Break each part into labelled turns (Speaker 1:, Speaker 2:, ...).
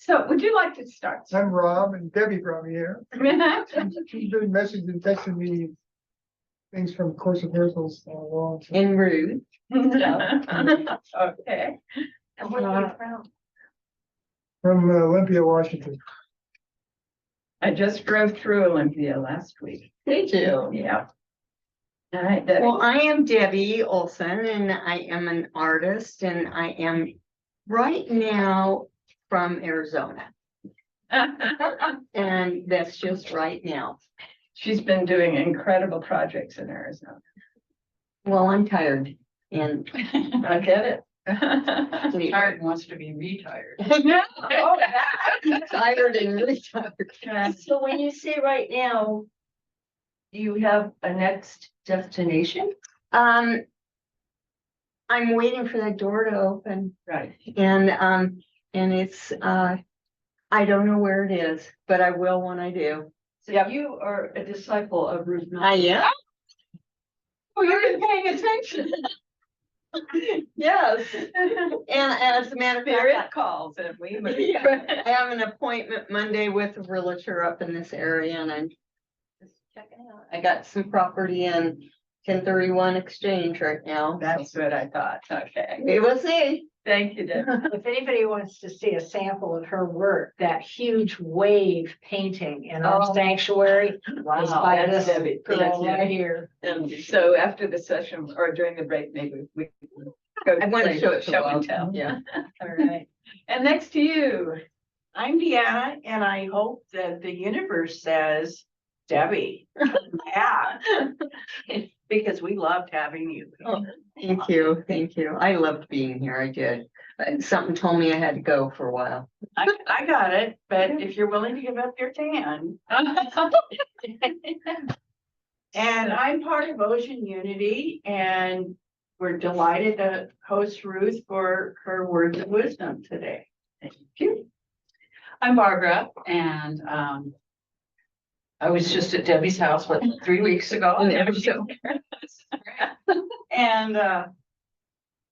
Speaker 1: So would you like to start?
Speaker 2: I'm Rob and Debbie brought me here. She's been messaging and texting me things from Course of Miracles all along. So
Speaker 3: In Ruth.
Speaker 1: Okay. And where are you from?
Speaker 2: from Olympia, Washington.
Speaker 1: I just drove through Olympia last week.
Speaker 3: Did you?
Speaker 1: Yeah. All right. Debbie.
Speaker 3: Well, I am Debbie Olson and I am an artist and I am right now from Arizona. And that's just right now.
Speaker 1: She's been doing incredible projects in Arizona.
Speaker 3: Well, I'm tired and
Speaker 1: I get it.
Speaker 4: Tired wants to be retired.
Speaker 1: Oh,
Speaker 3: tired and really tired.
Speaker 5: So when you say right now, do you have a next destination?
Speaker 3: I'm waiting for that door to open
Speaker 1: right.
Speaker 3: and it's I don't know where it is, but I will when I do.
Speaker 5: So
Speaker 1: Yep.
Speaker 5: you are a disciple of Ruth.
Speaker 3: I am.
Speaker 1: Oh, you're paying attention.
Speaker 3: Yes. And as a matter of fact,
Speaker 1: Spirit calls and we move.
Speaker 3: I have an appointment Monday with a realtor up in this area and I'm just checking out. I got some property in 1031 exchange right now.
Speaker 1: That's what I thought. Okay.
Speaker 3: We will see.
Speaker 1: Thank you, Deb.
Speaker 6: If anybody wants to see a sample of her work, that huge wave painting in our
Speaker 1: Oh.
Speaker 6: sanctuary is by
Speaker 1: that's
Speaker 6: this
Speaker 1: Debbie.
Speaker 6: girl
Speaker 1: Thank you.
Speaker 6: right here.
Speaker 1: So after the session or during the break, maybe we can go.
Speaker 3: I want to
Speaker 1: play
Speaker 3: show it to
Speaker 1: show and
Speaker 3: you.
Speaker 1: tell.
Speaker 3: Yeah.
Speaker 1: All right. And next to you.
Speaker 4: I'm Deanna, and I hope that the universe says, Debbie, yeah. Because we loved having you.
Speaker 3: Oh, thank you. Thank you. I loved being here. I did. Something told me I had to go for a while.
Speaker 4: I got it, but if you're willing to give up your tan. And I'm part of Ocean Unity, and we're delighted to host Ruth for her words of wisdom today.
Speaker 1: Thank you.
Speaker 7: I'm Barbara, and I was just at Debbie's house, 3 weeks ago? And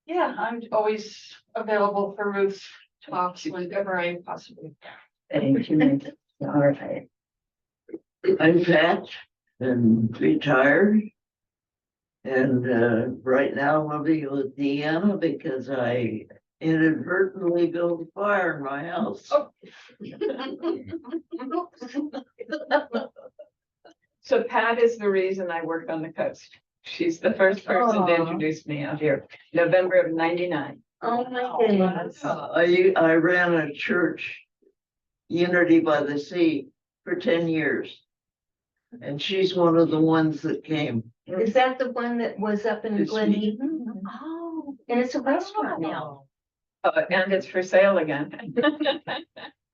Speaker 7: yeah, I'm always available for Ruth's talks whenever I possibly can.
Speaker 1: Thank you. All right.
Speaker 8: I'm Pat and retired. And right now I'm living with Deanna because I inadvertently built a fire in my house.
Speaker 1: So Pat is the reason I work on the coast. She's the first person to
Speaker 3: Aw.
Speaker 1: introduce me out here, November of '99.
Speaker 3: Oh my goodness.
Speaker 8: I ran a church, Unity by the Sea, for 10 years. And she's one of the ones that came.
Speaker 3: Is that the one that was up in
Speaker 8: It's
Speaker 3: Glen
Speaker 8: me.
Speaker 3: Eden? Oh, and it's a restaurant now.
Speaker 1: And it's for sale again.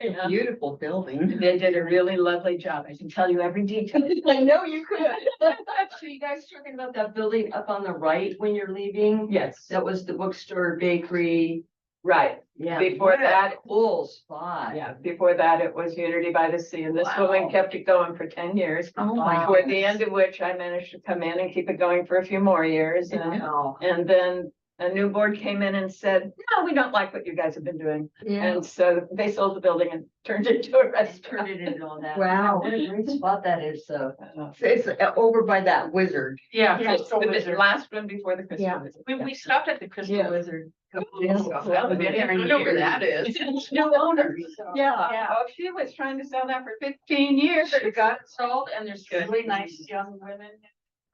Speaker 1: Yeah.
Speaker 3: Beautiful building.
Speaker 1: They did a really lovely job. I can tell you every detail.
Speaker 3: I know you could.
Speaker 5: So you guys talking about that building up on the right when you're leaving?
Speaker 1: Yes,
Speaker 5: That was the bookstore, bakery.
Speaker 1: right.
Speaker 5: Yeah.
Speaker 1: Before that,
Speaker 5: Cool spot.
Speaker 1: yeah, before that, it was Unity by the Sea, and this woman
Speaker 5: Wow.
Speaker 1: kept it going for 10 years.
Speaker 3: Oh my
Speaker 1: Toward the end of which I managed to come in and keep it going for a few more years.
Speaker 5: Wow.
Speaker 1: And then a new board came in and said, no, we don't like what you guys have been doing.
Speaker 3: Yeah.
Speaker 1: And so they sold the building and turned it into a
Speaker 5: Turned
Speaker 1: restaurant.
Speaker 5: it into all that.
Speaker 3: Wow.
Speaker 5: What a great spot that is, so.
Speaker 3: It's over by that wizard.
Speaker 7: Yeah,
Speaker 3: Yeah.
Speaker 1: It's
Speaker 7: Crystal
Speaker 1: the
Speaker 7: Wizard.
Speaker 1: last one before the Crystal
Speaker 3: Yeah.
Speaker 1: Wizard.
Speaker 7: We stopped at the Crystal
Speaker 5: Yeah.
Speaker 7: Wizard.
Speaker 5: Couple days ago.
Speaker 7: Well, we didn't even know where that is.
Speaker 5: New owner. so.
Speaker 1: Yeah, oh, she was trying to sell that for 15 years.
Speaker 7: She got it sold, and there's
Speaker 1: Good.
Speaker 7: really nice young women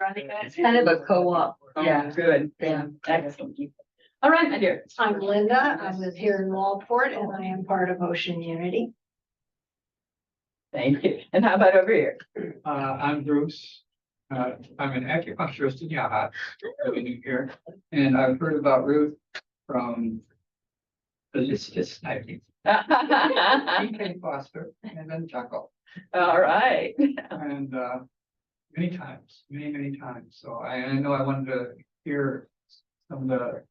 Speaker 7: running it.
Speaker 3: It's kind of a co-op.
Speaker 1: Yeah, good.
Speaker 3: Yeah.
Speaker 1: Excellent. All right, my dear.
Speaker 6: I'm Linda. I live here in Waldport and I am part of Ocean Unity.
Speaker 1: Thank you. And how about over here?
Speaker 9: I'm Bruce. I'm an acupuncturist in Yahat, living here, and I've heard about Ruth from the Listis typing, K. Foster, and then Chuckle,
Speaker 1: All right.
Speaker 9: and many times, many times. So I know I wanted to hear some of the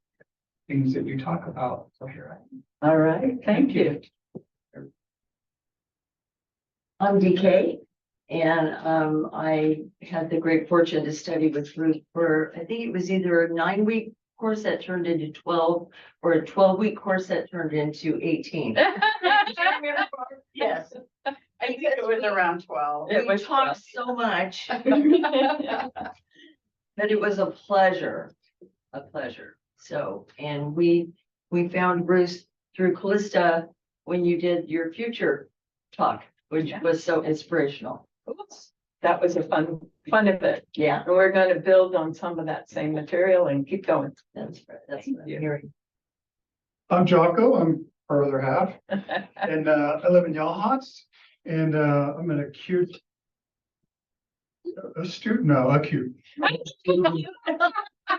Speaker 9: things that you talk about. So here I am.
Speaker 1: All right, thank you.
Speaker 5: I'm DK. And I had the great fortune to study with Ruth for, I think it was either a 9-week course that turned into 12 or a 12-week course that turned into 18.
Speaker 8: Yes,
Speaker 4: I think it was around 12.
Speaker 5: It
Speaker 8: we
Speaker 5: was
Speaker 8: talked so much.
Speaker 5: But it was a pleasure, So, and we found Bruce through Callista when you did your future talk, which was so inspirational.
Speaker 1: Oops. That was a fun event.
Speaker 5: Yeah,
Speaker 1: And we're going to build on some of that same material and keep going.
Speaker 5: that's what
Speaker 1: Thank
Speaker 5: I'm
Speaker 1: you.
Speaker 5: hearing.
Speaker 2: I'm Jocko, I'm her other half, and I live in Yachats, and I'm an acute. Astute, no, acute.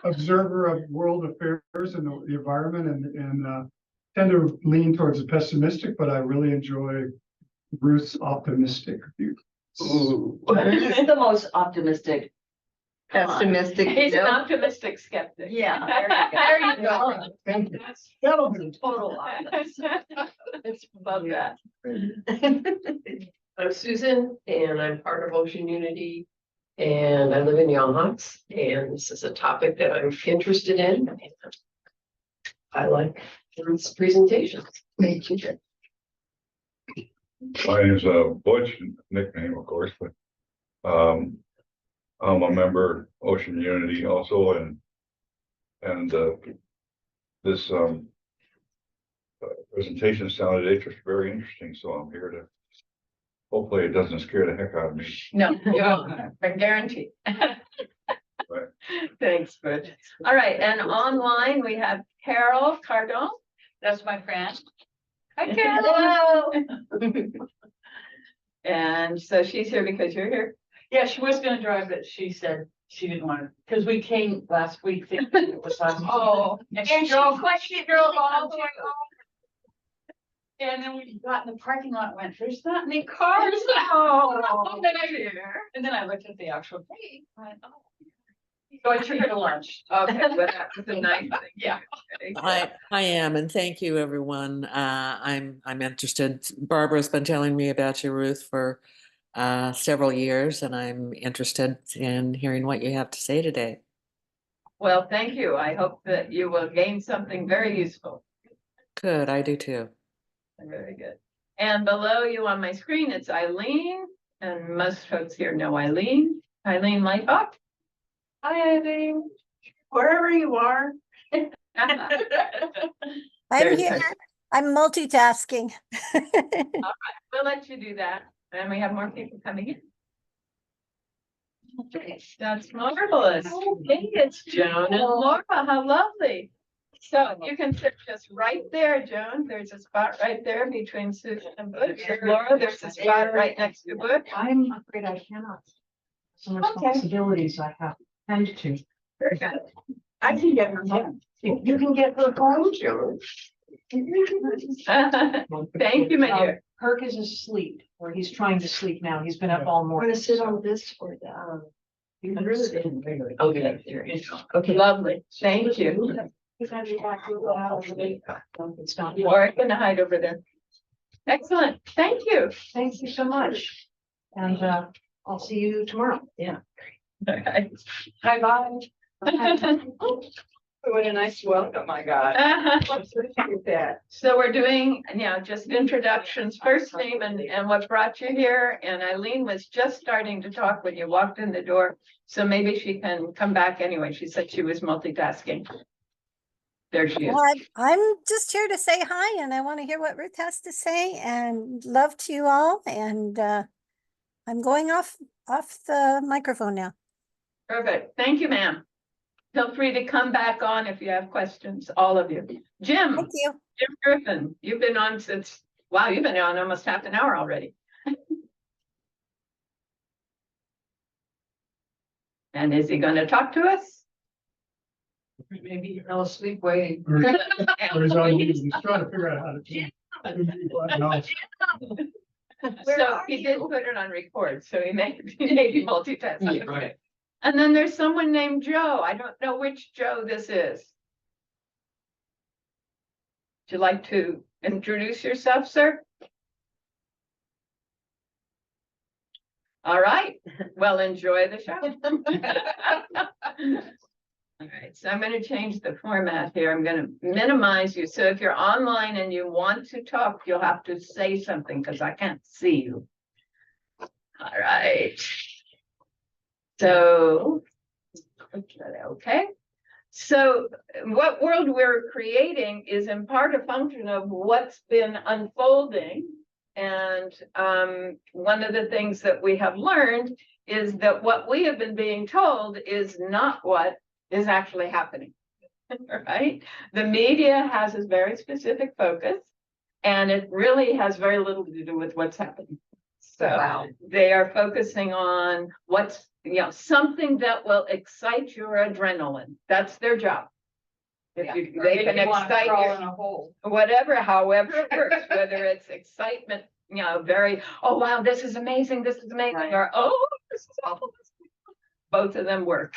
Speaker 2: Observer of world affairs and the environment and tend to lean towards the pessimistic, but I really enjoy Ruth's optimistic view.
Speaker 5: He's the most optimistic. Come on.
Speaker 3: Pessimistic.
Speaker 1: He's an
Speaker 3: note.
Speaker 1: optimistic skeptic.
Speaker 5: Yeah,
Speaker 1: There you go.
Speaker 2: All right, thank you. That'll do.
Speaker 5: Total optimist.
Speaker 1: It's above that.
Speaker 10: I'm Susan and I'm part of Ocean Unity. And I live in Yachats, and this is a topic that I'm interested in. I like Ruth's presentations.
Speaker 2: Thank you.
Speaker 11: My name's Butch, nickname, of course, but I'm a member Ocean Unity also, and this presentation sounded very interesting, so I'm here to. Hopefully, it doesn't scare the heck out of me.
Speaker 1: No, I guarantee.
Speaker 11: Right.
Speaker 1: Thanks, Butch. All right, and online we have Carol Cardone.
Speaker 7: That's my friend.
Speaker 1: Hi, Carol. And so she's here because you're here.
Speaker 7: Yeah, she was gonna drive, but she said she didn't want to, because we came last week thinking it was last.
Speaker 1: Oh,
Speaker 7: And she drove all the way home. And then we got in the parking lot, and went, there's not any cars.
Speaker 1: Oh,
Speaker 7: And then I looked at the actual date, I went, oh. So I took her to lunch.
Speaker 1: okay, well, that was a nice thing.
Speaker 7: Yeah.
Speaker 1: Okay.
Speaker 12: I am, and thank you, everyone. I'm interested. Barbara's been telling me about you, Ruth, for several years, and I'm interested in hearing what you have to say today.
Speaker 1: Well, thank you. I hope that you will gain something very useful.
Speaker 12: Good, I do too.
Speaker 1: Very good. And below you on my screen, it's Eileen, and most folks here know Eileen. Eileen Lighthawk. Hi, Eileen.
Speaker 4: Wherever you are.
Speaker 13: I'm
Speaker 1: There's
Speaker 13: here.
Speaker 1: her.
Speaker 13: I'm multitasking.
Speaker 1: We'll let you do that. And we have more people coming in. That's marvelous. Hey, it's Joan and Laura. How lovely. So you can sit just right there, Joan. There's a spot right there between Susan and Butch. And Laura, there's a spot right next to Butch.
Speaker 6: I'm afraid I cannot. Some
Speaker 1: Okay.
Speaker 6: responsibilities I have to tend to.
Speaker 1: Very good.
Speaker 4: I can get her home.
Speaker 6: You can get her home, Joe.
Speaker 1: Thank you, my dear.
Speaker 6: Kirk is asleep, or he's trying to sleep now. He's been up all morning.
Speaker 5: sit on this for the.
Speaker 1: Okay, there you go. Okay, lovely. Thank you.
Speaker 6: He's gonna be back to the house. It's not.
Speaker 1: You are gonna hide over there. Excellent. Thank you.
Speaker 6: Thank you so much. And I'll see you tomorrow.
Speaker 1: Yeah. Okay.
Speaker 6: Bye bye.
Speaker 4: What a nice welcome I got.
Speaker 1: So we're doing, just introductions, first name and what brought you here. And Eileen was just starting to talk when you walked in the door. So maybe she can come back anyway. She said she was multitasking. There she is.
Speaker 13: Well, I'm just here to say hi, and I want to hear what Ruth has to say, and love to you all. And I'm going off the microphone now.
Speaker 1: Perfect. Thank you, ma'am. Feel free to come back on if you have questions, all of you. Jim.
Speaker 13: Thank you.
Speaker 1: Jim Griffin, you've been on since, wow, you've been on almost half an hour already. And is he going to talk to us?
Speaker 4: Maybe you fell asleep waiting.
Speaker 2: Or he's on mute. He's trying to figure out how to. No.
Speaker 1: So he did put it on record, so he may be multitasking. Right. And then there's someone named Joe. I don't know which Joe this is. Would you like to introduce yourself, sir? All right. Well, enjoy the show. All right, so I'm gonna change the format here. I'm gonna minimize you. So if you're online and you want to talk, you'll have to say something because I can't see you. All right. So, okay. So what world we're creating is in part a function of what's been unfolding. And one of the things that we have learned is that what we have been being told is not what is actually happening, right? The media has a very specific focus, and it really has very little to do with what's happening. So they are focusing on what's, something that will excite your adrenaline. That's their job. If they can excite you, whatever, however it works, whether it's excitement, very, oh, wow, this is amazing, or, oh, this is awful. Both of them work,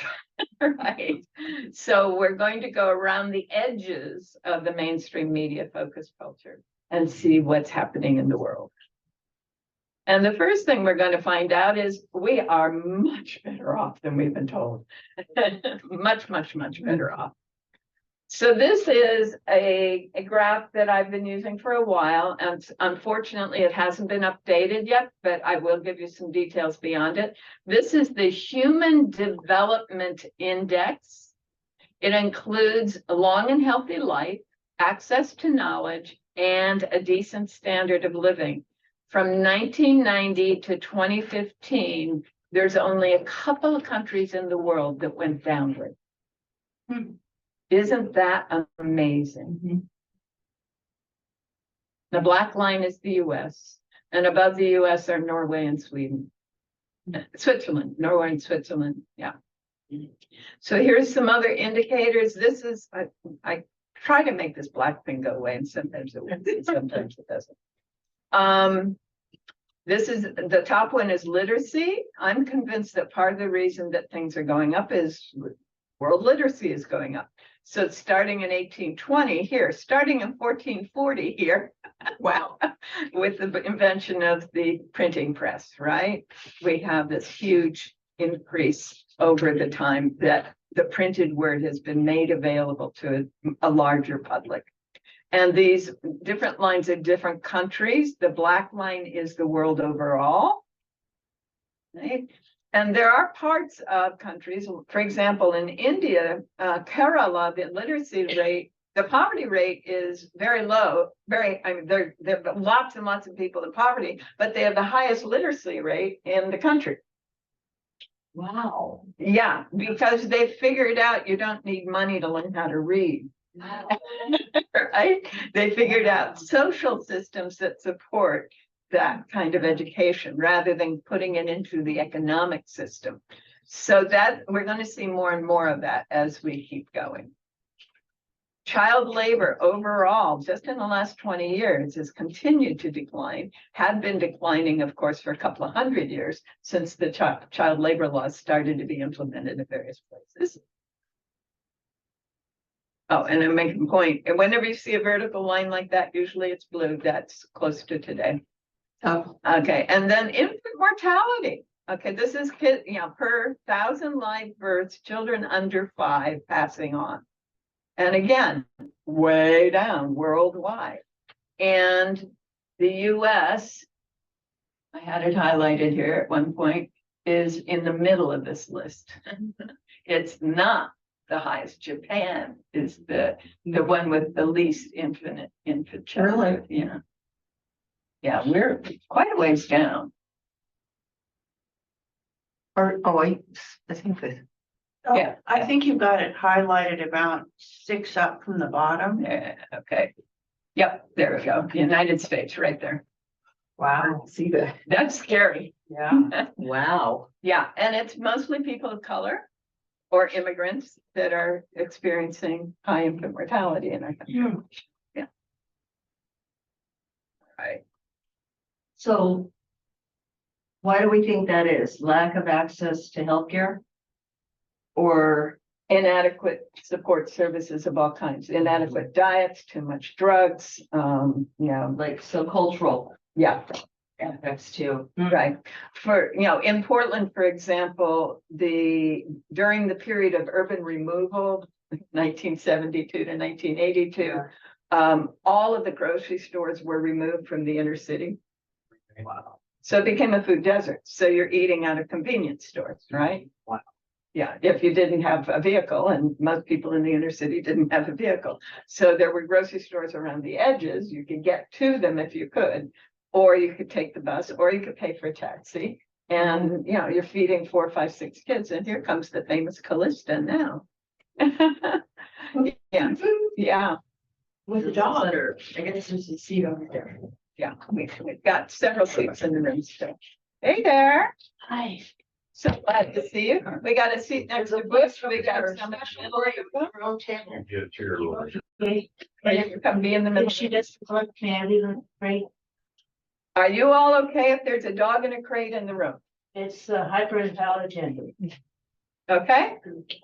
Speaker 1: right? So we're going to go around the edges of the mainstream media focused culture and see what's happening in the world. And the first thing we're going to find out is we are much better off than we've been told. Much, much, much better off. So this is a graph that I've been using for a while, and unfortunately it hasn't been updated yet, but I will give you some details beyond it. This is the Human Development Index. It includes a long and healthy life, access to knowledge, and a decent standard of living. From 1990 to 2015, there's only a couple of countries in the world that went downward. Isn't that amazing? The black line is the US, and above the US are Norway and Sweden. Switzerland, Norway and Switzerland, yeah. So here's some other indicators. This is, I try to make this black thing go away, and sometimes it works, and sometimes it doesn't. This is, the top one is literacy. I'm convinced that part of the reason that things are going up is world literacy is going up. So starting in 1820 here, starting in 1440 here, wow, with the invention of the printing press, right? We have this huge increase over the time that the printed word has been made available to a larger public. And these different lines of different countries, the black line is the world overall, right? And there are parts of countries, for example, in India, Kerala, the literacy rate, the poverty rate is very low. There are lots and lots of people in poverty, but they have the highest literacy rate in the country.
Speaker 5: Wow.
Speaker 1: Yeah, because they figured out you don't need money to learn how to read. Right? They figured out social systems that support that kind of education rather than putting it into the economic system. So that we're going to see more and more of that as we keep going. Child labor overall, just in the last 20 years, has continued to decline, had been declining, of course, for a couple of hundred years since the child labor laws started to be implemented in various places. Oh, and I'm making a point. And whenever you see a vertical line like that, usually it's blue. That's close to today. Oh, okay. And then infant mortality. Okay, this is per 1,000 live births, children under 5 passing on. And again, way down worldwide. And the US, I had it highlighted here at one point, is in the middle of this list. It's not the highest. Japan is the one with the least infant children. Really? Yeah, we're quite a ways down.
Speaker 4: I think that. Yeah, I think you got it highlighted about 6 up from the bottom.
Speaker 1: Yeah, okay. Yep, there we go. The United States, right there.
Speaker 4: Wow.
Speaker 5: See that?
Speaker 1: That's scary.
Speaker 4: Yeah.
Speaker 5: Wow.
Speaker 1: Yeah, and it's mostly people of color or immigrants that are experiencing high infant mortality in our country. Yeah. Right.
Speaker 5: So why do we think that is? Lack of access to healthcare? Or
Speaker 1: inadequate support services of all kinds, inadequate diets, too much drugs,
Speaker 5: like so cultural?
Speaker 1: Yeah.
Speaker 5: aspects too.
Speaker 1: Right. For, in Portland, for example, during the period of urban removal, 1972 to 1982, all of the grocery stores were removed from the inner city.
Speaker 5: Wow.
Speaker 1: So it became a food desert. So you're eating out of convenience stores, right?
Speaker 5: Wow.
Speaker 1: Yeah, if you didn't have a vehicle, and most people in the inner city didn't have a vehicle. So there were grocery stores around the edges. You could get to them if you could, or you could take the bus, or you could pay for a taxi. And, you're feeding 4, 5, 6 kids, and here comes the famous Callista now. Yeah, yeah,
Speaker 5: With the dog. I guess there's a seat over there.
Speaker 1: yeah. We've got several seats in the room still. Hey there.
Speaker 6: Hi.
Speaker 1: So glad to see you. We got a seat next to Bush. We got some.
Speaker 11: Get a chair over.
Speaker 1: Or you can come be in the middle.
Speaker 6: She just looked me, I didn't break.
Speaker 1: Are you all okay if there's a dog in a crate in the room?
Speaker 6: It's hyper intelligent.
Speaker 1: Okay?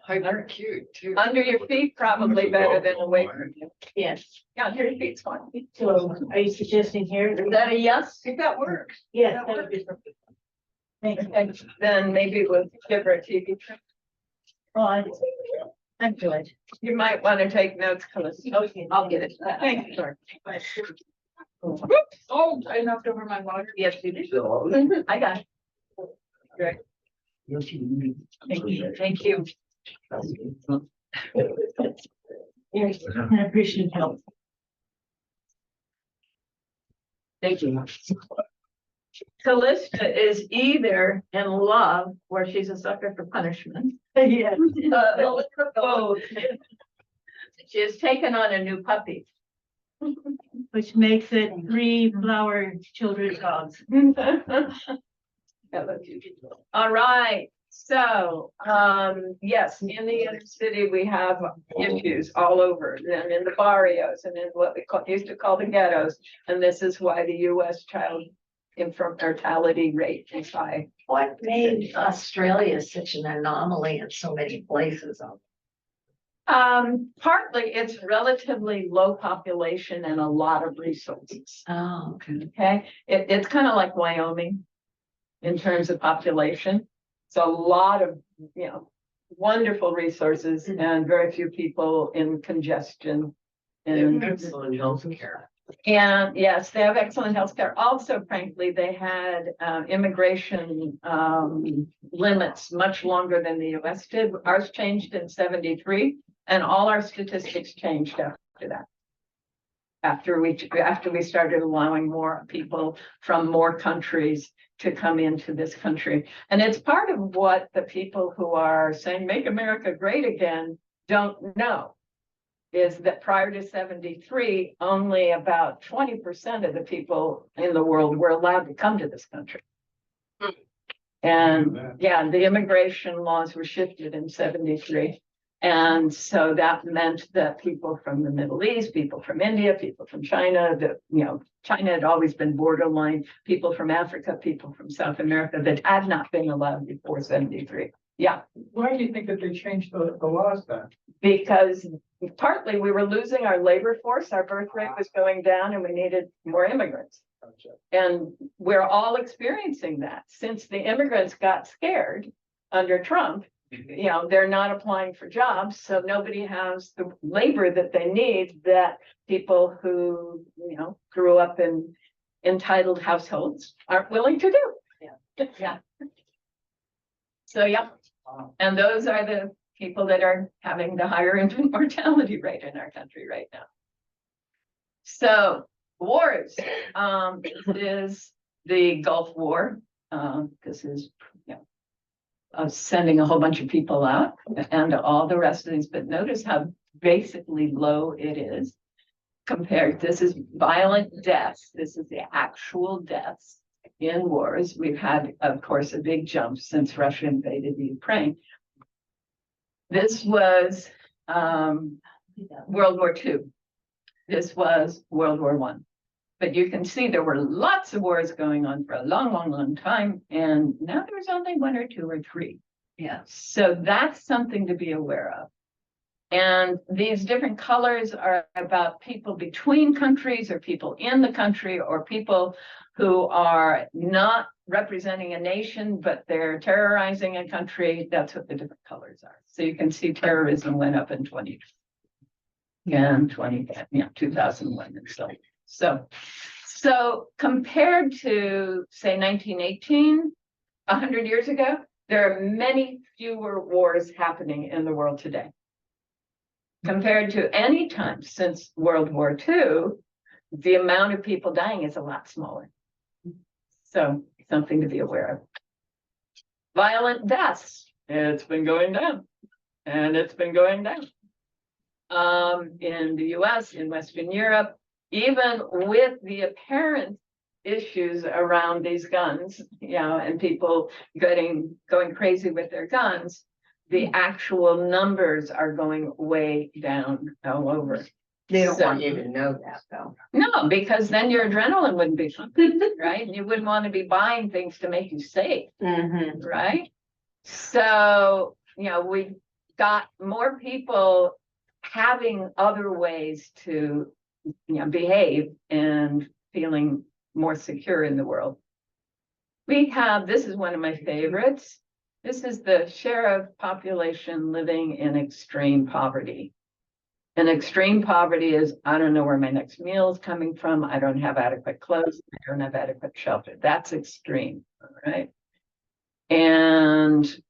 Speaker 10: Hyper cute too.
Speaker 1: Under your feet, probably better than away from you.
Speaker 6: Yes.
Speaker 1: Yeah, under your feet's fine.
Speaker 6: So are you suggesting here?
Speaker 1: Is that a yes?
Speaker 5: If that works.
Speaker 6: Yes. that would be perfect. Thank you.
Speaker 1: And then maybe we'll give her a TV.
Speaker 6: Oh, I'm good.
Speaker 1: You might want to take notes, Calista.
Speaker 6: Okay.
Speaker 1: I'll get it. Thank you. Sorry.
Speaker 7: Oh, I knocked over my water.
Speaker 1: Yes, you did. I got it. Great.
Speaker 2: Yes, you need.
Speaker 1: Thank you. Thank you.
Speaker 6: I appreciate help.
Speaker 1: Thank you. Callista is either in love or she's a sucker for punishment.
Speaker 6: Yes.
Speaker 1: Both. She has taken on a new puppy.
Speaker 6: Which makes it 3 flower children dogs.
Speaker 1: All right, so, yes, in the inner city, we have issues all over, and in the barrios, and in what we used to call the ghettos. And this is why the US child infant mortality rate is high.
Speaker 6: What made Australia such an anomaly in so many places?
Speaker 1: Partly it's relatively low population and a lot of resources.
Speaker 6: Oh, okay.
Speaker 1: Okay, it's kind of like Wyoming in terms of population. So a lot of, wonderful resources and very few people in congestion. And,
Speaker 10: Excellent healthcare.
Speaker 1: and yes, they have excellent healthcare. Also, frankly, they had immigration limits much longer than the US did. Ours changed in 73, and all our statistics changed after that. After we started allowing more people from more countries to come into this country. And it's part of what the people who are saying, make America great again, don't know, is that prior to 73, only about 20% of the people in the world were allowed to come to this country. And yeah, the immigration laws were shifted in 73. And so that meant that people from the Middle East, people from India, people from China, China had always been borderline, people from Africa, people from South America that had not been allowed before 73. Yeah.
Speaker 9: Why do you think that they changed the laws then?
Speaker 1: Because partly we were losing our labor force, our birth rate was going down, and we needed more immigrants. And we're all experiencing that since the immigrants got scared under Trump. They're not applying for jobs, so nobody has the labor that they need, that people who, grew up in entitled households aren't willing to do. Yeah. So, yeah. And those are the people that are having the higher infant mortality rate in our country right now. So, wars, is the Gulf War. This is, sending a whole bunch of people out and all the rest of these, but notice how basically low it is compared. This is violent deaths. This is the actual deaths in wars. We've had, of course, a big jump since Russia invaded the Ukraine. This was World War II. This was World War I. But you can see there were lots of wars going on for a long, long, long time. And now there's only 1 or 2 or 3.
Speaker 5: Yeah.
Speaker 1: So that's something to be aware of. And these different colors are about people between countries or people in the country or people who are not representing a nation, but they're terrorizing a country. That's what the different colors are. So you can see terrorism went up in 2001 and so compared to say 1918, 100 years ago, there are many fewer wars happening in the world today. Compared to any time since World War II, the amount of people dying is a lot smaller. So something to be aware of. Violent deaths, it's been going down, and it's been going down. In the US, in Western Europe, even with the apparent issues around these guns, and people going crazy with their guns, the actual numbers are going way down all over.
Speaker 3: They don't want you to know that though.
Speaker 1: No, because then your adrenaline wouldn't be pumping, right? And you wouldn't want to be buying things to make you safe, right? So, we got more people having other ways to, behave and feeling more secure in the world. This is one of my favorites. This is the share of population living in extreme poverty. And extreme poverty is, I don't know where my next meal is coming from. I don't have adequate clothes. I don't have adequate shelter. That's extreme, all right? And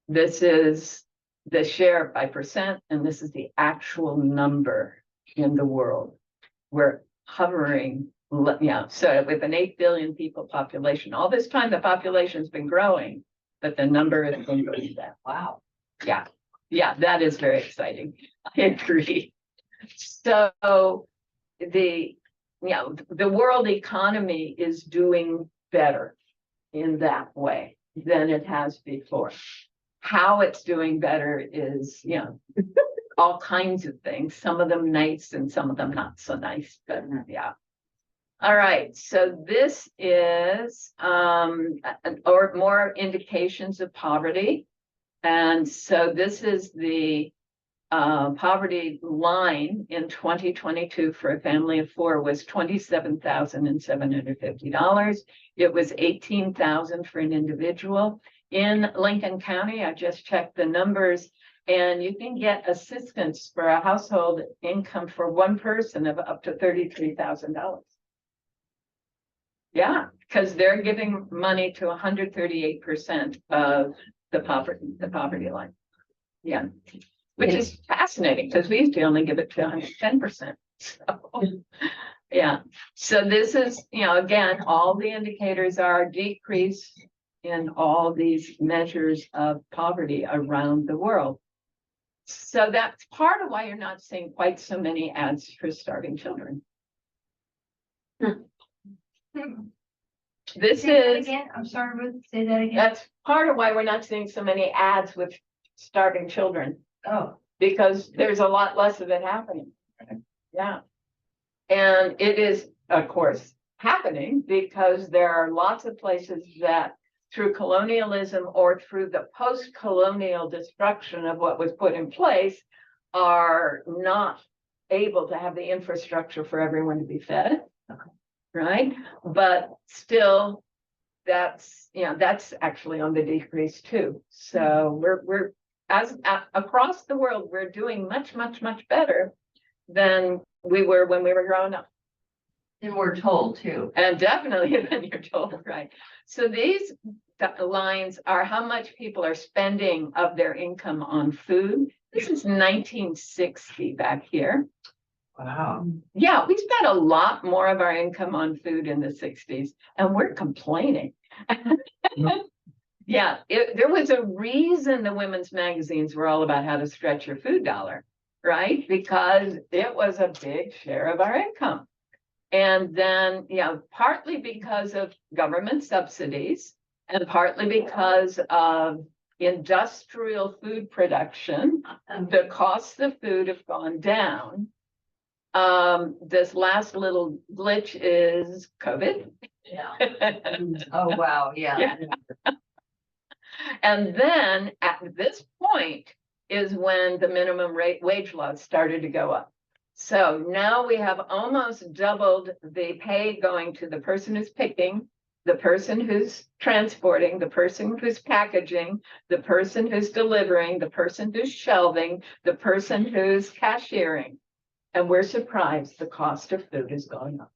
Speaker 1: this is the share by percent, and this is the actual number in the world. We're hovering, so with an 8 billion people population, all this time the population's been growing, but the number is going to go down. Wow. Yeah, that is very exciting. I agree. So the world economy is doing better in that way than it has before. How it's doing better is, all kinds of things, some of them nice and some of them not so nice, but yeah. All right, so this is or more indications of poverty. And so this is the poverty line in 2022 for a family of 4 was $27,750. It was $18,000 for an individual. In Lincoln County, I just checked the numbers, and you can get assistance for a household income for one person of up to $33,000. Yeah, because they're giving money to 138% of the poverty line. Yeah, which is fascinating because we used to only give it to 110%. So, yeah, so this is, again, all the indicators are decrease in all these measures of poverty around the world. So that's part of why you're not seeing quite so many ads for starving children. This is
Speaker 6: again. I'm sorry, Ruth, say that again.
Speaker 1: That's part of why we're not seeing so many ads with starving children.
Speaker 6: Oh,
Speaker 1: Because there's a lot less of it happening. Yeah. And it is, of course, happening because there are lots of places that through colonialism or through the post-colonial destruction of what was put in place are not able to have the infrastructure for everyone to be fed. Okay. Right? But still, that's actually on the decrease too. So we're across the world, we're doing much, much, much better than we were when we were growing up.
Speaker 5: And we're told too.
Speaker 1: And definitely when you're told, right? So these lines are how much people are spending of their income on food. This is 1960 back here.
Speaker 5: Wow.
Speaker 1: Yeah, we spent a lot more of our income on food in the 60s, and we're complaining. Yeah, there was a reason the women's magazines were all about how to stretch your food dollar, right? Because it was a big share of our income. And then, partly because of government subsidies and partly because of industrial food production, the costs of food have gone down. This last little glitch is COVID.
Speaker 5: Yeah. Oh, wow. Yeah.
Speaker 1: And then at this point, is when the minimum wage laws started to go up. So now we have almost doubled the pay going to the person who's picking, the person who's transporting, the person who's packaging, the person who's delivering, the person who's shelving, the person who's cashiering. And we're surprised the cost of food is going up.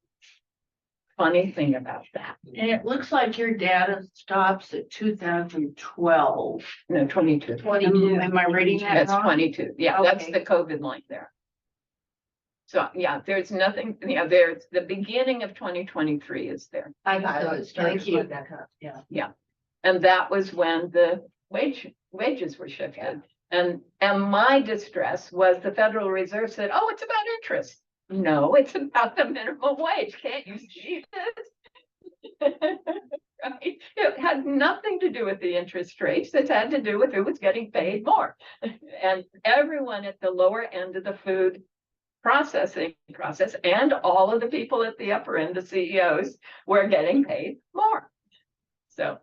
Speaker 1: Funny thing about that.
Speaker 4: And it looks like your data stops at 2012.
Speaker 1: No, 22.
Speaker 4: Am I reading that
Speaker 1: That's
Speaker 4: wrong?
Speaker 1: 22. Yeah, that's
Speaker 4: Okay.
Speaker 1: the COVID line there. So, yeah, there's nothing, there's the beginning of 2023 is there.
Speaker 4: I got
Speaker 5: So
Speaker 4: it.
Speaker 5: it started
Speaker 4: Thank
Speaker 5: to
Speaker 4: you.
Speaker 5: look back up, yeah.
Speaker 1: And that was when the wages were shifted. And my distress was the Federal Reserve said, oh, it's about interest. No, it's about the minimum wage. Can't you see this? Right? It had nothing to do with the interest rates. It had to do with who was getting paid more. And everyone at the lower end of the food processing process and all of the people at the upper end, the CEOs, were getting paid more. So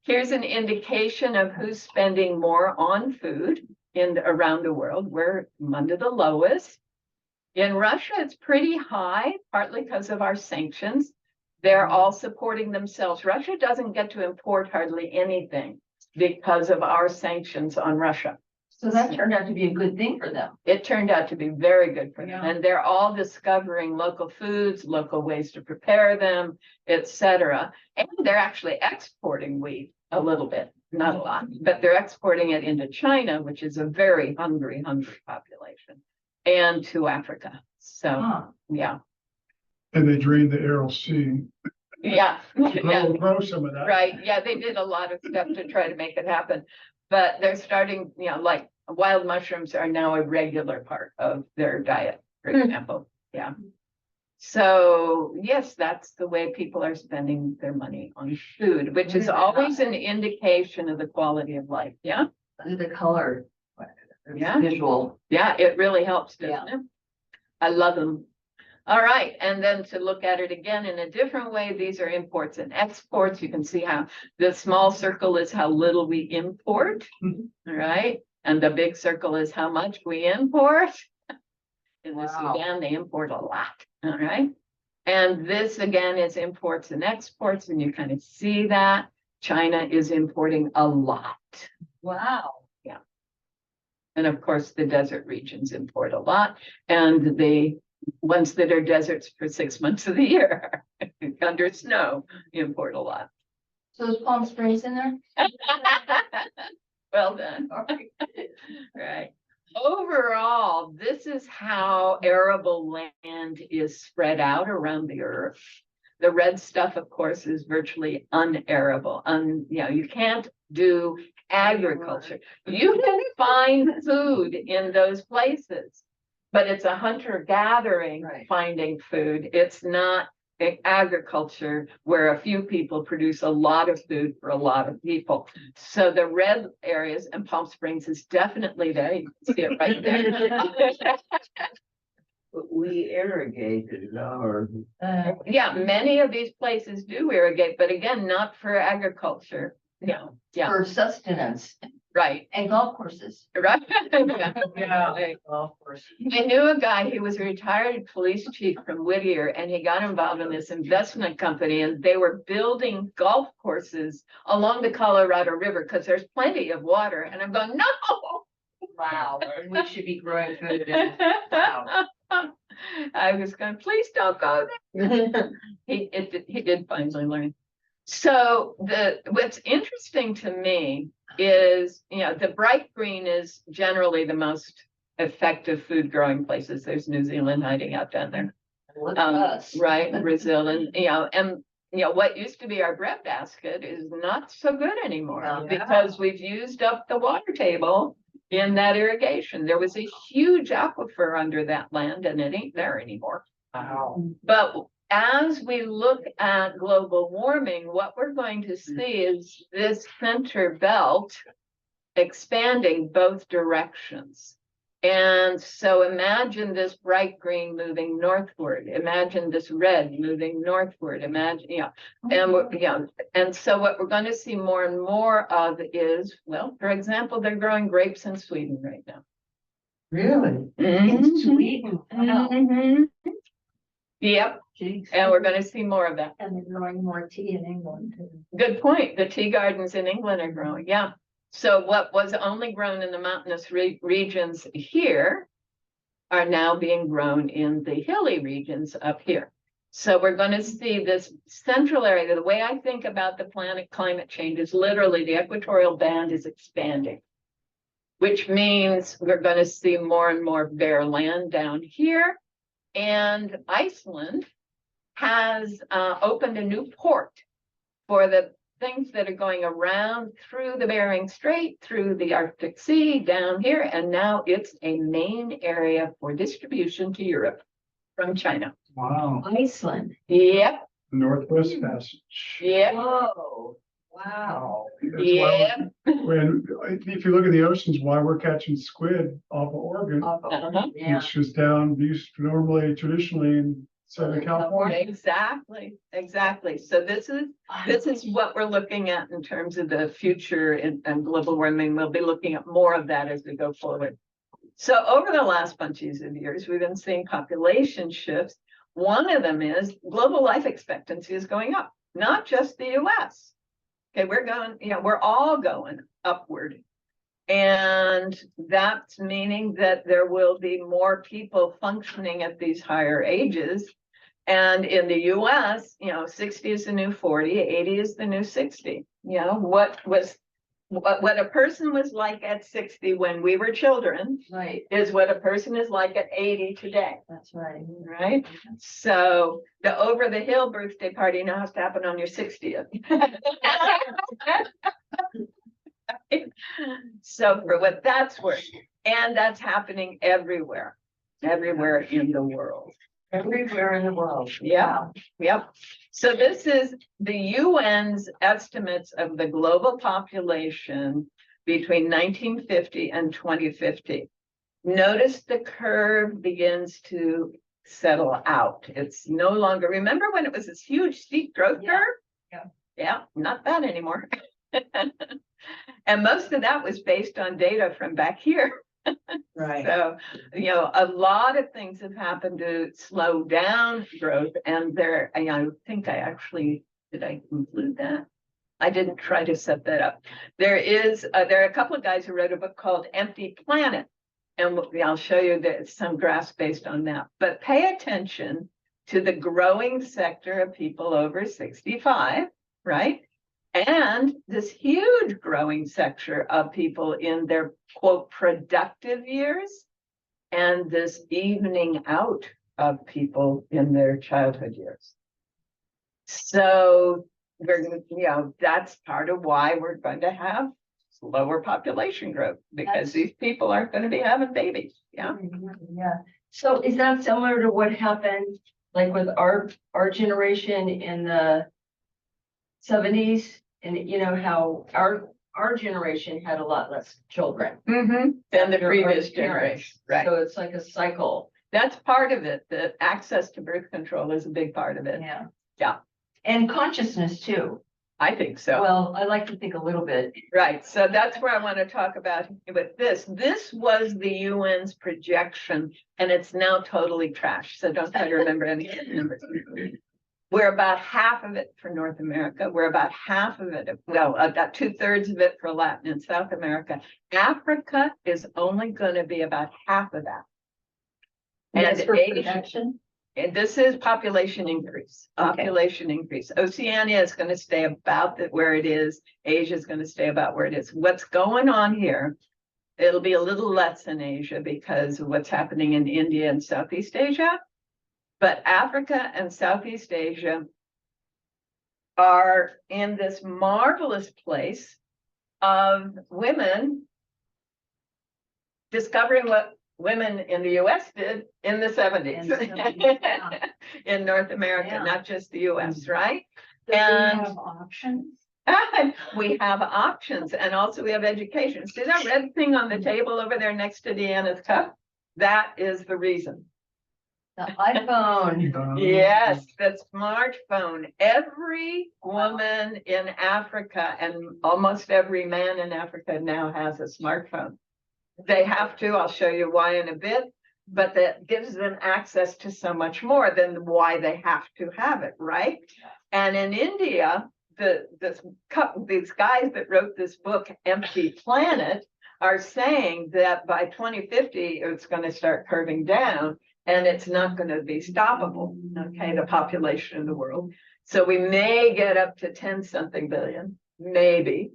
Speaker 1: here's an indication of who's spending more on food around the world. We're under the lowest. In Russia, it's pretty high, partly because of our sanctions. They're all supporting themselves. Russia doesn't get to import hardly anything because of our sanctions on Russia.
Speaker 5: So that turned out to be a good thing for them.
Speaker 1: It turned out to be very good for them.
Speaker 4: Yeah.
Speaker 1: And they're all discovering local foods, local ways to prepare them, etc. And they're actually exporting wheat a little bit, not a lot, but they're exporting it into China, which is a very hungry population, and to Africa. So, yeah,
Speaker 2: And they drained the Aral Sea.
Speaker 1: yeah, yeah.
Speaker 2: Grow some of that.
Speaker 1: Right, yeah, they did a lot of stuff to try to make it happen. But they're starting, like wild mushrooms are now a regular part of their diet, for example. Yeah. So yes, that's the way people are spending their money on food, which is always an indication of the quality of life. Yeah,
Speaker 5: The color.
Speaker 1: Yeah.
Speaker 5: Visual.
Speaker 1: yeah, it really helps, doesn't it? I love them. All right, and then to look at it again in a different way, these are imports and exports. You can see how the small circle is how little we import, all right? And the big circle is how much we import. In the
Speaker 5: Wow.
Speaker 1: Sudan, they import a lot, all right? And this again is imports and exports, and you kind of see that. China is importing a lot.
Speaker 5: Wow.
Speaker 1: And of course, the desert regions import a lot, and the ones that are deserts for 6 months of the year under snow import a lot.
Speaker 5: So is Palm Springs in there?
Speaker 1: Well done. Right. Overall, this is how arable land is spread out around the earth. The red stuff, of course, is virtually unarable. You can't do agriculture. You can find food in those places, but it's a hunter-gathering
Speaker 5: Right.
Speaker 1: finding food. It's not agriculture where a few people produce a lot of food for a lot of people. So the red areas, and Palm Springs is definitely there. You can see it right there.
Speaker 8: We irrigated our.
Speaker 1: Yeah, many of these places do irrigate, but again, not for agriculture. No, yeah,
Speaker 5: For sustenance
Speaker 1: right,
Speaker 5: and golf courses.
Speaker 1: right.
Speaker 4: Yeah.
Speaker 5: Golf course.
Speaker 1: I knew a guy, he was a retired police chief from Whittier, and he got involved in this investment company, and they were building golf courses along the Colorado River because there's plenty of water. And I'm going, no.
Speaker 5: Wow, we should be growing food in. Wow.
Speaker 1: I was going, please don't go there. He did finally learn. So what's interesting to me is, the bright green is generally the most effective food growing places. There's New Zealand hiding out down there.
Speaker 5: Look at us.
Speaker 1: Right, Brazil, and what used to be our breadbasket is not so good anymore
Speaker 5: Yeah.
Speaker 1: because we've used up the water table in that irrigation. There was a huge aquifer under that land and it ain't there anymore.
Speaker 5: Wow.
Speaker 1: But as we look at global warming, what we're going to see is this center belt expanding both directions. And so imagine this bright green moving northward. Imagine this red moving northward. Imagine, and so what we're going to see more and more of is, well, for example, they're growing grapes in Sweden right now.
Speaker 5: Really?
Speaker 1: Mhm.
Speaker 3: Sweden. Wow.
Speaker 1: Mhm. Yep,
Speaker 3: Geez.
Speaker 1: and we're going to see more of that.
Speaker 6: And they're growing more tea in England too.
Speaker 1: Good point. The tea gardens in England are growing, yeah. So what was only grown in the mountainous regions here are now being grown in the hilly regions up here. So we're going to see this central area. The way I think about the planet climate change is literally the equatorial band is expanding, which means we're going to see more and more bare land down here. And Iceland has opened a new port for the things that are going around through the Bering Strait, through the Arctic Sea, down here, and now it's a main area for distribution to Europe from China.
Speaker 2: Wow,
Speaker 3: Iceland.
Speaker 1: Yep,
Speaker 2: Northwest Passage.
Speaker 1: yep,
Speaker 3: Whoa, wow.
Speaker 2: That's why
Speaker 1: yep.
Speaker 2: when, if you look at the oceans, why we're catching squid off of Oregon,
Speaker 1: Uh-huh.
Speaker 3: Yeah.
Speaker 2: which is down used normally traditionally in Southern California.
Speaker 1: Exactly, exactly. So this is what we're looking at in terms of the future and global warming. We'll be looking at more of that as we go forward. So over the last bunches of years, we've been seeing population shifts. One of them is global life expectancy is going up, not just the US. Okay, we're all going upward. And that's meaning that there will be more people functioning at these higher ages. And in the US, 60 is the new 40, 80 is the new 60. What a person was like at 60 when we were children
Speaker 3: Right,
Speaker 1: is what a person is like at 80 today,
Speaker 3: that's right.
Speaker 1: right? So the over the hill birthday party now has to happen on your 60th. So for what that's worth, and that's happening everywhere in the world.
Speaker 3: Everywhere in the world.
Speaker 1: Yeah, yep. So this is the UN's estimates of the global population between 1950 and 2050. Notice the curve begins to settle out. It's no longer, remember when it was this huge steep growth
Speaker 3: Yeah,
Speaker 1: curve?
Speaker 3: yeah.
Speaker 1: Yeah, not that anymore. And most of that was based on data from back here.
Speaker 3: Right.
Speaker 1: So, a lot of things have happened to slow down growth, and I think did I include that? I didn't try to set that up. There are a couple of guys who wrote a book called Empty Planet, and I'll show you some graphs based on that. But pay attention to the growing sector of people over 65, right? And this huge growing sector of people in their quote productive years, and this evening out of people in their childhood years. So that's part of why we're going to have lower population growth, because these people aren't going to be having babies. Yeah.
Speaker 3: Yeah. So is that similar to what happened like with our generation in the 70s? And how our generation had a lot less children
Speaker 1: Than the
Speaker 3: after our
Speaker 1: previous
Speaker 3: parents.
Speaker 1: generation. Right.
Speaker 3: So it's like a cycle.
Speaker 1: That's part of it. The access to birth control is a big part of it.
Speaker 3: Yeah.
Speaker 1: Yeah.
Speaker 3: And consciousness too.
Speaker 1: I think so.
Speaker 3: Well, I like to think a little bit.
Speaker 1: Right, so that's where I want to talk about with this. This was the UN's projection, and it's now totally trashed, so don't try to remember any of the numbers. We're about half of it for North America. We're about half of it, about 2/3 of it for Latin and South America. Africa is only going to be about half of that.
Speaker 3: And
Speaker 1: And
Speaker 3: that's for
Speaker 1: Asia,
Speaker 3: protection.
Speaker 1: and this is population increase, population increase. Oceania is going to stay about where it is. Asia is going to stay about where it is. What's going on here, it'll be a little less in Asia because of what's happening in India and Southeast Asia. But Africa and Southeast Asia are in this marvelous place of women discovering what women in the US did in the 70s.
Speaker 3: In the 70s, yeah.
Speaker 1: In North America,
Speaker 3: Yeah.
Speaker 1: not just the US, right?
Speaker 6: Do we
Speaker 1: And
Speaker 6: have options?
Speaker 1: We have options and also we have education. See that red thing on the table over there next to Deanna's cup? That is the reason.
Speaker 5: The iPhone.
Speaker 1: Yes, the smartphone. Every woman in Africa and almost every man in Africa now has a smartphone. They have to, I'll show you why in a bit, but that gives them access to so much more than why they have to have it, right? And in India, these guys that wrote this book, Empty Planet, are saying that by 2050, it's going to start curving down and it's not going to be stoppable, okay, the population of the world. So we may get up to 10-something billion, maybe.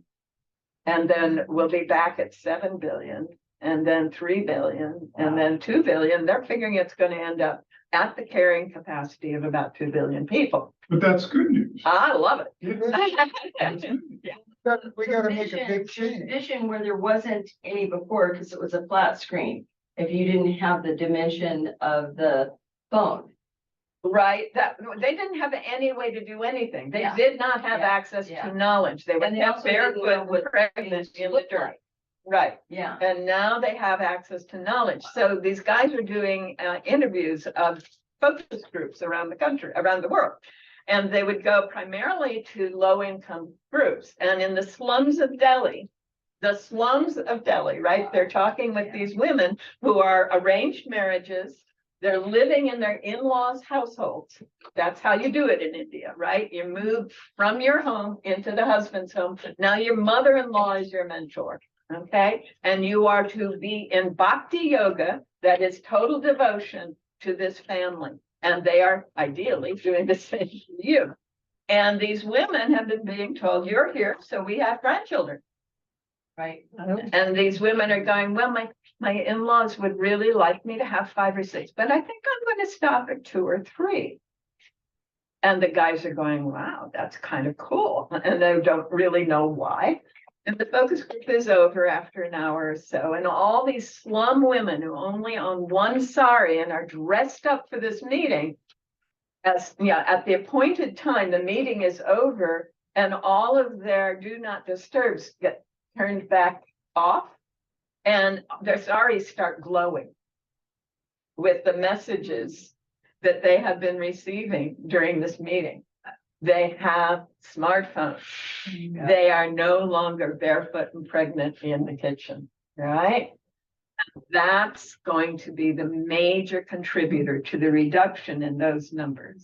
Speaker 1: And then we'll be back at 7 billion, and then 3 billion, and then 2 billion. They're figuring it's going to end up at the carrying capacity of about 2 billion people.
Speaker 2: But that's good news.
Speaker 1: I love it.
Speaker 2: Yeah.
Speaker 3: We gotta make a big change. Vision where there wasn't any before, because it was a flat screen. If you didn't have the dimension of the phone.
Speaker 1: Right, that they didn't have any way to do anything. They
Speaker 3: Yeah.
Speaker 1: did not have
Speaker 3: Yeah.
Speaker 1: access
Speaker 3: Yeah.
Speaker 1: to knowledge. They were
Speaker 3: And they also didn't know
Speaker 1: barefoot
Speaker 3: what
Speaker 1: and pregnant
Speaker 3: things
Speaker 1: in the
Speaker 3: looked
Speaker 1: dirt.
Speaker 3: like.
Speaker 1: Right,
Speaker 3: Yeah.
Speaker 1: and now they have access to knowledge. So these guys are doing interviews of focus groups around the country, around the world. And they would go primarily to low-income groups. And in the slums of Delhi, right? They're talking with these women who are arranged marriages. They're living in their in-laws' households. That's how you do it in India, right? You move from your home into the husband's home. Now your mother-in-law is your mentor, okay? And you are to be in bhakti yoga, that is total devotion to this family. And they are ideally doing the same for you. And these women have been being told, you're here, so we have grandchildren.
Speaker 3: Right.
Speaker 1: And these women are going, well, my in-laws would really like me to have 5 or 6, but I think I'm going to stop at 2 or 3. And the guys are going, wow, that's kind of cool. And they don't really know why. And the focus group is over after an hour or so. And all these slum women who only own one sari and are dressed up for this meeting, at the appointed time, the meeting is over and all of their do not disturbs get turned back off and their saris start glowing with the messages that they have been receiving during this meeting. They have smartphones. They are no longer barefoot and pregnant in the kitchen, right? That's going to be the major contributor to the reduction in those numbers.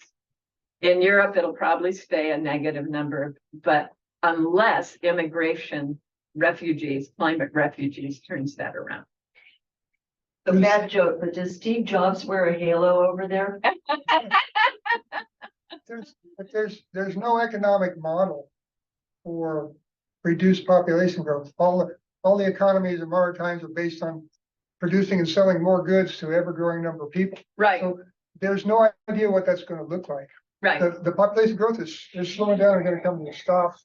Speaker 1: In Europe, it'll probably stay a negative number, but unless immigration refugees, climate refugees turns that around.
Speaker 3: A bad joke, but does Steve Jobs wear a halo over there?
Speaker 14: There's no economic model for reduced population growth. All the economies of modern times are based on producing and selling more goods to ever growing number of people.
Speaker 1: Right.
Speaker 14: So there's no idea what that's going to look like.
Speaker 1: Right.
Speaker 14: The population growth is slowing down and going to come to a stop.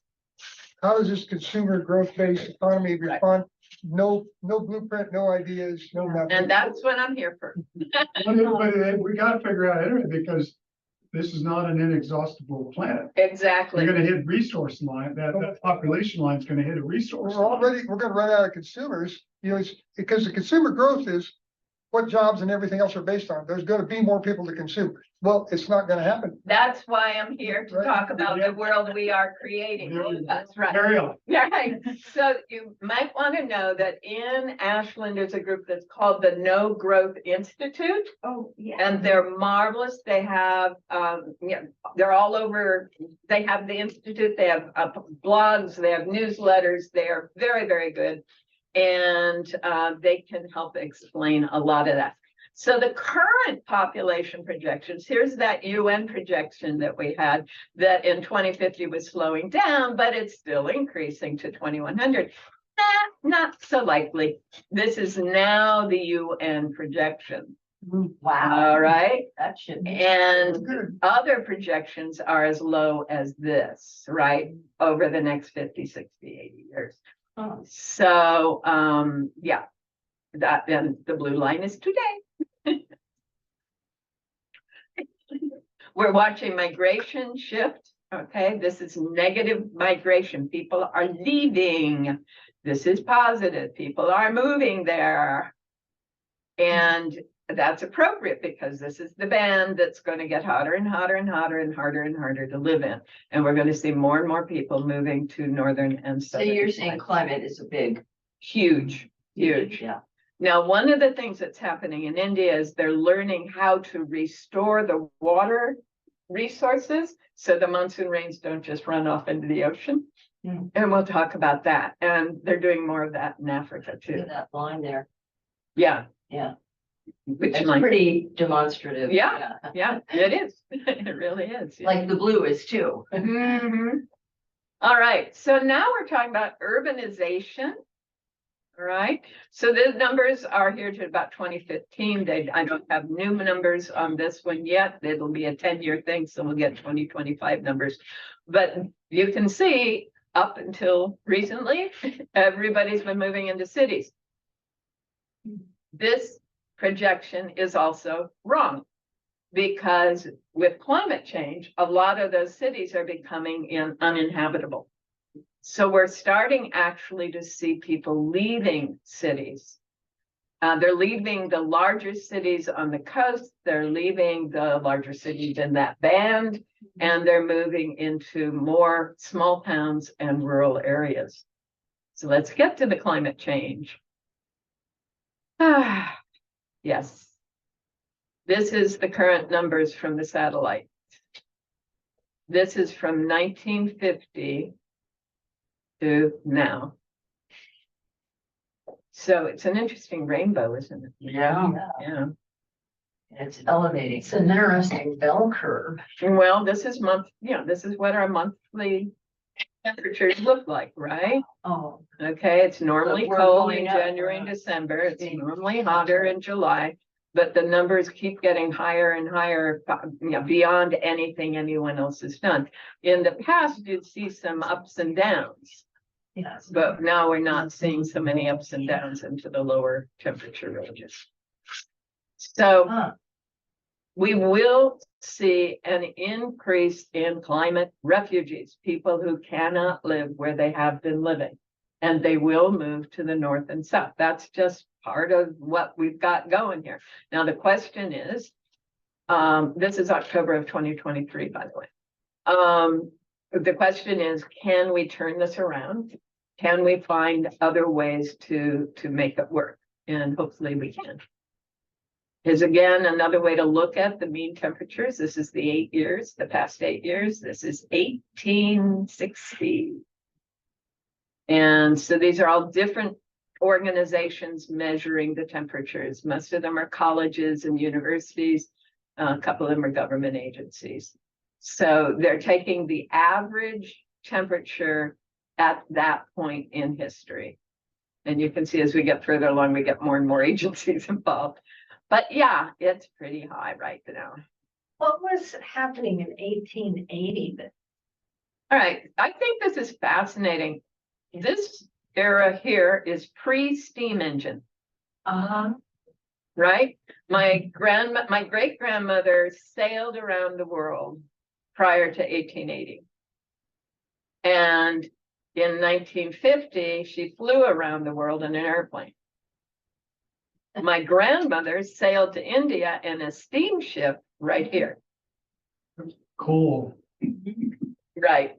Speaker 14: How does this consumer growth-based economy respond? No blueprint, no ideas, no nothing.
Speaker 1: And that's what I'm here for.
Speaker 2: But we got to figure out anyway, because this is not an inexhaustible planet.
Speaker 1: Exactly.
Speaker 2: We're going to hit resource line. That population line is going to hit a resource.
Speaker 14: We're going to run out of consumers. It's because the consumer growth is what jobs and everything else are based on. There's going to be more people to consume. Well, it's not going to happen.
Speaker 1: That's why I'm here to talk about the world we are creating. That's right.
Speaker 2: Carry on.
Speaker 1: Right. So you might want to know that in Ashland, there's a group that's called the No Growth Institute.
Speaker 6: Oh, yeah.
Speaker 1: And they're marvelous. They have, they're all over. They have the Institute, they have blogs, they have newsletters. They are very, very good. And they can help explain a lot of that. So the current population projections, here's that UN projection that we had that in 2050 was slowing down, but it's still increasing to 2100. Not so likely. This is now the UN projection.
Speaker 3: Wow.
Speaker 1: All right.
Speaker 3: That should be.
Speaker 1: And other projections are as low as this, right? Over the next 50, 60, 80 years.
Speaker 3: Oh.
Speaker 1: So, yeah, that then the blue line is today. We're watching migration shift Okay, this is negative migration. People are leaving. This is positive. People are moving there. And that's appropriate because this is the band that's going to get hotter and hotter and hotter and harder and harder to live in. And we're going to see more and more people moving to northern and
Speaker 3: So
Speaker 1: southern.
Speaker 3: you're saying
Speaker 1: places.
Speaker 3: climate is a big.
Speaker 1: Huge, huge.
Speaker 3: Yeah.
Speaker 1: Now, one of the things that's happening in India is they're learning how to restore the water resources so the monsoon rains don't just run off into the ocean.
Speaker 3: Hmm.
Speaker 1: And we'll talk about that. And they're doing more of that in Africa
Speaker 3: Look
Speaker 1: too.
Speaker 3: at that line there.
Speaker 1: Yeah.
Speaker 3: Yeah.
Speaker 1: Which
Speaker 3: It's
Speaker 1: might,
Speaker 3: pretty demonstrative.
Speaker 1: Yeah. yeah, it is. It really is. Yeah.
Speaker 3: Like the blue is too.
Speaker 1: Mhm. All right, so now we're talking about urbanization. All right, so the numbers are here to about 2015. I don't have new numbers on this one yet. It'll be a 10-year thing, so we'll get 2025 numbers. But you can see up until recently, everybody's been moving into cities. This projection is also wrong because with climate change, a lot of those cities are becoming uninhabitable. So we're starting actually to see people leaving cities. They're leaving the larger cities on the coast. They're leaving the larger cities in that band, and they're moving into more small towns and rural areas. So let's get to the climate change. Yes. This is the current numbers from the satellite. This is from 1950 to now. So it's an interesting rainbow, isn't it?
Speaker 5: Yeah.
Speaker 1: Yeah.
Speaker 3: It's elevating.
Speaker 5: It's an interesting bell curve.
Speaker 1: Well, this is this is what our monthly temperatures look like, right?
Speaker 3: Oh,
Speaker 1: Okay, it's normally
Speaker 3: But we're
Speaker 1: cold in
Speaker 3: going up,
Speaker 1: January
Speaker 3: we're
Speaker 1: and
Speaker 3: not
Speaker 1: December. It's
Speaker 3: seeing-
Speaker 1: normally hotter in July, but the numbers keep getting higher and higher, beyond anything anyone else has done. In the past, you'd see some ups and downs,
Speaker 3: yes.
Speaker 1: but now we're not seeing so many ups and downs into the lower temperature ranges. So
Speaker 3: Huh.
Speaker 1: we will see an increase in climate refugees, people who cannot live where they have been living, and they will move to the north and south. That's just part of what we've got going here. Now, the question is, this is October of 2023, by the way. The question is, can we turn this around? Can we find other ways to make it work? And hopefully we can. Is again another way to look at the mean temperatures. This is the 8 years, the past 8 years. This is 1860. And so these are all different organizations measuring the temperatures. Most of them are colleges and universities. A couple of them are government agencies. So they're taking the average temperature at that point in history. And you can see as we get further along, we get more and more agencies involved. But yeah, it's pretty high right now.
Speaker 6: What was happening in 1880 that
Speaker 1: All right, I think this is fascinating. This era here is pre-steam engine, right? My great-grandmother sailed around the world prior to 1880. And in 1950, she flew around the world in an airplane. My grandmother sailed to India in a steamship right here.
Speaker 2: Cool.
Speaker 1: Right.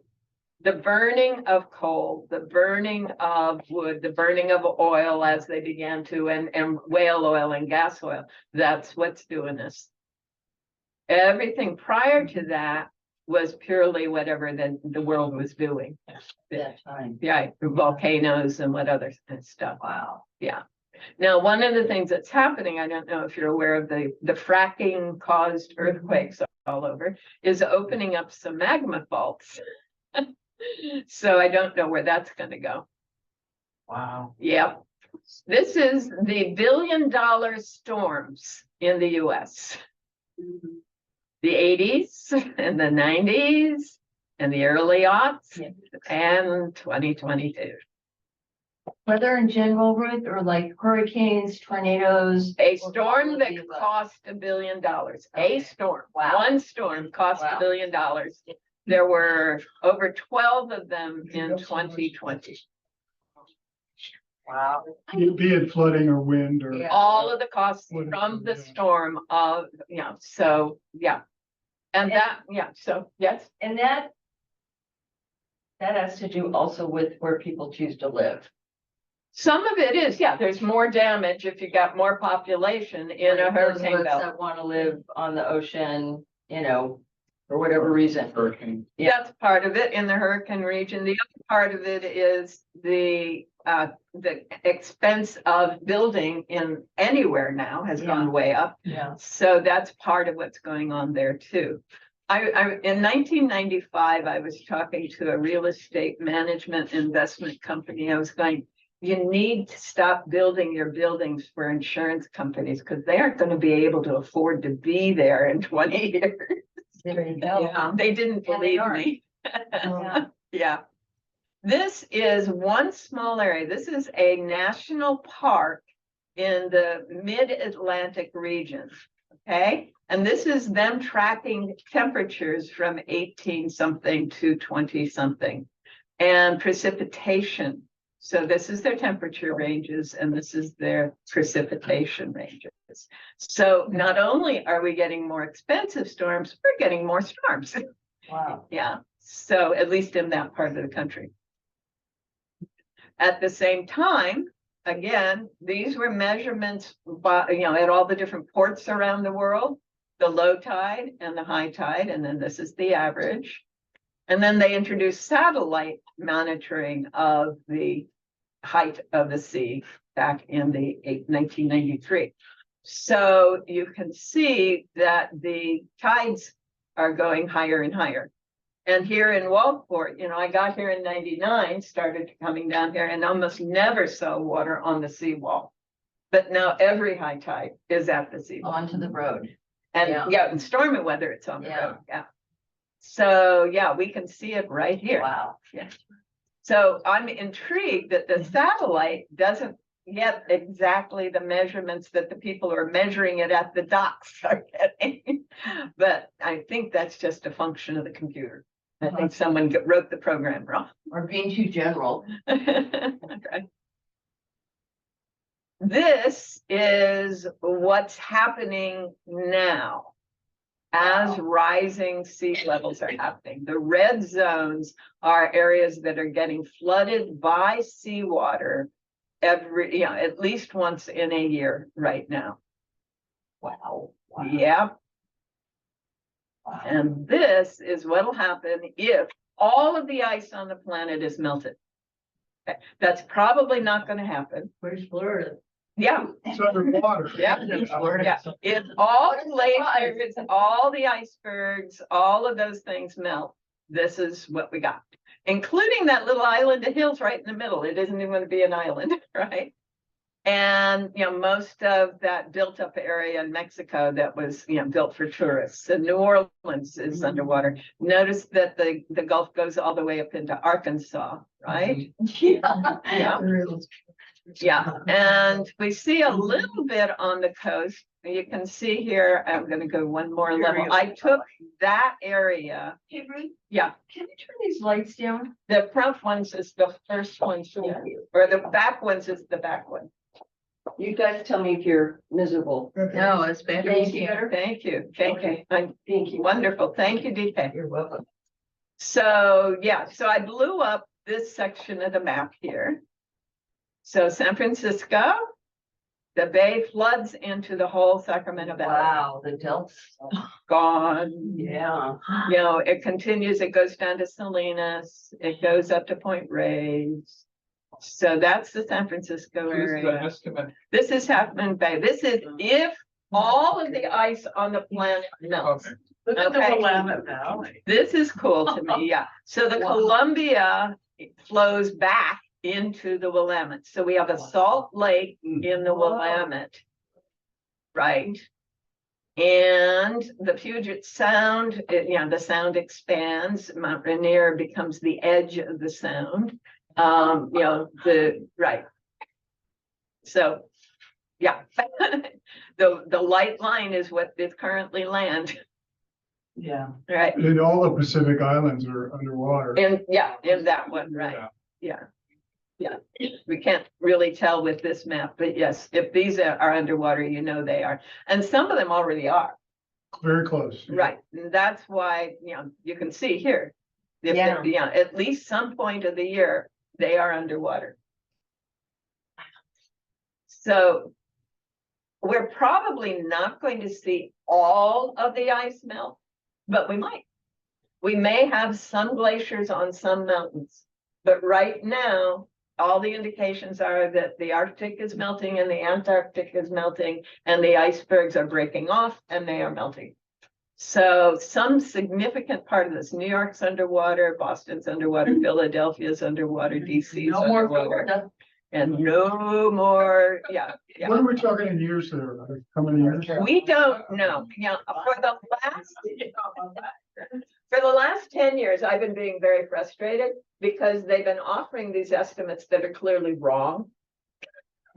Speaker 1: The burning of coal, the burning of wood, the burning of oil as they began to, and whale oil and gas oil. That's what's doing this. Everything prior to that was purely whatever the world was doing.
Speaker 3: That time.
Speaker 1: Yeah, volcanoes and what other stuff.
Speaker 3: Wow.
Speaker 1: Yeah. Now, one of the things that's happening, I don't know if you're aware of the fracking caused earthquakes all over, is opening up some magma faults. So I don't know where that's going to go.
Speaker 5: Wow.
Speaker 1: Yep. This is the $1 billion storms in the US. The 80s and the 90s and the early aughts and 2022.
Speaker 3: Weather in general, Ruth, or like hurricanes, tornadoes?
Speaker 1: A
Speaker 3: or
Speaker 1: storm
Speaker 3: all of
Speaker 1: that
Speaker 3: the above?
Speaker 1: cost $1 billion.
Speaker 3: Okay.
Speaker 1: A storm.
Speaker 3: Wow.
Speaker 1: One storm cost
Speaker 3: Wow.
Speaker 1: $1 billion. There were over 12 of them in 2020.
Speaker 3: Wow.
Speaker 2: Be it flooding or wind or.
Speaker 3: Yeah.
Speaker 1: All of the costs
Speaker 2: What is
Speaker 1: from
Speaker 2: it,
Speaker 1: the
Speaker 2: yeah.
Speaker 1: storm of, so, yeah. And that, so, yes,
Speaker 3: And that has to do also with where people choose to live.
Speaker 1: some of it is, there's more damage if you got more population in a
Speaker 3: Those of
Speaker 1: hurricane
Speaker 3: us
Speaker 1: belt.
Speaker 3: that want to live on the ocean, for whatever reason.
Speaker 9: Hurricane.
Speaker 1: That's part of it in the hurricane region. The other part of it is the expense of building in anywhere now has gone way up.
Speaker 3: Yeah.
Speaker 1: So that's part of what's going on there too. In 1995, I was talking to a real estate management investment company. I was going, you need to stop building your buildings for insurance companies because they aren't going to be able to afford to be there in 20 years.
Speaker 3: There you go.
Speaker 1: Yeah, they didn't
Speaker 3: And they
Speaker 1: believe me.
Speaker 3: Yeah.
Speaker 1: Yeah. This is one small area. This is a national park in the mid-Atlantic region. Okay, and this is them tracking temperatures from 18 something to 20 something and precipitation. So this is their temperature ranges and this is their precipitation ranges. So not only are we getting more expensive storms, we're getting more storms.
Speaker 3: Wow.
Speaker 1: Yeah, so at least in that part of the country. At the same time, again, these were measurements by, at all the different ports around the world, the low tide and the high tide, and then this is the average. And then they introduced satellite monitoring of the height of the sea back in the 1993. So you can see that the tides are going higher and higher. And here in Waldport, I got here in 99, started coming down here and almost never saw water on the seawall. But now every high tide is at the seawall.
Speaker 3: Onto the road.
Speaker 1: And
Speaker 3: Yeah.
Speaker 1: in stormy weather, it's on the
Speaker 3: Yeah.
Speaker 1: road. Yeah. So we can see it right here.
Speaker 3: Wow.
Speaker 1: Yeah. So I'm intrigued that the satellite doesn't get exactly the measurements that the people who are measuring it at the docks are getting. But I think that's just a function of the computer. I think someone wrote the program wrong.
Speaker 3: Or being too general.
Speaker 1: Okay. This is what's happening now as rising sea levels are happening. The red zones are areas that are getting flooded by seawater every, at least once in a year right now.
Speaker 3: Wow.
Speaker 1: Yeah. And this is what'll happen if all of the ice on the planet is melted. Okay. That's probably not going to happen.
Speaker 3: Where's Florida?
Speaker 1: Yeah.
Speaker 2: It's underwater.
Speaker 1: Yeah. Yeah. If all the glaciers, all the icebergs, all of those things melt, this is what we got, including that little island of hills right in the middle. It isn't even going to be an island, right? And, most of that built up area in Mexico that was, built for tourists, and New Orleans is underwater. Notice that the Gulf goes all the way up into Arkansas, right?
Speaker 3: Yeah.
Speaker 1: Yeah. Yeah, and we see a little bit on the coast. You can see here, I'm gonna go one more level. I took that area.
Speaker 3: Hey, Ruth,
Speaker 1: Yeah,
Speaker 3: can you turn these lights down?
Speaker 1: the front ones is the first one, or the back ones is the back one.
Speaker 3: You guys tell me if you're miserable.
Speaker 4: No, it's better.
Speaker 3: Thank you.
Speaker 1: Thank you, thank you.
Speaker 3: Okay. Thank you.
Speaker 1: Wonderful, thank you, DK.
Speaker 3: You're welcome.
Speaker 1: So, so I blew up this section of the map here. So San Francisco, the bay floods into the whole Sacramento Valley.
Speaker 3: Wow, the Delta.
Speaker 1: Gone.
Speaker 3: Yeah.
Speaker 1: It continues, it goes down to Salinas, it goes up to Point Reyes. So that's the San Francisco
Speaker 9: This is the
Speaker 1: area.
Speaker 9: estimate.
Speaker 1: This is Half Moon Bay. This is if all of the ice on the planet melts.
Speaker 9: Okay.
Speaker 4: Look at the
Speaker 1: Okay.
Speaker 4: Willamette Valley.
Speaker 1: This is cool to me, yeah. So the
Speaker 3: Wow.
Speaker 1: Columbia flows back into the Willamette. So we have a salt lake in the Willamette, right? And the Puget Sound, the sound expands. Mount Rainier becomes the edge of the sound. Right. So, yeah, the light line is what is currently land.
Speaker 4: Yeah.
Speaker 1: right?
Speaker 2: And all the Pacific Islands are underwater.
Speaker 1: And yeah, in that one, right? Yeah. Yeah, we can't really tell with this map, but yes, if these are underwater, you know they are. And some of them already are,
Speaker 2: Very close.
Speaker 1: right? And that's why, you know, you can see here. If
Speaker 3: Yeah.
Speaker 1: yeah, at least some point of the year, they are underwater. So we're probably not going to see all of the ice melt, but we might. We may have some glaciers on some mountains, but right now, all the indications are that the Arctic is melting and the Antarctic is melting and the icebergs are breaking off and they are melting. So some significant part of this, New York's underwater, Boston's underwater, Philadelphia's underwater, DC's
Speaker 5: No more
Speaker 1: underwater.
Speaker 5: Florida.
Speaker 1: And no more, yeah, yeah.
Speaker 2: What are we talking in years there? Like, how many years?
Speaker 1: We don't know, you know, for the last 10 years, I've been being very frustrated because they've been offering these estimates that are clearly wrong.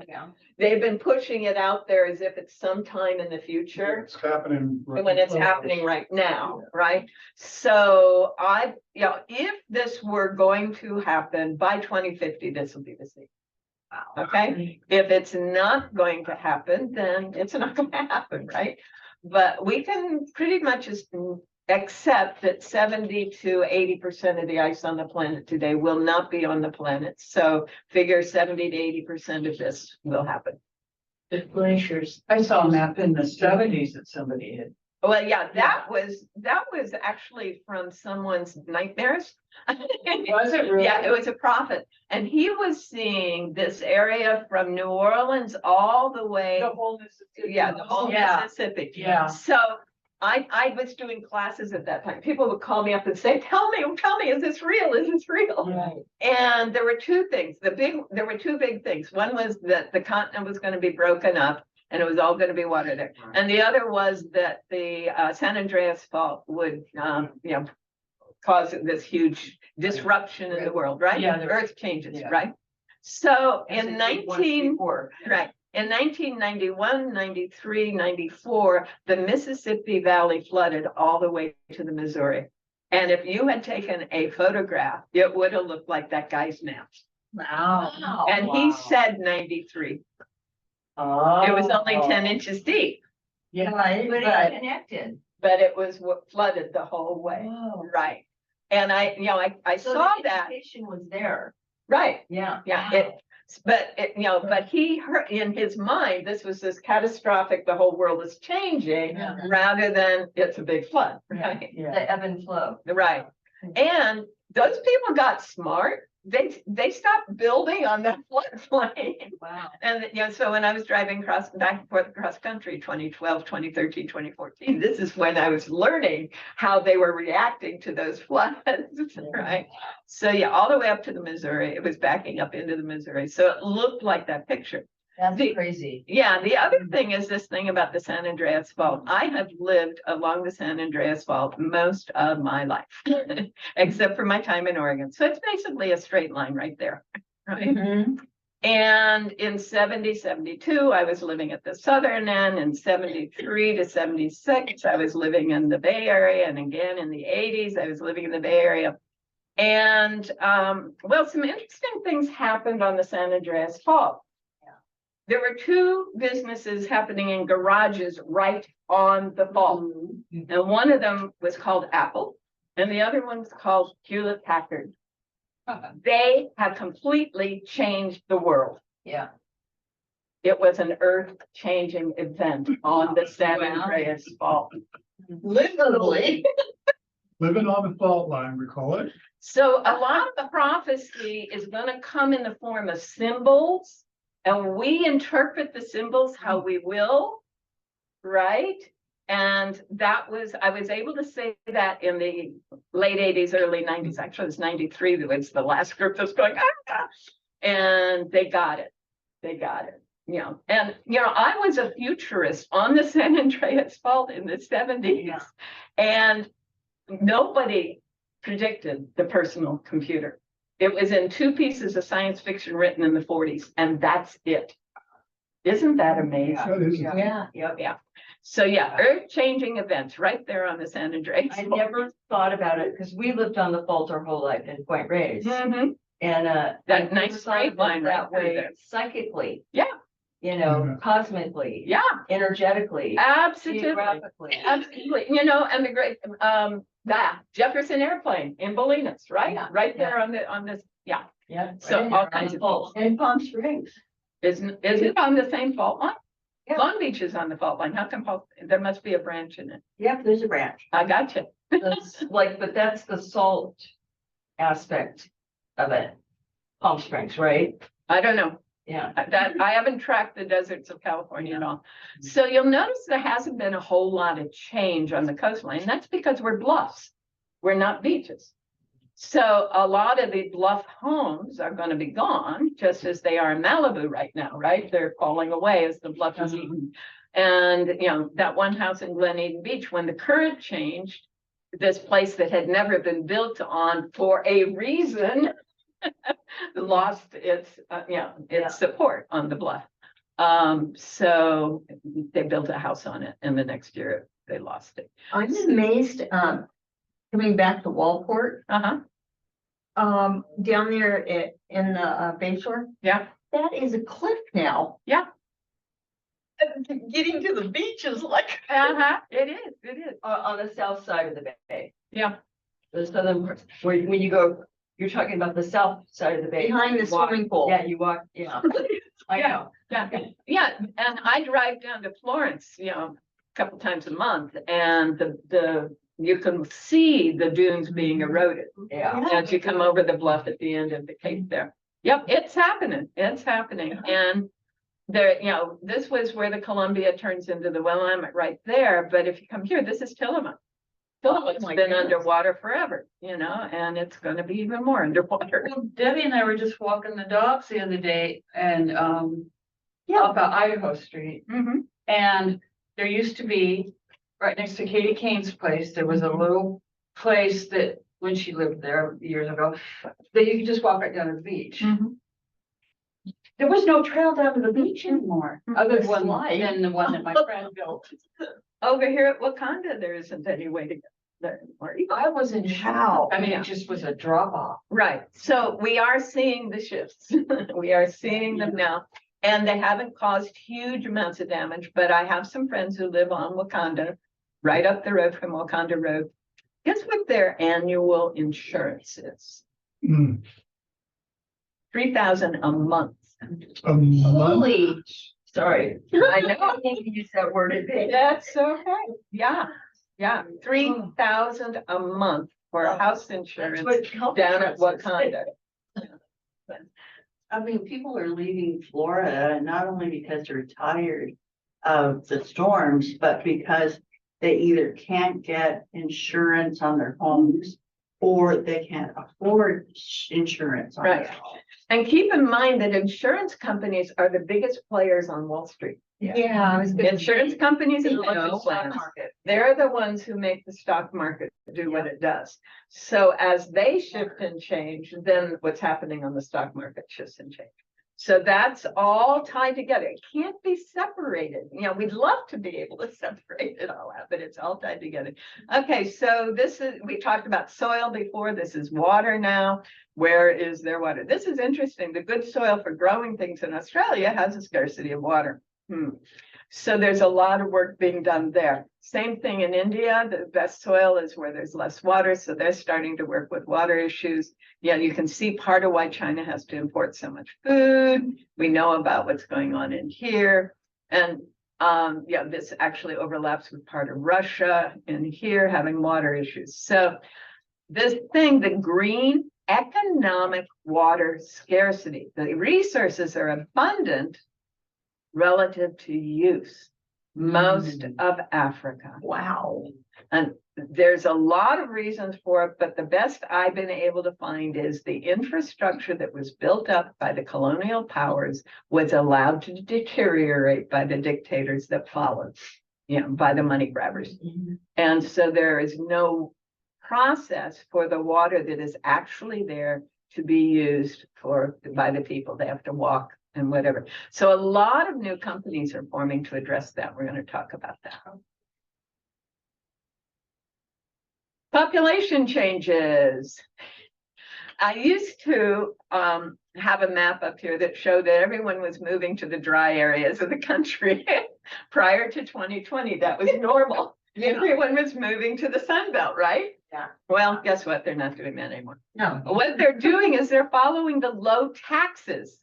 Speaker 3: Yeah.
Speaker 1: They've been pushing it out there as if it's sometime in the future.
Speaker 2: It's happening.
Speaker 1: When it's happening right now, right? So you know, if this were going to happen by 2050, this will be the same. Okay, if it's not going to happen, then it's not going to happen, right? But we can pretty much accept that 70 to 80% of the ice on the planet today will not be on the planet. So figure 70 to 80% of this will happen.
Speaker 4: The glaciers. I saw a map in the 70s that somebody had.
Speaker 1: Well, yeah, that was actually from someone's nightmares.
Speaker 4: Was it really?
Speaker 1: Yeah, it was a prophet. And he was seeing this area from New Orleans all the way.
Speaker 4: The whole Mississippi.
Speaker 1: Yeah, the whole Mississippi.
Speaker 4: Yeah.
Speaker 1: So I was doing classes at that time. People would call me up and say, tell me, is this real? Is this real?
Speaker 4: Right.
Speaker 1: And there were two things. There were two big things. One was that the continent was going to be broken up and it was all going to be water there. And the other was that the San Andreas fault would, you know, cause this huge disruption in the world, right?
Speaker 4: Yeah,
Speaker 1: The Earth changes,
Speaker 4: yeah.
Speaker 1: right? So
Speaker 5: As
Speaker 1: in
Speaker 5: it did once before.
Speaker 1: right. In 1991, 93, 94, the Mississippi Valley flooded all the way to the Missouri. And if you had taken a photograph, it would have looked like that guy's map.
Speaker 4: Wow.
Speaker 1: And he said 93.
Speaker 4: Oh.
Speaker 1: It was only 10 inches deep,
Speaker 4: Yeah.
Speaker 3: Right, but
Speaker 4: But-
Speaker 3: it connected.
Speaker 1: but it was what flooded the whole way.
Speaker 3: Wow.
Speaker 1: Right. And I
Speaker 3: So
Speaker 1: saw
Speaker 3: the
Speaker 1: that.
Speaker 3: indication was there.
Speaker 1: Right.
Speaker 3: Yeah.
Speaker 1: Yeah, but he heard in his mind, this was this catastrophic, the whole world is changing,
Speaker 3: Yeah.
Speaker 1: rather than it's a big flood, right?
Speaker 4: Yeah.
Speaker 3: The ebb and flow.
Speaker 1: Right. And those people got smart. They stopped building on that floodplain.
Speaker 3: Wow.
Speaker 1: And, you know, so when I was driving back and forth across country, 2012, 2013, 2014, this is when I was learning how they were reacting to those floods, right? So yeah, all the way up to the Missouri, it was backing up into the Missouri. So it looked like that picture.
Speaker 3: That's
Speaker 1: The-
Speaker 3: crazy.
Speaker 1: Yeah, the other thing is this thing about the San Andreas Fault. I have lived along the San Andreas Fault most of my life, except for my time in Oregon. So it's basically a straight line right there, right? And in 70, 72, I was living at the southern end. In 73 to 76, I was living in the Bay Area. And again, in the 80s, I was living in the Bay Area. And well, some interesting things happened on the San Andreas Fault. There were two businesses happening in garages right on the fault. And one of them was called Apple and the other one was called Hewlett Packard. They have completely changed the world.
Speaker 3: Yeah.
Speaker 1: It was an earth-changing event on the San Andreas Fault.
Speaker 3: Literally.
Speaker 2: Living on the fault line, we call it.
Speaker 1: So a lot of the prophecy is going to come in the form of symbols. And we interpret the symbols how we will, right? And I was able to say that in the late 80s, early 90s. Actually, it was 93 that was the last group that was going, ah! And they got it. You know, and, you know, I was a futurist on the San Andreas Fault in the 70s. And nobody predicted the personal computer. It was in two pieces of science fiction written in the 40s, and that's it. Isn't that amazing?
Speaker 2: That is.
Speaker 3: Yeah.
Speaker 1: Yeah. So yeah, earth-changing events right there on the San Andreas.
Speaker 5: I never thought about it because we lived on the fault our whole life in Point Reyes.
Speaker 1: Mhm.
Speaker 5: And
Speaker 1: That
Speaker 5: I never
Speaker 1: nice
Speaker 5: thought
Speaker 1: straight
Speaker 5: of it
Speaker 1: line right
Speaker 5: that
Speaker 1: through
Speaker 5: way
Speaker 1: there.
Speaker 5: psychically.
Speaker 1: Yeah.
Speaker 5: You know,
Speaker 2: Yeah.
Speaker 5: cosmically,
Speaker 1: Yeah,
Speaker 5: energetically,
Speaker 1: absolutely.
Speaker 5: geographically.
Speaker 1: Absolutely, and the great, that Jefferson Airplane in Bolinas, right?
Speaker 5: Yeah,
Speaker 1: Right there on this, yeah.
Speaker 5: Yeah.
Speaker 1: So
Speaker 5: right in
Speaker 1: all
Speaker 5: there on
Speaker 1: kinds
Speaker 5: the
Speaker 1: of
Speaker 5: fault.
Speaker 3: And Palm Springs.
Speaker 1: Is it on the same fault line?
Speaker 3: Yeah.
Speaker 1: Long Beach is on the fault line. How come, there must be a branch in it.
Speaker 3: Yep, there's a branch.
Speaker 1: I got you.
Speaker 5: That's like, but that's the salt aspect of it. Palm Springs, right?
Speaker 1: I don't know.
Speaker 5: Yeah.
Speaker 1: That, I haven't tracked the deserts of California at all. So you'll notice there hasn't been a whole lot of change on the coastline. And that's because we're bluffs. We're not beaches. So a lot of the bluff homes are going to be gone, just as they are in Malibu right now, right? They're falling away as the bluff is eaten. And, that one house in Glen Eden Beach, when the current changed, this place that had never been built on for a reason lost its, its support on the bluff. So they built a house on it, and the next year they lost it.
Speaker 3: I'm amazed, coming back to Walport,
Speaker 1: Uh-huh,
Speaker 3: down there in the Bayshore,
Speaker 1: yeah,
Speaker 3: that is a cliff now.
Speaker 1: yeah,
Speaker 3: Getting to the beach is like.
Speaker 1: uh-huh, it is,
Speaker 5: On the south side of the bay,
Speaker 1: yeah.
Speaker 5: the southern, where when you go, you're talking about the south side of the bay.
Speaker 3: Behind the
Speaker 5: You walk-
Speaker 3: swimming pool.
Speaker 5: Yeah, you walk, yeah. I
Speaker 1: Yeah.
Speaker 5: know.
Speaker 1: Yeah, and I drive down to Florence, a couple times a month, and you can see the dunes being eroded
Speaker 5: Yeah.
Speaker 1: as you come over the bluff at the end of the cape there. Yep, it's happening, and there, this was where the Columbia turns into the Willamette right there, but if you come here, this is Tillamook. Tillamook's
Speaker 3: my
Speaker 1: been
Speaker 3: goodness.
Speaker 1: underwater forever, and it's gonna be even more underwater.
Speaker 7: Well, Debbie and I were just walking the dogs the other day and, up at Idaho Street.
Speaker 1: Mhm.
Speaker 7: And there used to be, right next to Katie Kane's place, there was a little place that, when she lived there years ago, that you could just walk right down to the beach.
Speaker 1: Mhm.
Speaker 7: There was no trail down to the beach anymore, other
Speaker 3: The
Speaker 7: than
Speaker 3: slide.
Speaker 7: the one that my friend built.
Speaker 1: Over here at Wakanda, there isn't any way to get there anymore.
Speaker 7: I wasn't sure. I mean, it just was a drop off.
Speaker 1: Right, so we are seeing the shifts. We are seeing them now. And they haven't caused huge amounts of damage, but I have some friends who live on Wakanda, right up the road from Wakanda Road. Guess what their annual insurance is?
Speaker 2: Mm,
Speaker 1: 3,000 a month.
Speaker 2: a month.
Speaker 3: Holy,
Speaker 5: Sorry.
Speaker 1: I know.
Speaker 5: I can't use that word in vain.
Speaker 1: That's okay. Yeah, 3,000 a month for house insurance
Speaker 5: That's what health
Speaker 1: down at
Speaker 5: insurance is.
Speaker 1: Wakanda.
Speaker 4: I mean, people are leaving Florida not only because they're tired of the storms, but because they either can't get insurance on their homes or they can't afford insurance on their
Speaker 1: Right.
Speaker 4: homes.
Speaker 1: And keep in mind that insurance companies are the biggest players on Wall Street.
Speaker 3: yeah, I was gonna
Speaker 1: Insurance companies and
Speaker 5: Like the
Speaker 1: pension
Speaker 5: stock
Speaker 1: plans,
Speaker 5: market.
Speaker 1: they're the ones who make the stock market do what it does. So as they shift and change, then what's happening on the stock market shifts and change. So that's all tied together. It can't be separated. We'd love to be able to separate it all out, but it's all tied together. Okay, so we talked about soil before. This is water now. Where is their water? This is interesting. The good soil for growing things in Australia has a scarcity of water. So there's a lot of work being done there. Same thing in India. The best soil is where there's less water. So they're starting to work with water issues. You can see part of why China has to import so much food. We know about what's going on in here. And this actually overlaps with part of Russia in here having water issues. So this thing, the green economic water scarcity, the resources are abundant relative to use. Most of Africa.
Speaker 3: wow.
Speaker 1: And there's a lot of reasons for it, but the best I've been able to find is the infrastructure that was built up by the colonial powers was allowed to deteriorate by the dictators that followed, by the money grabbers. And so there is no process for the water that is actually there to be used by the people. They have to walk and whatever. So a lot of new companies are forming to address that. We're going to talk about that. Population changes. I used to have a map up here that showed that everyone was moving to the dry areas of the country prior to 2020. That was normal. Everyone was moving to the Sun Belt, right?
Speaker 5: Yeah.
Speaker 1: Well, guess what? They're not doing that anymore.
Speaker 5: No.
Speaker 1: What they're doing is they're following the low taxes.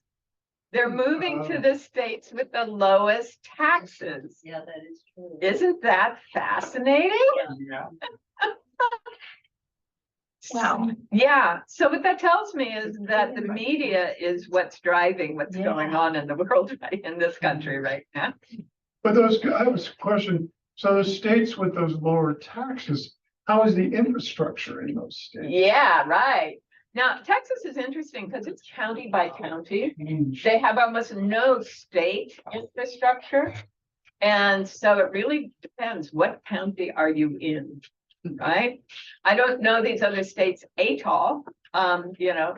Speaker 1: They're moving to the states with the lowest taxes.
Speaker 5: Yeah, that is true.
Speaker 1: Isn't that fascinating?
Speaker 9: Yeah.
Speaker 1: Wow. Yeah. So what that tells me is that the media is what's driving what's going on in the world, right, in this country right now.
Speaker 2: But I have a question. So the states with those lower taxes, how is the infrastructure in those states?
Speaker 1: Yeah, right. Now, Texas is interesting because it's county by county. They have almost no state infrastructure. And so it really depends, what county are you in, right? I don't know these other states at all. You know,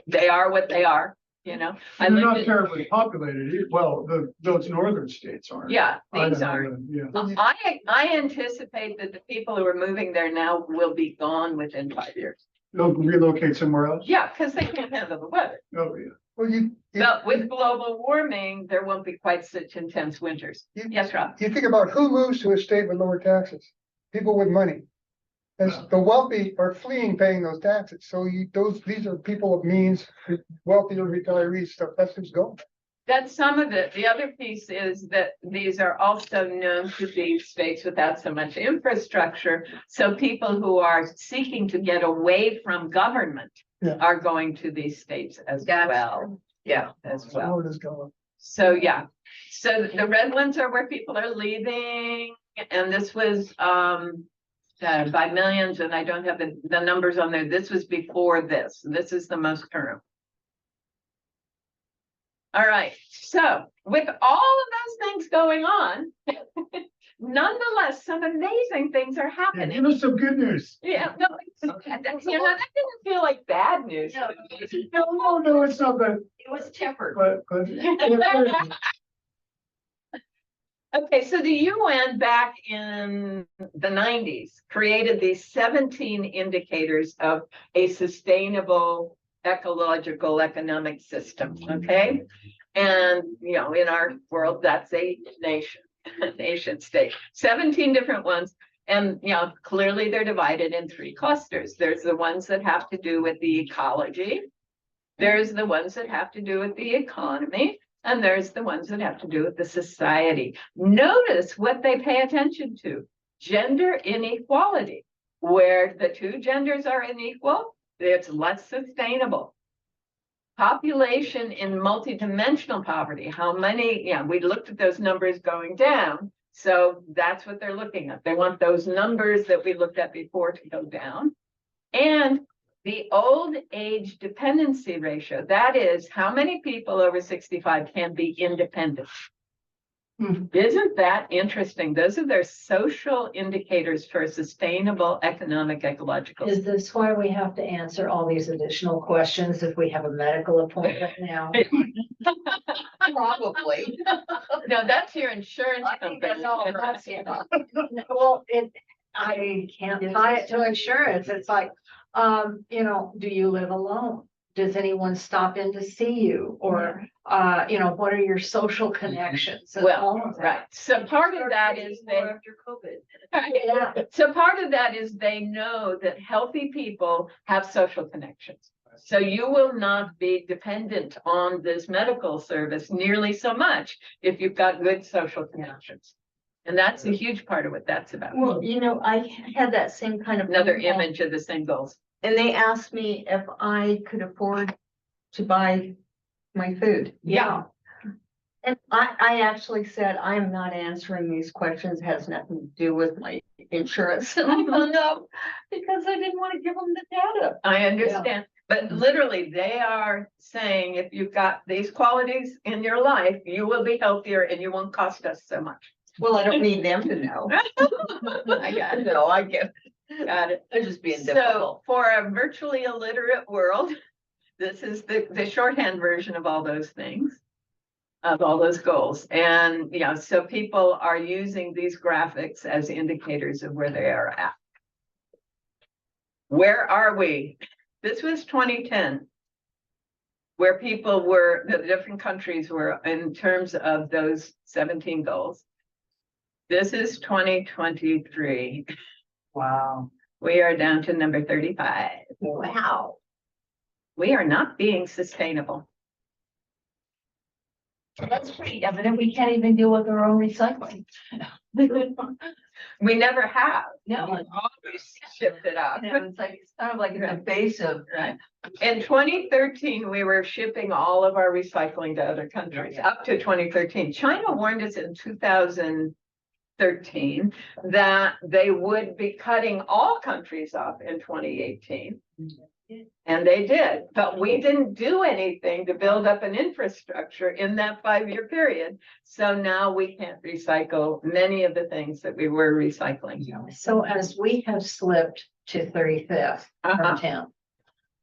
Speaker 1: they are what they are, you know.
Speaker 2: They're not terribly populated. Well, those northern states aren't.
Speaker 1: Yeah, these
Speaker 2: Idaho
Speaker 1: aren't.
Speaker 2: and- Yeah.
Speaker 1: I anticipate that the people who are moving there now will be gone within 5 years.
Speaker 2: They'll relocate somewhere else?
Speaker 1: Yeah, because they can't handle the weather.
Speaker 2: Oh, yeah.
Speaker 14: Well,
Speaker 1: But with global warming, there won't be quite such intense winters. Yes, Rob?
Speaker 14: you think about who moves to a state with lower taxes? People with money. As the wealthy are fleeing paying those taxes, so these are people of means, wealthier retirees, stuff, that's who's going.
Speaker 1: That's some of it. The other piece is that these are also known to be states without so much infrastructure. So people who are seeking to get away from government
Speaker 14: Yeah.
Speaker 1: are going to these states as well. Yeah, as well.
Speaker 14: Florida's going.
Speaker 1: So, yeah. So the red ones are where people are leaving. And this was by millions, and I don't have the numbers on there. This was before this. This is the most current. All right, so with all of those things going on, nonetheless, some amazing things are
Speaker 2: Yeah,
Speaker 1: happening.
Speaker 2: give us some good news.
Speaker 1: Yeah, no, that didn't feel like bad news.
Speaker 2: No, it's not bad,
Speaker 5: It was tempered.
Speaker 2: but.
Speaker 1: Okay, so the UN back in the 90s created these 17 indicators of a sustainable ecological economic system, okay? And, you know, in our world, that's a nation state, 17 different ones. And, you know, clearly they're divided in 3 clusters. There's the ones that have to do with the ecology. There's the ones that have to do with the economy. And there's the ones that have to do with the society. Notice what they pay attention to. Gender inequality. Where the 2 genders are unequal, it's less sustainable. Population in multidimensional poverty. How many, yeah, we looked at those numbers going down. So that's what they're looking at. They want those numbers that we looked at before to go down. And the old age dependency ratio, that is how many people over 65 can be independent. Isn't that interesting? Those are their social indicators for a sustainable economic ecological.
Speaker 6: Is this why we have to answer all these additional questions if we have a medical appointment now?
Speaker 5: Probably.
Speaker 1: No, that's your insurance
Speaker 6: I think
Speaker 1: company.
Speaker 6: that's all that's, you know. Well, I can't tie it to insurance. It's like, you know, do you live alone? Does anyone stop in to see you? Or, you know, what are your social connections? and all
Speaker 1: Well,
Speaker 6: of that?
Speaker 1: right. So part of that is they.
Speaker 5: After COVID.
Speaker 6: Yeah.
Speaker 1: So part of that is they know that healthy people have social connections. So you will not be dependent on this medical service nearly so much if you've got good social connections. And that's a huge part of what that's about.
Speaker 15: Well, you know, I had that same kind of.
Speaker 1: Another
Speaker 15: phone call,
Speaker 1: image of the same goals.
Speaker 15: And they asked me if I could afford to buy my food.
Speaker 1: Yeah.
Speaker 15: And I actually said, I am not answering these questions, it has nothing to do with my insurance. And I hung up because I didn't want to give them the data.
Speaker 1: I understand. But literally, they are saying if you've got these qualities in your life, you will be healthier and you won't cost us so much.
Speaker 15: Well, I don't need them to know.
Speaker 1: I got it.
Speaker 15: No, I get it.
Speaker 1: Got it.
Speaker 5: They're just being
Speaker 1: So
Speaker 5: difficult.
Speaker 1: for a virtually illiterate world, This is the shorthand version of all those things, of all those goals. And, you know, so people are using these graphics as indicators of where they are at. Where are we? This was 2010, where people were, the different countries were in terms of those 17 goals. This is 2023.
Speaker 7: Wow.
Speaker 1: We are down to number 35.
Speaker 6: Wow.
Speaker 1: We are not being sustainable.
Speaker 3: That's pretty evident. We can't even deal with our own recycling.
Speaker 1: We never have.
Speaker 3: No.
Speaker 1: We've always shifted up.
Speaker 3: It's like, it's kind of like a base of.
Speaker 1: Right. In 2013, we were shipping all of our recycling to other countries up to 2013. China warned us in 2013 that they would be cutting all countries off in 2018. And they did, but we didn't do anything to build up an infrastructure in that 5-year period. So now we can't recycle many of the things that we were recycling.
Speaker 6: So as we have slipped to 35th
Speaker 1: Uh-huh.
Speaker 6: from 10th,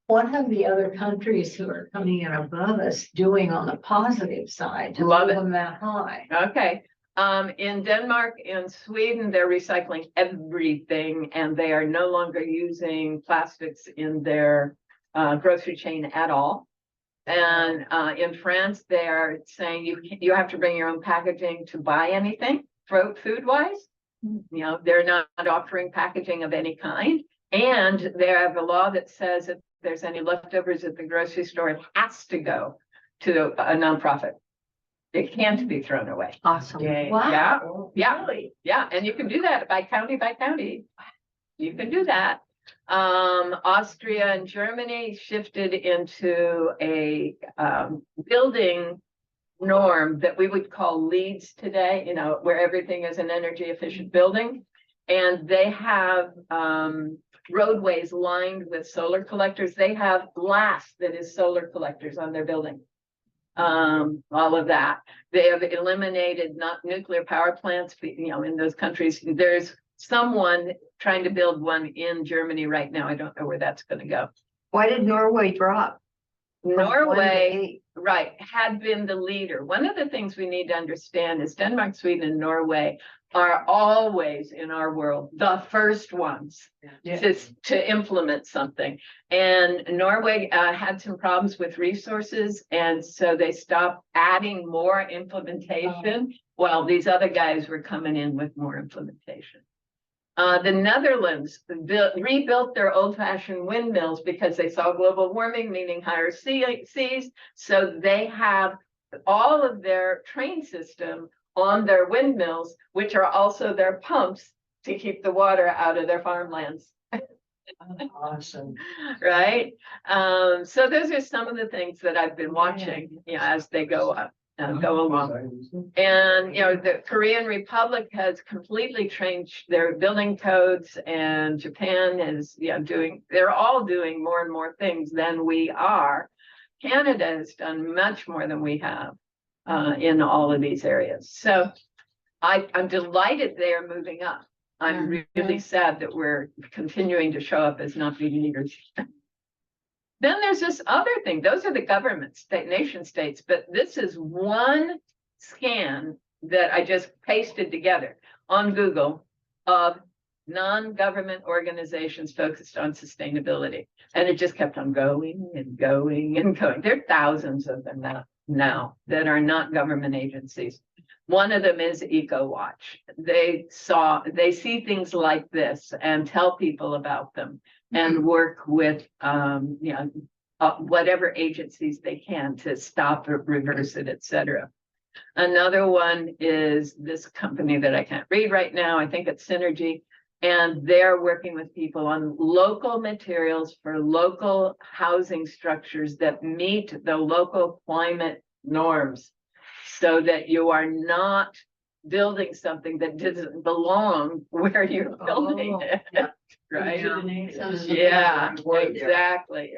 Speaker 6: what have the other countries who are coming in above us doing on the positive side to
Speaker 1: Love
Speaker 6: move
Speaker 1: it.
Speaker 6: them that high?
Speaker 1: Okay. In Denmark and Sweden, they're recycling everything and they are no longer using plastics in their grocery chain at all. And in France, they are saying you have to bring your own packaging to buy anything food wise. You know, they're not offering packaging of any kind. And they have a law that says if there's any leftovers at the grocery store, it has to go to a nonprofit. It can't be thrown away.
Speaker 6: Awesome.
Speaker 3: Wow.
Speaker 1: Yeah, yeah, and you can do that by county by county. You can do that. Austria and Germany shifted into a building norm that we would call LEEDs today, you know, where everything is an energy efficient building. And they have roadways lined with solar collectors. They have glass that is solar collectors on their building. All of that. They have eliminated not nuclear power plants, you know, in those countries. There's someone trying to build one in Germany right now. I don't know where that's going to go.
Speaker 15: Why did Norway drop? from 1 to
Speaker 1: Norway,
Speaker 15: 8?
Speaker 1: right, had been the leader. One of the things we need to understand is Denmark, Sweden, and Norway are always in our world the first ones to implement something. And Norway had some problems with resources, and so they stopped adding more implementation while these other guys were coming in with more implementation. The Netherlands rebuilt their old-fashioned windmills because they saw global warming, meaning higher seas. So they have all of their train system on their windmills, which are also their pumps to keep the water out of their farmlands.
Speaker 8: Awesome.
Speaker 1: Right? So those are some of the things that I've been watching, you know, as they go up. Go along. And, you know, the Korean Republic has completely changed their building codes, and Japan is, you know, they're all doing more and more things than we are. Canada has done much more than we have in all of these areas. So I'm delighted they are moving up. I'm really sad that we're continuing to show up as not being leaders. Then there's this other thing. Those are the governments, nation states, but this is one scan that I just pasted together on Google of non-government organizations focused on sustainability. And it just kept on going and going and going. There are thousands of them now that are not government agencies. One of them is EcoWatch. They see things like this and tell people about them and work with, you know, whatever agencies they can to stop it, reverse it, etc. Another one is this company that I can't read right now. I think it's Synergy. And they're working with people on local materials for local housing structures that meet the local climate norms, so that you are not building something that doesn't belong where you're building it. Right? Yeah, exactly.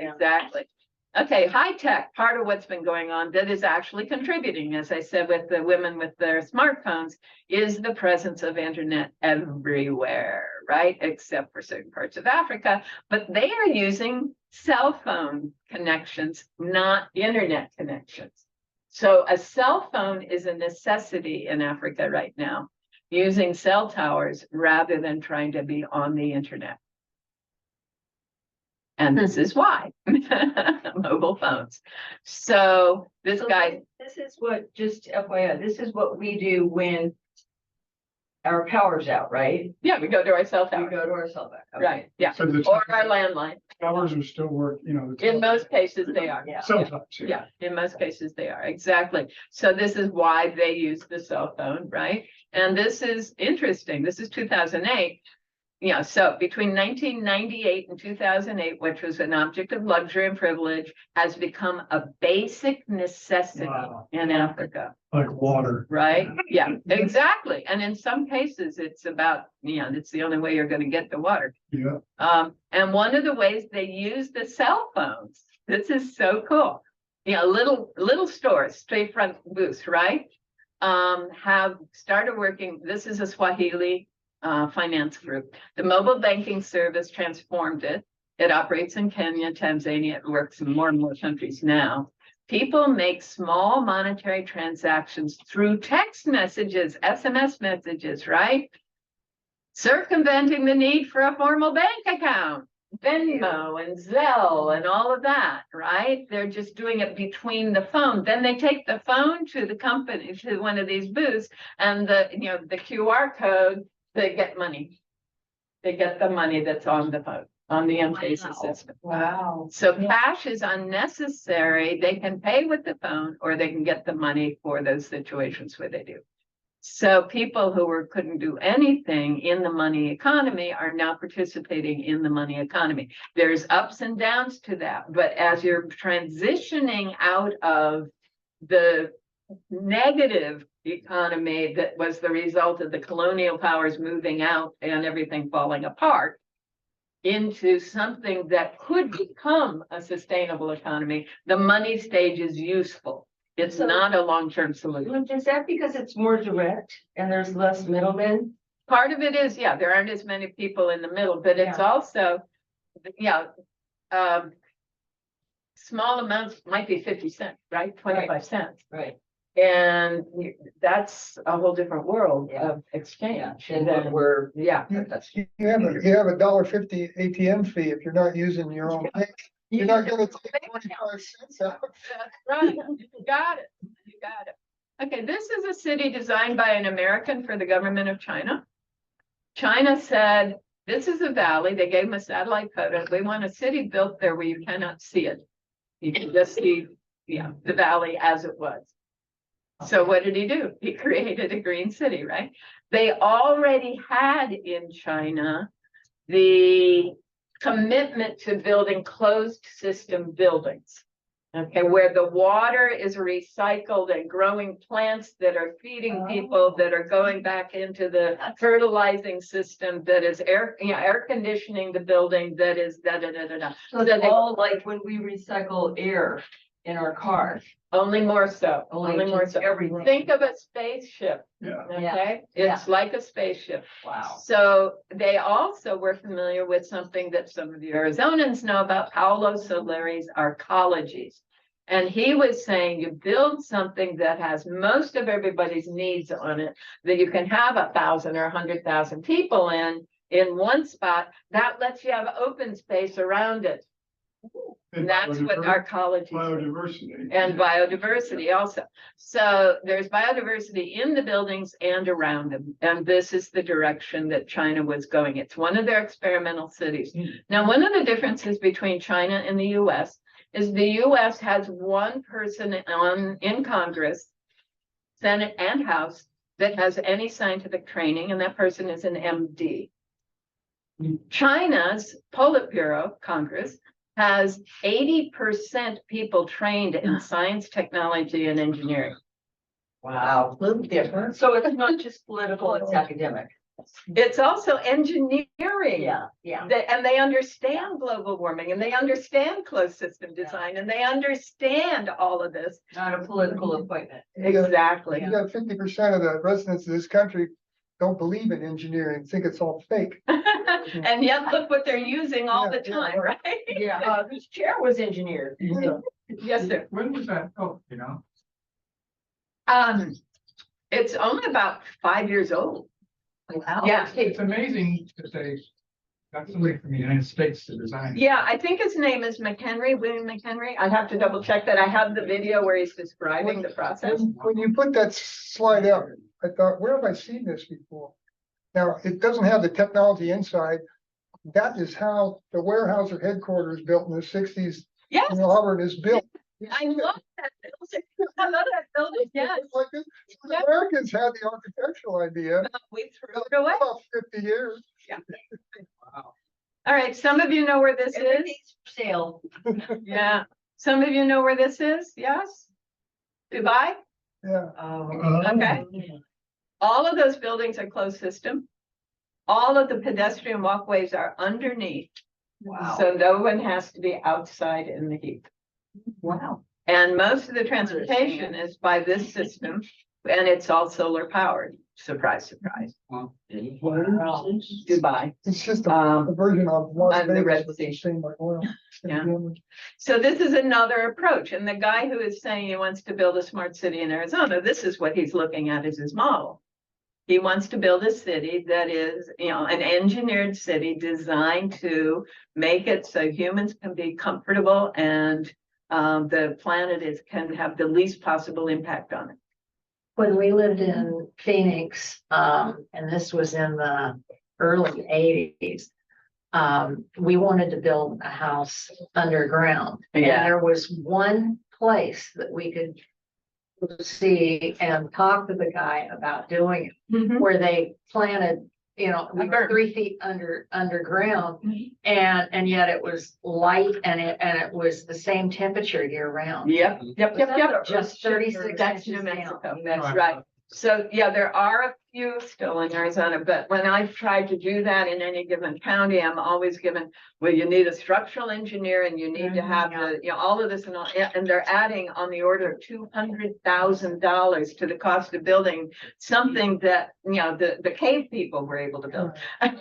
Speaker 1: Okay, high tech, part of what's been going on that is actually contributing, as I said, with the women with their smartphones, is the presence of internet everywhere, right? Except for certain parts of Africa, but they are using cell phone connections, not internet connections. So a cell phone is a necessity in Africa right now, using cell towers rather than trying to be on the internet. And this is why, mobile phones. So this
Speaker 3: So
Speaker 1: guy,
Speaker 3: This is what, just FYI, this is what we do when our power's out, right?
Speaker 1: yeah, we go to our cell
Speaker 3: We
Speaker 1: tower,
Speaker 3: go to our cell phone. Okay.
Speaker 1: right, yeah,
Speaker 2: So the
Speaker 1: or our landline.
Speaker 2: towers are still work, the
Speaker 1: In most cases, they are.
Speaker 3: Yeah.
Speaker 2: sometimes,
Speaker 1: Yeah, in most cases they are, exactly. So this is why they use the cell phone, right? And this is interesting. This is 2008. Yeah, so between 1998 and 2008, which was an object of luxury and privilege, has become a basic necessity
Speaker 2: Wow.
Speaker 1: in Africa,
Speaker 2: like water.
Speaker 1: right? Yeah, exactly. And in some cases, it's about, it's the only way you're going to get the water.
Speaker 2: Yeah.
Speaker 1: And one of the ways they use the cell phones, this is so cool. Little stores, straight front booths, right? Have started working. This is a Swahili finance group. The mobile banking service transformed it. It operates in Kenya, Tanzania. It works in more and more countries now. People make small monetary transactions through text messages, SMS messages, right? Circumventing the need for a formal bank account, Venmo and Zelle and all of that, right? They're just doing it between the phone. Then they take the phone to the company, to one of these booths, and the QR code, they get money. They get the money that's on the phone, on the M-Pesa system.
Speaker 3: Wow.
Speaker 1: So cash is unnecessary. They can pay with the phone, or they can get the money for those situations where they do. So people who couldn't do anything in the money economy are now participating in the money economy. There's ups and downs to that, but as you're transitioning out of the negative economy that was the result of the colonial powers moving out and everything falling apart, into something that could become a sustainable economy, the money stage is useful. It's not a long-term solution.
Speaker 3: Is that because it's more direct and there's less middlemen?
Speaker 1: Part of it is, there aren't as many people in the middle, but it's also, small amounts might be 50 cents, right? 25 cents.
Speaker 3: Right.
Speaker 1: And that's a whole different world of exchange.
Speaker 3: And then we're,
Speaker 14: You have a $1.50 ATM fee if you're not using your own bank. You're not gonna take 25 cents out.
Speaker 1: That's right. You got it. You got it. Okay, this is a city designed by an American for the government of China. China said, this is a valley. They gave them a satellite photo. We want a city built there where you cannot see it. You can just see, the valley as it was. So what did he do? He created a green city, right? They already had in China the commitment to building closed system buildings. Okay, where the water is recycled and growing plants that are feeding people, that are going back into the fertilizing system, that is air conditioning the building, that is da-da-da-da-da.
Speaker 3: So it's all like when we recycle air in our cars.
Speaker 1: Only more so, only more so.
Speaker 3: Everything.
Speaker 1: Think of a spaceship,
Speaker 2: Yeah.
Speaker 1: okay? It's like a spaceship.
Speaker 3: Wow.
Speaker 1: So they also were familiar with something that some of the Arizonans know about, Paulo Soleri's arcologies. And he was saying you build something that has most of everybody's needs on it, that you can have 1,000 or 100,000 people in one spot, that lets you have open space around it. And that's what arcology is.
Speaker 2: Biodiversity.
Speaker 1: And biodiversity also. So there's biodiversity in the buildings and around them. And this is the direction that China was going. It's one of their experimental cities. Now, one of the differences between China and the US is the US has one person in Congress, Senate and House that has any scientific training, and that person is an MD. China's Politburo, Congress, has 80% people trained in science, technology, and engineering.
Speaker 3: Wow. Little different. So it's not just political, it's academic.
Speaker 1: It's also engineering.
Speaker 3: Yeah.
Speaker 1: And they understand global warming, and they understand closed system design, and they understand all of this.
Speaker 3: Not a political appointment.
Speaker 1: Exactly.
Speaker 14: You got 50% of the residents of this country don't believe in engineering, think it's all fake.
Speaker 1: And yet look what they're using all the time, right?
Speaker 3: Yeah, whose chair was engineered.
Speaker 1: Yes, sir.
Speaker 9: When was that? Oh,
Speaker 1: It's only about 5 years old.
Speaker 3: Wow.
Speaker 1: Yeah,
Speaker 9: It's amazing that they got somebody from the United States to design it.
Speaker 1: yeah, I think his name is McHenry, William McHenry. I'd have to double check that. I have the video where he's describing the process.
Speaker 14: When you put that slide up, I thought, where have I seen this before? Now, it doesn't have the technology inside. That is how the Weyerhaeuser headquarters built in the sixties.
Speaker 1: Yes,
Speaker 14: Auburn is built.
Speaker 1: I love that building. I love that building, yes.
Speaker 14: Like this. The
Speaker 1: Yeah.
Speaker 14: Americans had the architectural idea.
Speaker 1: We threw it away.
Speaker 14: About 50 years.
Speaker 9: Wow.
Speaker 1: All right, some of you know where this is.
Speaker 3: Everything's for sale.
Speaker 1: Yeah, some of you know where this is, yes? Dubai?
Speaker 14: Yeah.
Speaker 1: Okay. All of those buildings are closed system. All of the pedestrian walkways are underneath.
Speaker 3: Wow.
Speaker 1: So no one has to be outside in the heat.
Speaker 3: Wow.
Speaker 1: And most of the transportation is by this system, and it's all solar powered. Surprise, surprise.
Speaker 9: Wow.
Speaker 1: Dubai.
Speaker 14: It's just a
Speaker 1: Um,
Speaker 14: version of Las
Speaker 1: and the Red
Speaker 14: Vegas, but
Speaker 1: Sea.
Speaker 14: the same like oil.
Speaker 1: Yeah. So this is another approach. And the guy who is saying he wants to build a smart city in Arizona, this is what he's looking at as his model. He wants to build a city that is, an engineered city designed to make it so humans can be comfortable and the planet can have the least possible impact on it.
Speaker 6: When we lived in Phoenix, and this was in the early eighties, we wanted to build a house underground. And
Speaker 1: Yeah.
Speaker 6: there was one place that we could see and talk to the guy about doing it, where they planted, we were 3 feet underground, and yet it was light and it was the same temperature year round.
Speaker 1: Yep.
Speaker 6: Just 36
Speaker 1: That's
Speaker 6: inches
Speaker 1: New Mexico.
Speaker 6: down.
Speaker 1: That's
Speaker 9: Right.
Speaker 1: right. So, yeah, there are a few still in Arizona, but when I've tried to do that in any given county, I'm always given, well, you need a structural engineer and you need to have the, all of this and all, and they're adding on the order of $200,000 to the cost of building something that, the cave people were able to build. In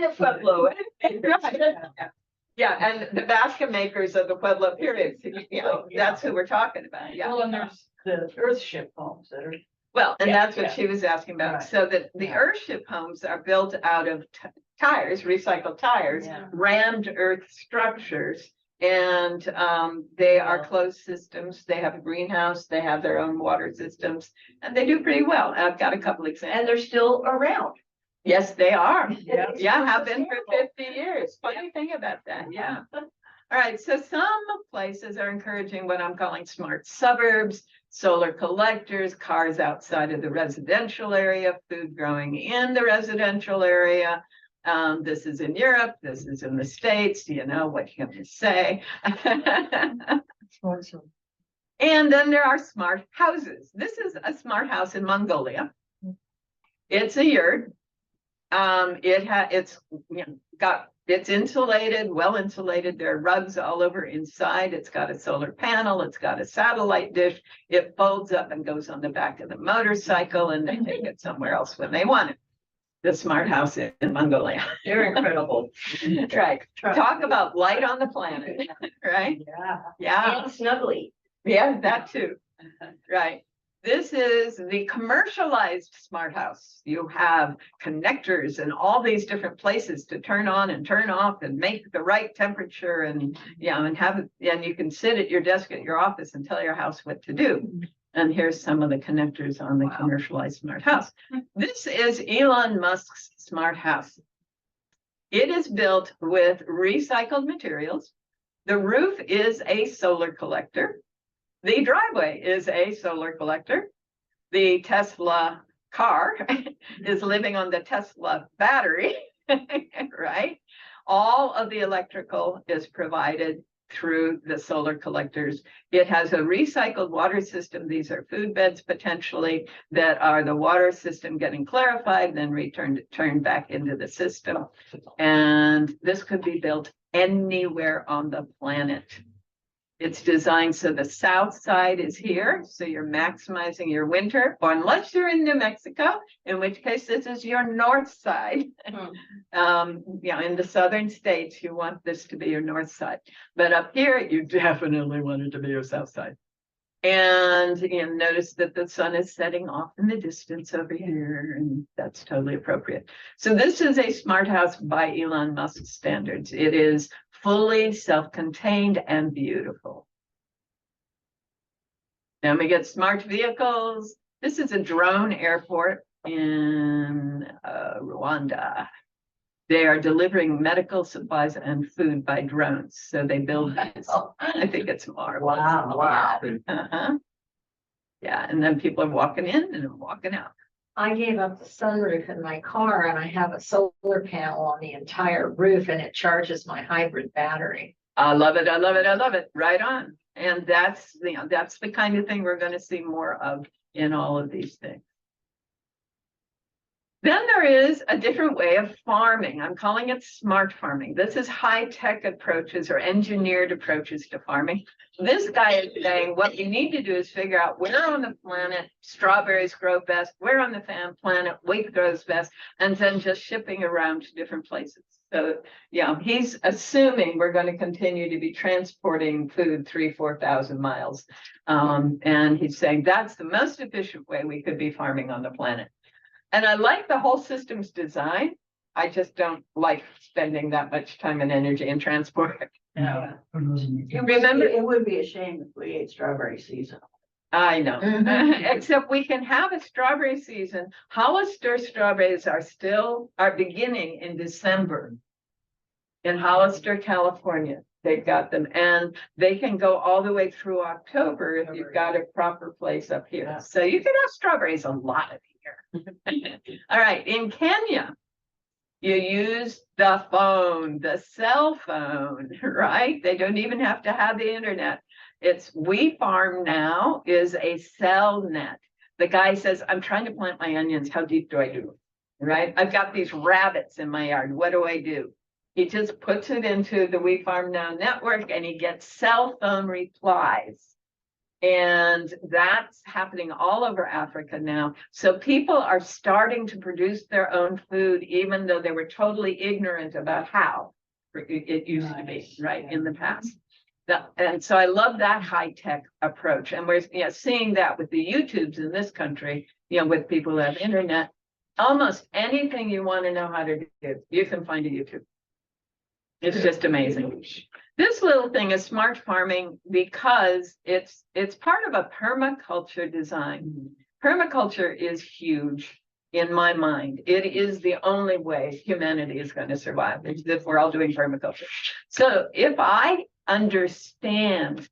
Speaker 1: the Pueblo. Right. Yeah, and the basket makers of the Pueblo period, that's who we're talking about, yeah.
Speaker 3: Well, and there's the earthship homes that are.
Speaker 1: Well, and
Speaker 3: Yeah,
Speaker 1: that's what
Speaker 3: yeah.
Speaker 1: she was asking about.
Speaker 3: Right.
Speaker 1: So that the earthship homes are built out of tires, recycled tires,
Speaker 3: Yeah.
Speaker 1: rammed earth structures. And they are
Speaker 3: Wow.
Speaker 1: closed systems. They have a greenhouse, they have their own water systems, and they do pretty well. I've got a couple examples.
Speaker 3: And they're still around.
Speaker 1: Yes, they are.
Speaker 3: Yeah.
Speaker 1: Yeah, have been for 50 years. Funny thing about that, yeah. All right, so some places are encouraging what I'm calling smart suburbs, solar collectors, cars outside of the residential area, food growing in the residential area. This is in Europe, this is in the States, what you have to say. And then there are smart houses. This is a smart house in Mongolia. It's a yurt. It's insulated, well insulated. There are rugs all over inside. It's got a solar panel. It's got a satellite dish. It folds up and goes on the back of the motorcycle, and they take it somewhere else when they want it. The smart house in Mongolia.
Speaker 3: They're incredible.
Speaker 1: Right. Talk about light on the planet, right?
Speaker 3: Yeah.
Speaker 1: Yeah.
Speaker 3: And snuggly.
Speaker 1: Yeah, that too. Right. This is the commercialized smart house. You have connectors and all these different places to turn on and turn off and make the right temperature and you can sit at your desk at your office and tell your house what to do. And here's some of the connectors on the commercialized smart house. This is Elon Musk's smart house. It is built with recycled materials. The roof is a solar collector. The driveway is a solar collector. The Tesla car is living on the Tesla battery, right? All of the electrical is provided through the solar collectors. It has a recycled water system. These are food beds potentially that are the water system getting clarified, then turned back into the system. And this could be built anywhere on the planet. It's designed so the south side is here, so you're maximizing your winter, or unless you're in New Mexico, in which case this is your north side. In the southern states, you want this to be your north side, but up here, you definitely want it to be your south side. And notice that the sun is setting off in the distance over here, and that's totally appropriate. So this is a smart house by Elon Musk standards. It is fully self-contained and beautiful. Then we get smart vehicles. This is a drone airport in Rwanda. They are delivering medical supplies and food by drones. So they build these. I think it's marvelous.
Speaker 3: Wow.
Speaker 1: Uh-huh. Yeah, and then people are walking in and walking out.
Speaker 6: I gave up the sunroof in my car and I have a solar panel on the entire roof and it charges my hybrid battery.
Speaker 1: I love it. I love it. I love it. Right on. And that's the kind of thing we're going to see more of in all of these things. Then there is a different way of farming. I'm calling it smart farming. This is high-tech approaches or engineered approaches to farming. This guy is saying what we need to do is figure out where on the planet strawberries grow best, where on the planet wheat grows best, and then just shipping around to different places. So yeah, he's assuming we're going to continue to be transporting food 3,000-4,000 miles. And he's saying that's the most efficient way we could be farming on the planet. And I like the whole system's design. I just don't like spending that much time and energy in transport.
Speaker 4: Yeah.
Speaker 1: You remember?
Speaker 4: It would be a shame if we ate strawberry season.
Speaker 1: I know, except we can have a strawberry season. Hollister strawberries are beginning in December in Hollister, California. They've got them, and they can go all the way through October if you've got a proper place up here. So you can have strawberries a lot of here. All right, in Kenya, you use the phone, the cell phone, right? They don't even have to have the internet. It's We Farm Now is a cell net. The guy says, I'm trying to plant my onions. How deep do I do? Right? I've got these rabbits in my yard. What do I do? He just puts it into the We Farm Now network and he gets cell phone replies. And that's happening all over Africa now. So people are starting to produce their own food, even though they were totally ignorant about how it used to be, right, in the past. And so I love that high-tech approach. And we're seeing that with the YouTubes in this country, with people who have internet. Almost anything you want to know how to do, you can find a YouTube. It's just amazing. This little thing is smart farming because it's part of a permaculture design. Permaculture is huge in my mind. It is the only way humanity is going to survive if we're all doing permaculture. So if I understand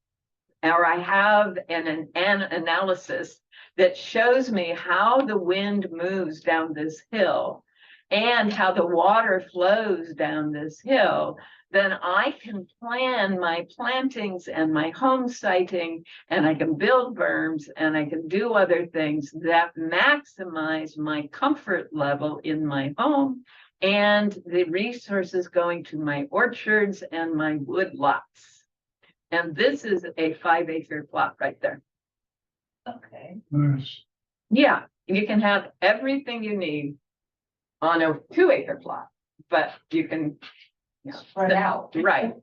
Speaker 1: or I have an analysis that shows me how the wind moves down this hill and how the water flows down this hill, then I can plan my plantings and my home siting, and I can build berms and I can do other things that maximize my comfort level in my home and the resources going to my orchards and my wood lots. And this is a 5-acre plot right there.
Speaker 4: Okay.
Speaker 2: Nice.
Speaker 1: Yeah, you can have everything you need on a 2-acre plot, but you can
Speaker 4: Spread out.
Speaker 1: Right.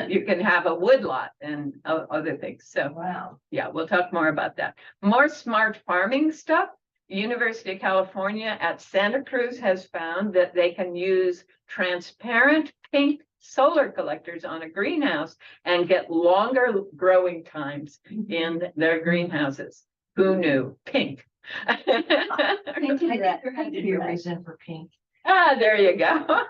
Speaker 1: You can have a woodlot and other things. So
Speaker 4: Wow.
Speaker 1: yeah, we'll talk more about that. More smart farming stuff. University of California at Santa Cruz has found that they can use transparent pink solar collectors on a greenhouse and get longer growing times in their greenhouses. Who knew? Pink.
Speaker 3: I think there had to be a reason for pink.
Speaker 1: There you go.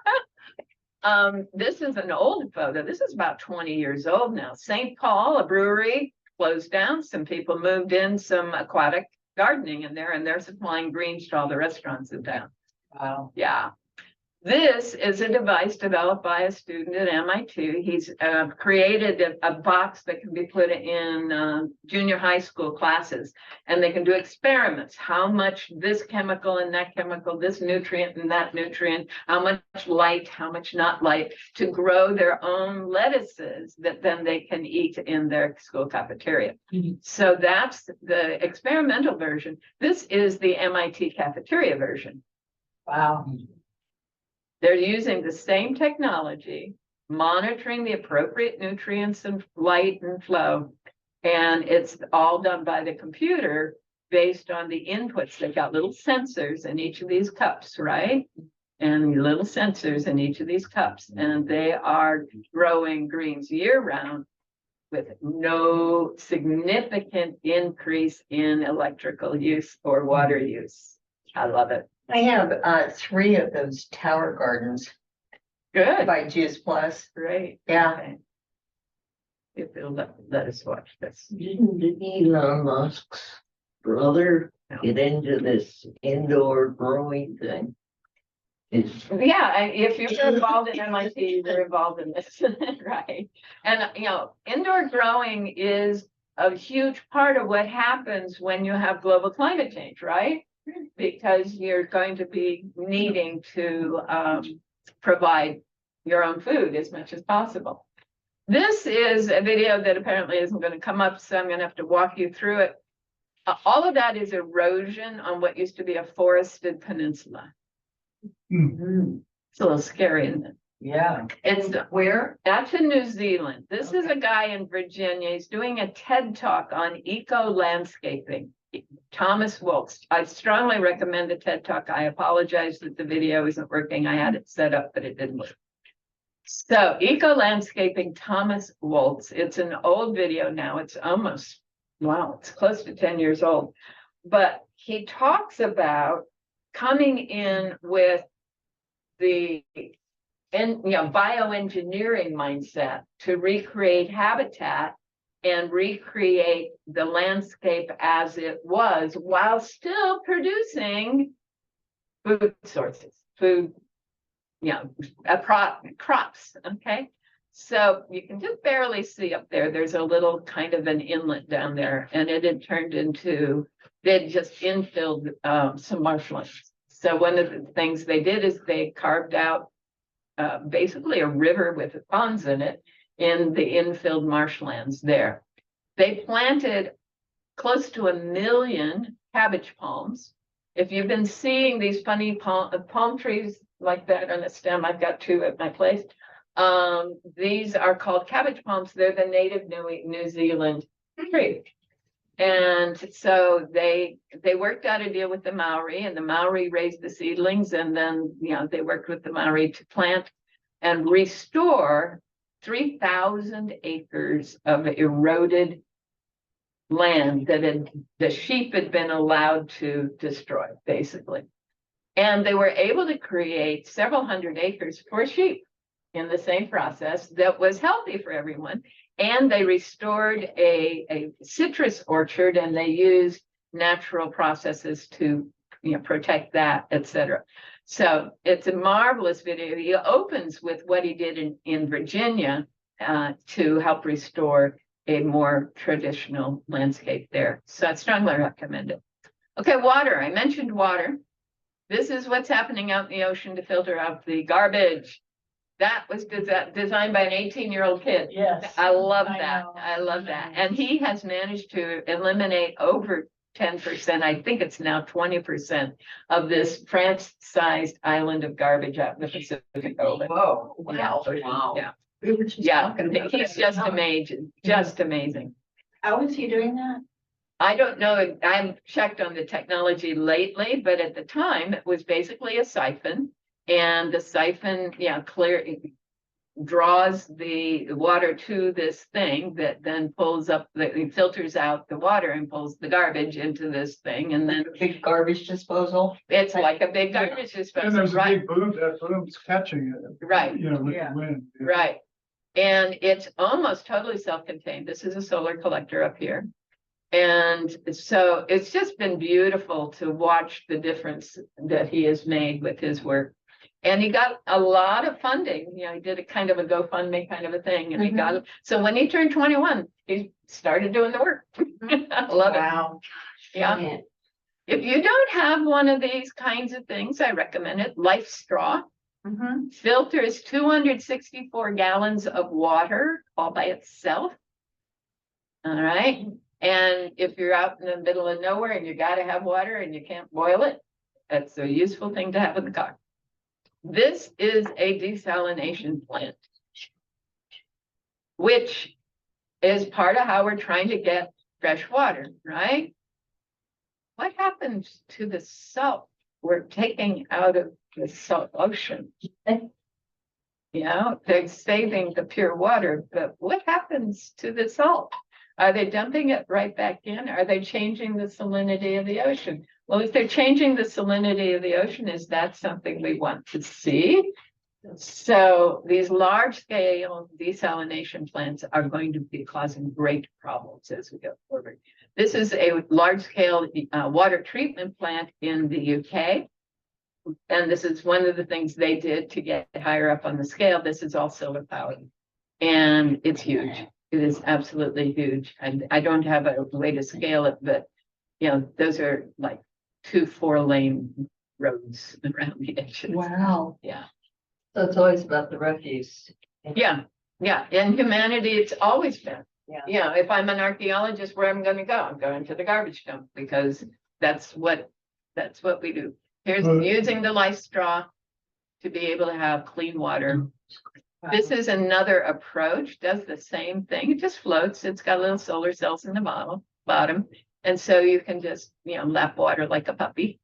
Speaker 1: This is an old photo. This is about 20 years old now. St. Paul, a brewery, closed down. Some people moved in some aquatic gardening in there, and they're supplying greens to all the restaurants in town.
Speaker 4: Wow.
Speaker 1: Yeah. This is a device developed by a student at MIT. He's created a box that can be put in junior high school classes, and they can do experiments. How much this chemical and that chemical, this nutrient and that nutrient, how much light, how much not light, to grow their own lettuces that then they can eat in their school cafeteria. So that's the experimental version. This is the MIT cafeteria version.
Speaker 7: Wow.
Speaker 1: They're using the same technology, monitoring the appropriate nutrients and light and flow. And it's all done by the computer based on the inputs. They've got little sensors in each of these cups, right? And little sensors in each of these cups. And they are growing greens year round with no significant increase in electrical use or water use. I love it.
Speaker 15: I have 3 of those tower gardens
Speaker 1: Good.
Speaker 15: by Juice Plus.
Speaker 1: Great.
Speaker 15: Yeah.
Speaker 1: Okay. If you'll let us watch this.
Speaker 8: Didn't Elon Musk's brother get into this indoor growing thing?
Speaker 1: Yeah, if you're involved in MIT, you're involved in this, right? And, indoor growing is a huge part of what happens when you have global climate change, right? Because you're going to be needing to provide your own food as much as possible. This is a video that apparently isn't going to come up, so I'm going to have to walk you through it. All of that is erosion on what used to be a forested peninsula. It's a little scary, isn't it?
Speaker 5: Yeah.
Speaker 1: It's
Speaker 5: Where?
Speaker 1: That's in New Zealand. This is a guy in Virginia. He's doing a TED talk on eco-landscaping. Thomas Woltz. I strongly recommend the TED talk. I apologize that the video isn't working. I had it set up, but it didn't work. So eco-landscaping, Thomas Woltz. It's an old video now. It's almost, wow, it's close to 10 years old. But he talks about coming in with the bioengineering mindset to recreate habitat and recreate the landscape as it was while still producing food sources, crops, okay? So you can just barely see up there, there's a little kind of an inlet down there, and it had turned into, they'd just infilled some marshlands. So one of the things they did is they carved out basically a river with ponds in it in the infilled marshlands there. They planted close to 1 million cabbage palms. If you've been seeing these funny palm trees like that on the stem, I've got 2 at my place. These are called cabbage palms. They're the native New Zealand tree. And so they worked out a deal with the Maori, and the Maori raised the seedlings, and then they worked with the Maori to plant and restore 3,000 acres of eroded land that the sheep had been allowed to destroy, basically. And they were able to create several hundred acres for sheep in the same process that was healthy for everyone. And they restored a citrus orchard, and they used natural processes to protect that, etc. So it's a marvelous video. He opens with what he did in Virginia to help restore a more traditional landscape there. So I strongly recommend it. Okay, water. I mentioned water. This is what's happening out in the ocean to filter out the garbage. That was designed by an 18-year-old kid.
Speaker 7: Yes.
Speaker 1: I love
Speaker 7: I
Speaker 1: that.
Speaker 7: know.
Speaker 1: I love that. And he has managed to eliminate over 10%. I think it's now 20% of this France-sized island of garbage out in the Pacific Ocean.
Speaker 5: Whoa.
Speaker 1: Yeah.
Speaker 5: Wow.
Speaker 1: Yeah.
Speaker 15: We were just
Speaker 1: Yeah.
Speaker 15: talking about
Speaker 1: He's
Speaker 15: that.
Speaker 1: just amazing. Just amazing.
Speaker 4: How is he doing that?
Speaker 1: I don't know. I've checked on the technology lately, but at the time it was basically a siphon. And the siphon, draws the water to this thing that then pulls up, filters out the water and pulls the garbage into this thing. And then
Speaker 15: Big garbage disposal.
Speaker 1: it's like a big garbage
Speaker 2: And
Speaker 1: disposal,
Speaker 2: there's a
Speaker 1: right?
Speaker 2: big boom, that boom's catching it.
Speaker 1: Right.
Speaker 2: With
Speaker 7: Yeah.
Speaker 2: the wind.
Speaker 1: Right. And it's almost totally self-contained. This is a solar collector up here. And so it's just been beautiful to watch the difference that he has made with his work. And he got a lot of funding, he did a kind of a GoFundMe kind of a thing, and he got, so when he turned 21, he started doing the work. I love it.
Speaker 4: Wow.
Speaker 1: Yeah. If you don't have one of these kinds of things, I recommend it. Life Straw filters 264 gallons of water all by itself. All right. And if you're out in the middle of nowhere and you gotta have water and you can't boil it, that's a useful thing to have in the car. This is a desalination plant, which is part of how we're trying to get fresh water, right? What happens to the salt we're taking out of the salt ocean? They're saving the pure water, but what happens to the salt? Are they dumping it right back in? Are they changing the salinity of the ocean? Well, if they're changing the salinity of the ocean, is that something we want to see? So these large-scale desalination plants are going to be causing great problems as we go forward. This is a large-scale water treatment plant in the UK. And this is one of the things they did to get higher up on the scale. This is all solar powered. And it's huge. It is absolutely huge. And I don't have a way to scale it, but those are like 2 4-lane roads around the edges.
Speaker 5: Wow.
Speaker 1: Yeah.
Speaker 5: So it's always about the refuse.
Speaker 1: Yeah. In humanity, it's always been.
Speaker 5: Yeah.
Speaker 1: If I'm an archaeologist, where I'm going to go? I'm going to the garbage dump because that's what we do. Here's using the Life Straw to be able to have clean water. This is another approach, does the same thing. It just floats. It's got little solar cells in the bottom. And so you can just, lap water like a puppy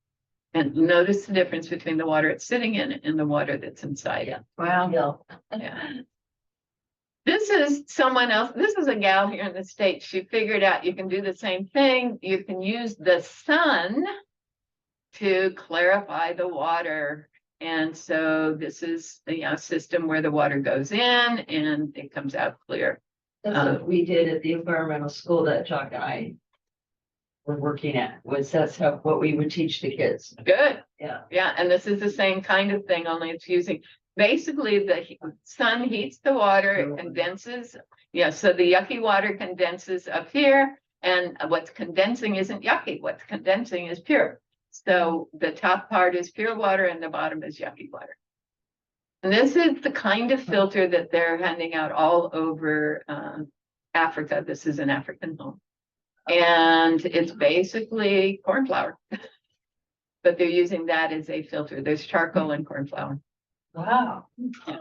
Speaker 1: and notice the difference between the water it's sitting in and the water that's inside it.
Speaker 5: Wow.
Speaker 1: Yeah. This is someone else. This is a gal here in the States. She figured out you can do the same thing. You can use the sun to clarify the water. And so this is a system where the water goes in and it comes out clear.
Speaker 5: That's what we did at the environmental school that Chuck and I were working at, that's what we would teach the kids.
Speaker 1: Good.
Speaker 5: Yeah.
Speaker 1: And this is the same kind of thing, only it's using, basically the sun heats the water, it condenses. So the yucky water condenses up here, and what's condensing isn't yucky. What's condensing is pure. So the top part is pure water and the bottom is yucky water. And this is the kind of filter that they're handing out all over Africa. This is an African home. And it's basically corn flour. But they're using that as a filter. There's charcoal and corn flour.
Speaker 5: Wow.
Speaker 1: Yeah.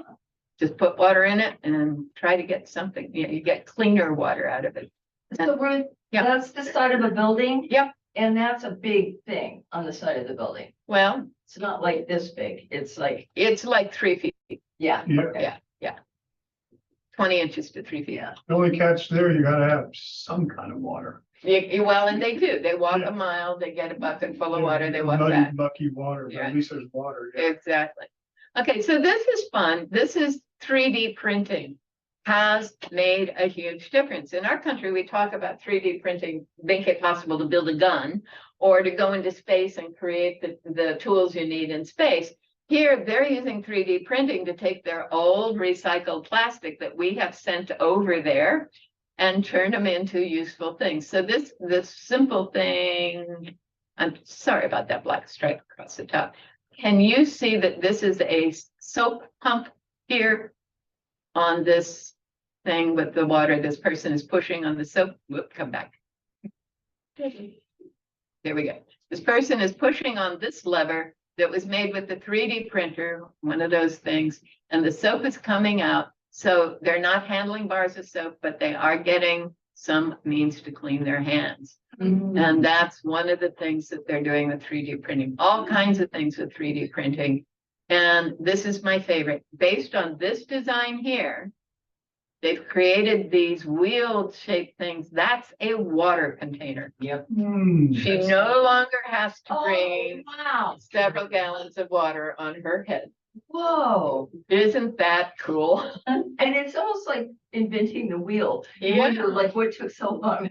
Speaker 1: Just put water in it and try to get something. You get cleaner water out of it.
Speaker 5: So Ruth, that's the side of a building?
Speaker 1: Yep.
Speaker 5: And that's a big thing on the side of the building.
Speaker 1: Well,
Speaker 5: it's not like this big. It's like
Speaker 1: 3 feet.
Speaker 5: Yeah.
Speaker 1: Yeah. 20 inches to 3 feet.
Speaker 5: Yeah.
Speaker 2: The only catch there, you gotta have some kind of water.
Speaker 1: Well, and they do. They walk a mile, they get a bucket full of water, they walk back.
Speaker 2: Mucky water, but at least there's water.
Speaker 1: Exactly. Okay, so this is fun. This is 3D printing has made a huge difference. In our country, we talk about 3D printing, make it possible to build a gun or to go into space and create the tools you need in space. Here, they're using 3D printing to take their old recycled plastic that we have sent over there and turn them into useful things. So this simple thing, I'm sorry about that black stripe across the top. Can you see that this is a soap pump here on this thing with the water? This person is pushing on the soap. Whoop, come back. There we go. This person is pushing on this lever that was made with the 3D printer, one of those things, and the soap is coming out. So they're not handling bars of soap, but they are getting some means to clean their hands. And that's one of the things that they're doing with 3D printing, all kinds of things with 3D printing. And this is my favorite. Based on this design here, they've created these wheeled shaped things. That's a water container.
Speaker 5: Yep.
Speaker 1: She no longer has to bring
Speaker 5: wow.
Speaker 1: several gallons of water on her head.
Speaker 5: Whoa.
Speaker 1: Isn't that cool?
Speaker 5: And it's almost like inventing the wheel. You
Speaker 1: Yeah.
Speaker 5: wonder like what took so long.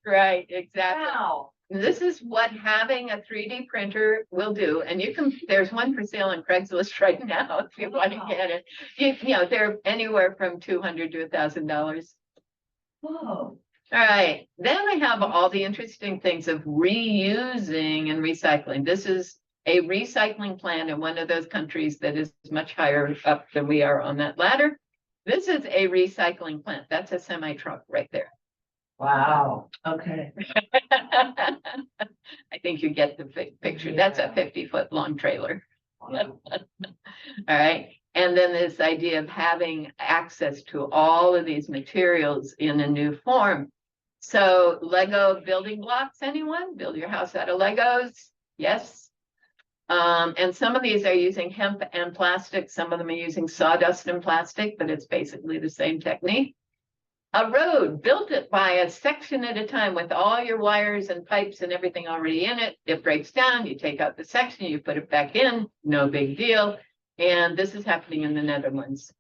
Speaker 1: Right, exactly.
Speaker 5: Wow.
Speaker 1: this is what having a 3D printer will do. And you can, there's one for sale on Craigslist right now if you want to get it. You know, they're anywhere from $200 to $1,000.
Speaker 5: Whoa.
Speaker 1: All right, then we have all the interesting things of reusing and recycling. This is a recycling plant in one of those countries that is much higher up than we are on that ladder. This is a recycling plant. That's a semi truck right there.
Speaker 5: Wow, okay.
Speaker 1: I think you get the picture. That's a 50-foot long trailer. All right. And then this idea of having access to all of these materials in a new form. So Lego building blocks, anyone? Build your house out of Legos? Yes. And some of these are using hemp and plastic. Some of them are using sawdust and plastic, but it's basically the same technique. A road, built it by a section at a time with all your wires and pipes and everything already in it. It breaks down, you take out the section, you put it back in, no big deal. And this is happening in the Netherlands.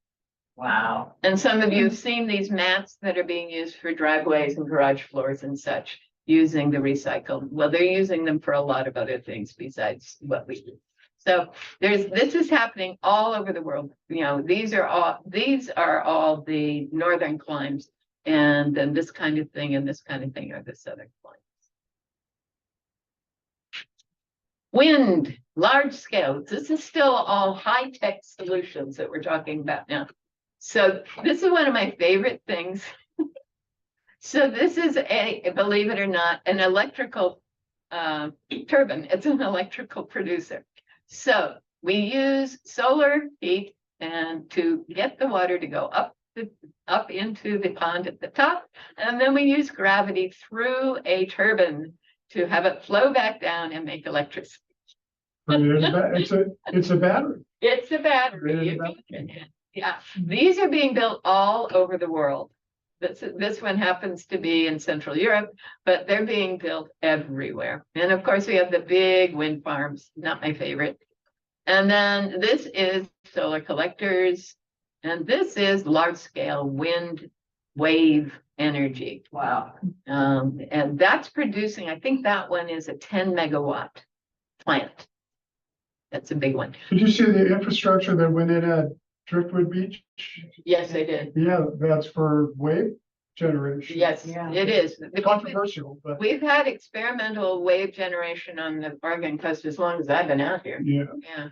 Speaker 5: Wow.
Speaker 1: And some of you have seen these mats that are being used for driveways and garage floors and such, using the recycled. Well, they're using them for a lot of other things besides what we do. So this is happening all over the world. You know, these are all the northern climes, and then this kind of thing and this kind of thing are the southern climes. Wind, large scale. This is still all high-tech solutions that we're talking about now. So this is one of my favorite things. So this is believe it or not, an electrical turbine. It's an electrical producer. So we use solar heat and to get the water to go up into the pond at the top. And then we use gravity through a turbine to have it flow back down and make electricity.
Speaker 2: It's a battery.
Speaker 1: It's a battery. Yeah, these are being built all over the world. This one happens to be in Central Europe, but they're being built everywhere. And of course, we have the big wind farms, not my favorite. And then this is solar collectors, and this is large scale wind wave energy.
Speaker 5: Wow.
Speaker 1: And that's producing, I think that one is a 10 megawatt plant. That's a big one.
Speaker 2: Did you see the infrastructure that went in at Driftwood Beach?
Speaker 1: Yes, I did.
Speaker 2: Yeah, that's for wave generation.
Speaker 1: Yes,
Speaker 5: Yeah.
Speaker 1: it is.
Speaker 2: Controversial, but
Speaker 1: We've had experimental wave generation on the Oregon coast as long as I've been out here.
Speaker 2: yeah.
Speaker 1: Yeah.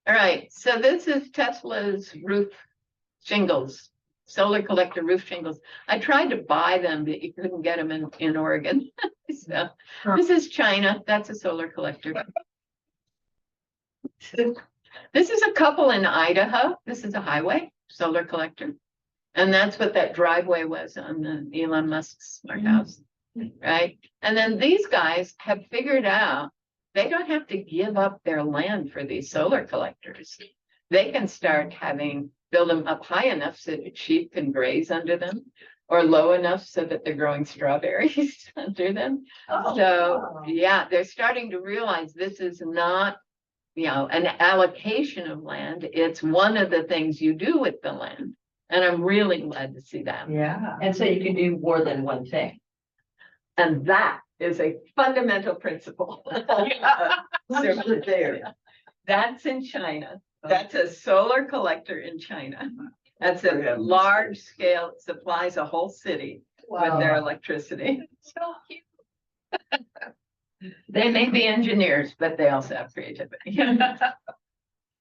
Speaker 1: All right, so this is Tesla's roof shingles, solar collector roof shingles. I tried to buy them, but you couldn't get them in Oregon. So this is China. That's a solar collector. This is a couple in Idaho. This is a highway solar collector. And that's what that driveway was on the Elon Musk's smart house, right? And then these guys have figured out they don't have to give up their land for these solar collectors. They can start build them up high enough so that sheep can graze under them, or low enough so that they're growing strawberries under them.
Speaker 5: Oh,
Speaker 1: So
Speaker 5: wow.
Speaker 1: yeah, they're starting to realize this is not, you know, an allocation of land. It's one of the things you do with the land. And I'm really glad to see that.
Speaker 5: Yeah. And so you can do more than one thing.
Speaker 1: And that is a fundamental principle.
Speaker 8: Who's it there?
Speaker 1: That's in China. That's a solar collector in China. That's a large scale, it supplies a whole city with their electricity. So cute. They may be engineers, but they also have creativity.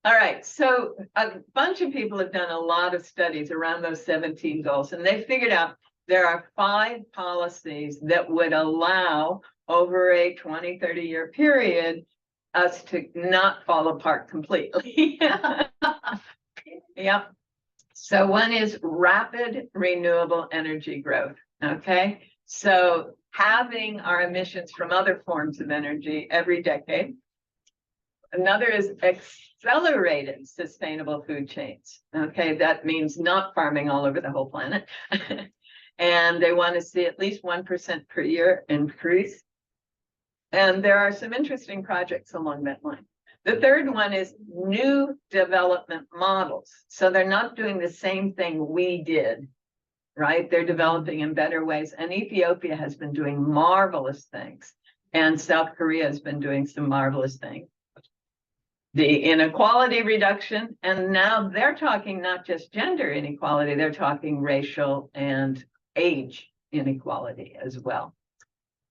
Speaker 1: All right, so a bunch of people have done a lot of studies around those 17 goals, and they figured out there are 5 policies that would allow over a 20, 30-year period us to not fall apart completely. Yep. So one is rapid renewable energy growth, okay? So having our emissions from other forms of energy every decade. Another is accelerated sustainable food chains. Okay, that means not farming all over the whole planet. And they want to see at least 1% per year increase. And there are some interesting projects along that line. The third one is new development models. So they're not doing the same thing we did, right? They're developing in better ways. And Ethiopia has been doing marvelous things And South Korea has been doing some marvelous things. The inequality reduction, and now they're talking not just gender inequality, they're talking racial and age inequality as well.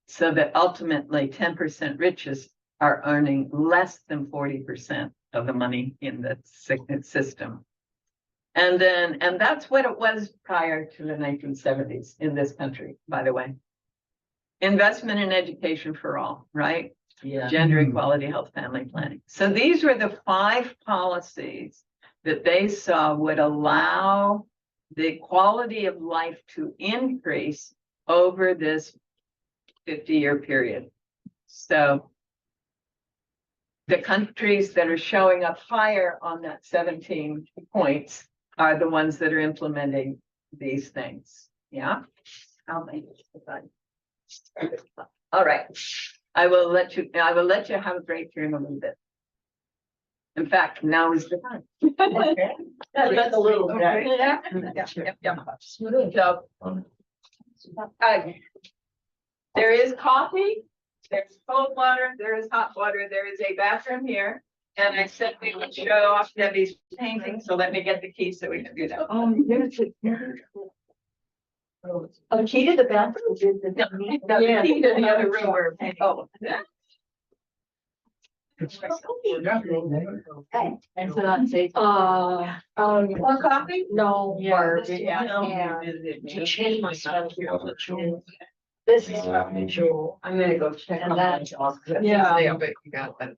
Speaker 1: So that ultimately 10% richest are earning less than 40% of the money in the system. And that's what it was prior to the 1970s in this country, by the way. Investment in education for all, right?
Speaker 5: Yeah.
Speaker 1: Gender equality, health, family planning. So these were the 5 policies that they saw would allow the quality of life to increase over this 50-year period. So the countries that are showing up higher on that 17 points are the ones that are implementing these things. Yeah. I'll make it. All right. I will let you have a break here in a little bit. In fact, now is the time.
Speaker 5: That's a little bit.
Speaker 1: Yeah. So, there is coffee, there's cold water, there is hot water, there is a bathroom here. And I said we would show off Debbie's painting, so let me get the key so we can do that.
Speaker 3: A key to the bathroom?
Speaker 1: No, the key to the other room where. Oh.
Speaker 3: And so that's it.
Speaker 6: More coffee?
Speaker 3: No,
Speaker 6: Yeah,
Speaker 3: Barb,
Speaker 6: this
Speaker 3: yeah,
Speaker 6: one.
Speaker 3: and to change my stuff here on the Jewel. This is from the Jewel.
Speaker 5: I'm gonna go check
Speaker 3: And
Speaker 5: on
Speaker 3: that-
Speaker 5: that.
Speaker 6: Yeah.
Speaker 5: But you got that.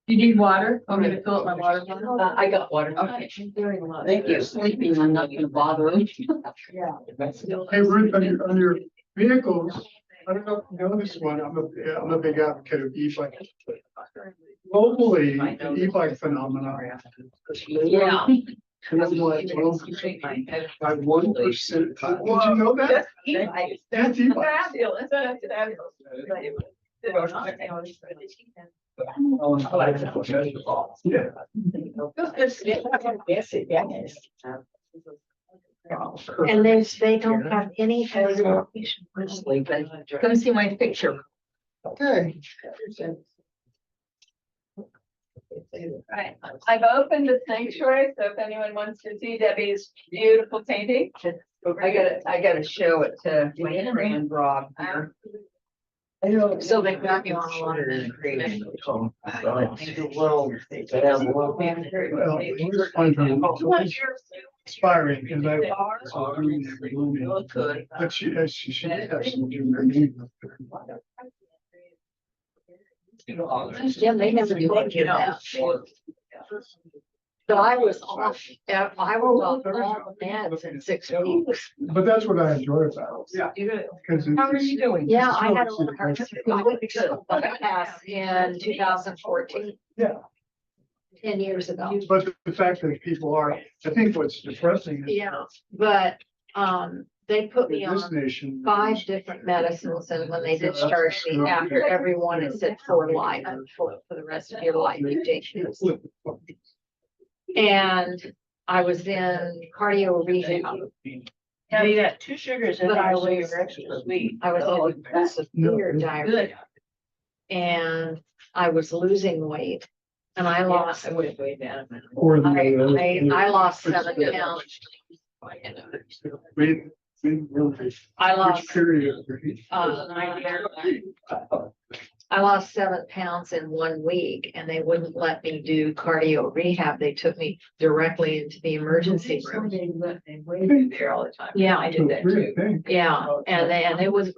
Speaker 6: You need water? Want me to fill up my water bottle?
Speaker 5: I got water.
Speaker 6: Okay.
Speaker 5: Thank you. Sleeping, I'm not gonna bother him.
Speaker 2: Hey, Ruth, on your vehicles, I don't know if you know this one, I'm a big advocate of e-bike. Globally, the e-bike phenomenon.
Speaker 3: Yeah.
Speaker 2: By 1%. Did you know that? That's e-bike.
Speaker 1: Fabulous, that's fabulous.
Speaker 2: Yeah.
Speaker 6: And they don't have any. Come see my picture.
Speaker 14: Okay.
Speaker 1: Right, I've opened the sanctuary, so if anyone wants to see Debbie's beautiful painting.
Speaker 5: I gotta show it to my friend Rob here.
Speaker 6: So they got you on a lot of
Speaker 2: Inspiring, and I. But she has some.
Speaker 6: Yeah, they never do that. But I was off, I was off all the meds in 6 weeks.
Speaker 2: But that's what I enjoy about it. Yeah.
Speaker 6: How are you doing? Yeah, I had a little heart pass in 2014.
Speaker 2: Yeah.
Speaker 6: 10 years ago.
Speaker 2: But the fact that people are, I think what's depressing is.
Speaker 6: Yeah, but, they put me
Speaker 2: This
Speaker 6: on
Speaker 2: nation.
Speaker 6: 5 different medicines, and when they discharged me after every one, it said for life, for the rest of your life, you take this. And I was in cardio rehab.
Speaker 4: Now you got 2 sugars in
Speaker 6: But I
Speaker 4: there, so
Speaker 6: was-
Speaker 4: you're extra sweet.
Speaker 6: I was in severe
Speaker 4: Good.
Speaker 6: diarrhea. And I was losing weight, and I lost,
Speaker 5: I would have weighed that.
Speaker 2: Or the.
Speaker 6: I lost 7 pounds. I lost,
Speaker 2: Which period?
Speaker 6: I lost 7 pounds in 1 week, and they wouldn't let me do cardio rehab. They took me directly into the emergency room.
Speaker 5: There all the time.
Speaker 6: Yeah.
Speaker 5: I did that too.
Speaker 6: Yeah, and it was,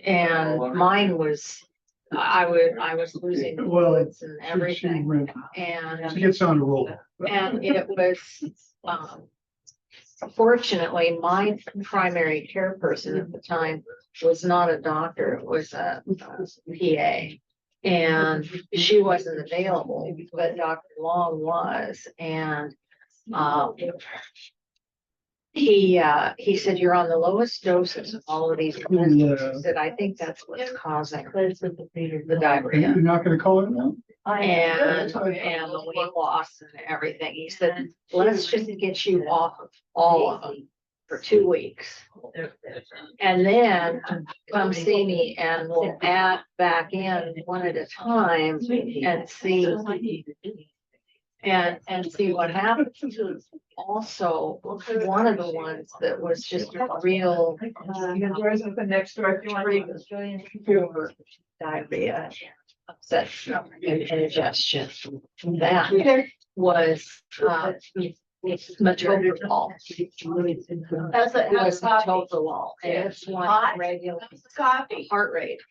Speaker 6: and mine was, I was losing
Speaker 2: Well,
Speaker 6: fluids and everything,
Speaker 2: She
Speaker 6: and
Speaker 2: gets on a roll.
Speaker 6: it was, fortunately, my primary care person at the time was not a doctor, it was a PA. And she wasn't available, but Dr. Long was, and he said, you're on the lowest doses of all of these. medicines." He said, I think that's what's causing the diarrhea.
Speaker 2: You're not gonna call it now?
Speaker 6: And the weight loss and everything. He said, let's just get you off of all of them. for 2 weeks. And then come see me and we'll add back in one at a time and see. And see what happens. Also, one of the ones that was just a real.
Speaker 1: next door.
Speaker 6: Pure diarrhea, upset and indigestion. That was, metoprolol.
Speaker 1: That's
Speaker 6: It was metoprolol, and it's one regular
Speaker 1: Coffee.
Speaker 6: heart rate.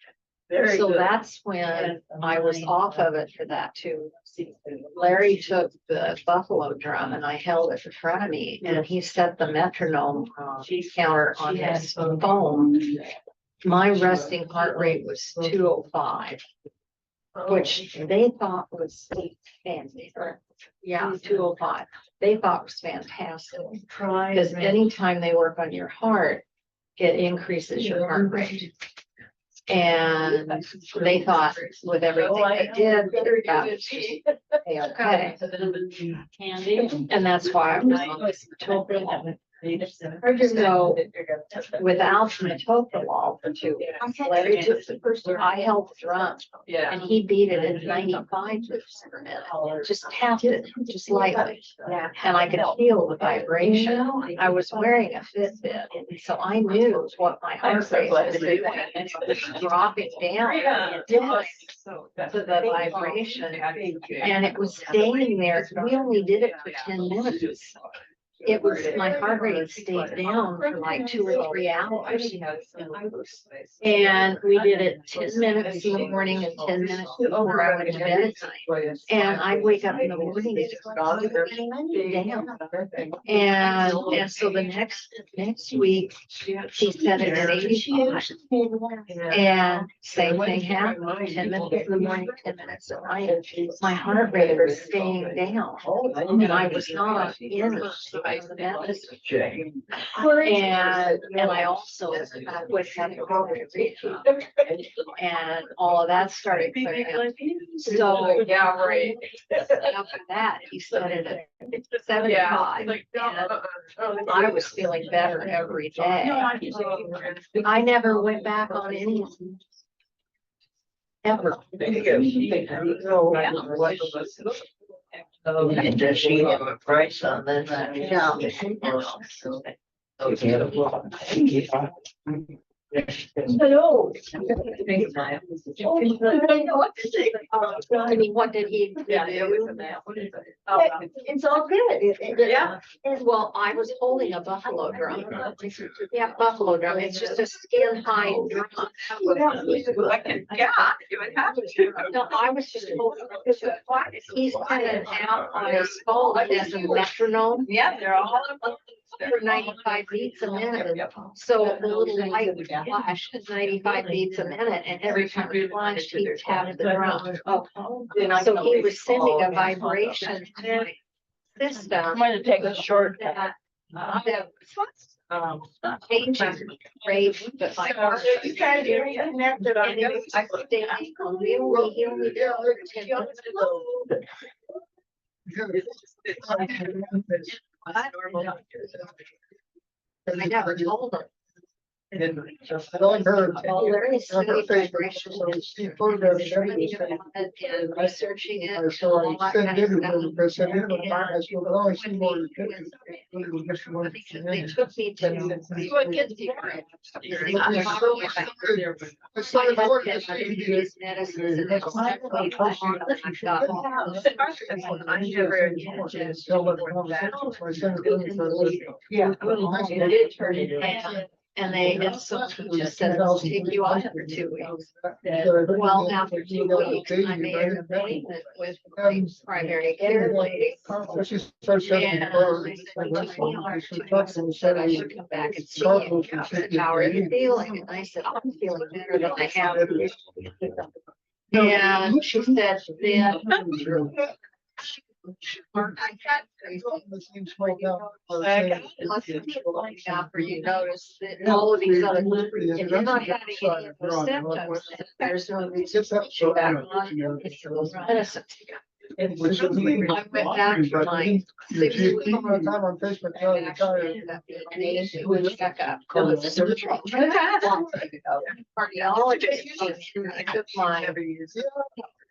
Speaker 1: Very
Speaker 6: So
Speaker 1: good.
Speaker 6: that's when I was off of it for that too. Larry took the buffalo drum and I held it in front of me and he set the metronome counter on his phone. My resting heart rate was 205, which they thought was fancy. Yeah, 205. They thought was fantastic. Because anytime they work on your heart, it increases your heart rate. And they thought with everything they did, that was just okay. And that's why I was on this metoprolol. So without metoprolol for 2 weeks, Larry took the first, I held the drum
Speaker 1: Yeah.
Speaker 6: and he beat it at 95 beats per minute. Just tapped it, just lightly. And I could feel the vibration. I was wearing a Fitbit, so I knew what my heart rate was doing. And it was dropping down to the vibration. And it was staying there. We only did it for 10 minutes. It was, my heart rate stayed down for like 2 or 3 hours. And we did it 10 minutes in the morning and 10 minutes before I went to bed at night. And I'd wake up in the morning and just down. And so the next week, he set it at 85. And same thing happened, 10 minutes in the morning, 10 minutes at night. My heart rate was staying down and I was not in it. And I also quit having heart rate and all of that started clearing up. So, yeah, right. After that, he set it at 75. And I was feeling better every day. I never went back on any. Ever.
Speaker 8: And does she have a price on this?
Speaker 6: Hello. I mean, what did he do? It's all good.
Speaker 1: Yeah.
Speaker 6: Well, I was holding a buffalo drum. Yeah, buffalo drum. It's just a skin high drum.
Speaker 1: Yeah, you would have to.
Speaker 6: No, I was just holding. He's kind of out on his phone as a metronome.
Speaker 1: Yeah, they're all.
Speaker 6: For 95 beats a minute. So the little light would flash at 95 beats a minute, and every time it flashed, he tapped the drum. So he was sending a vibration to my system.
Speaker 1: I'm going to take a shortcut.
Speaker 6: Changing rate, but my heart
Speaker 1: You guys are connected on the other side.
Speaker 6: I never told him.
Speaker 14: On her, on her Facebook, so she photographed everything.
Speaker 6: And researching it.
Speaker 14: So I sent it to her, because I didn't have time, I said, well, I see more pictures.
Speaker 6: They took me to a kid's secret.
Speaker 14: I started going to see
Speaker 6: These medicines and it's exactly what I got.
Speaker 14: Yeah.
Speaker 6: It did turn it in. And they, it's so just said, I'll take you off for 2 weeks. Well, after 2 weeks, I made an appointment with my primary care lady.
Speaker 14: She starts shutting the door.
Speaker 6: And said I should come back and see you. Said, how are you feeling? And I said, I'm feeling better than I have. And she said, then. After you notice that all of these other, if you're not having any of the symptoms, there's no reason to go back on those medicines.
Speaker 14: Which is.
Speaker 6: I went back for my
Speaker 14: Your
Speaker 6: 6
Speaker 14: GP.
Speaker 6: week
Speaker 14: Time on Facebook.
Speaker 6: and actually ended up getting an ACE checkup. Cardiologist took my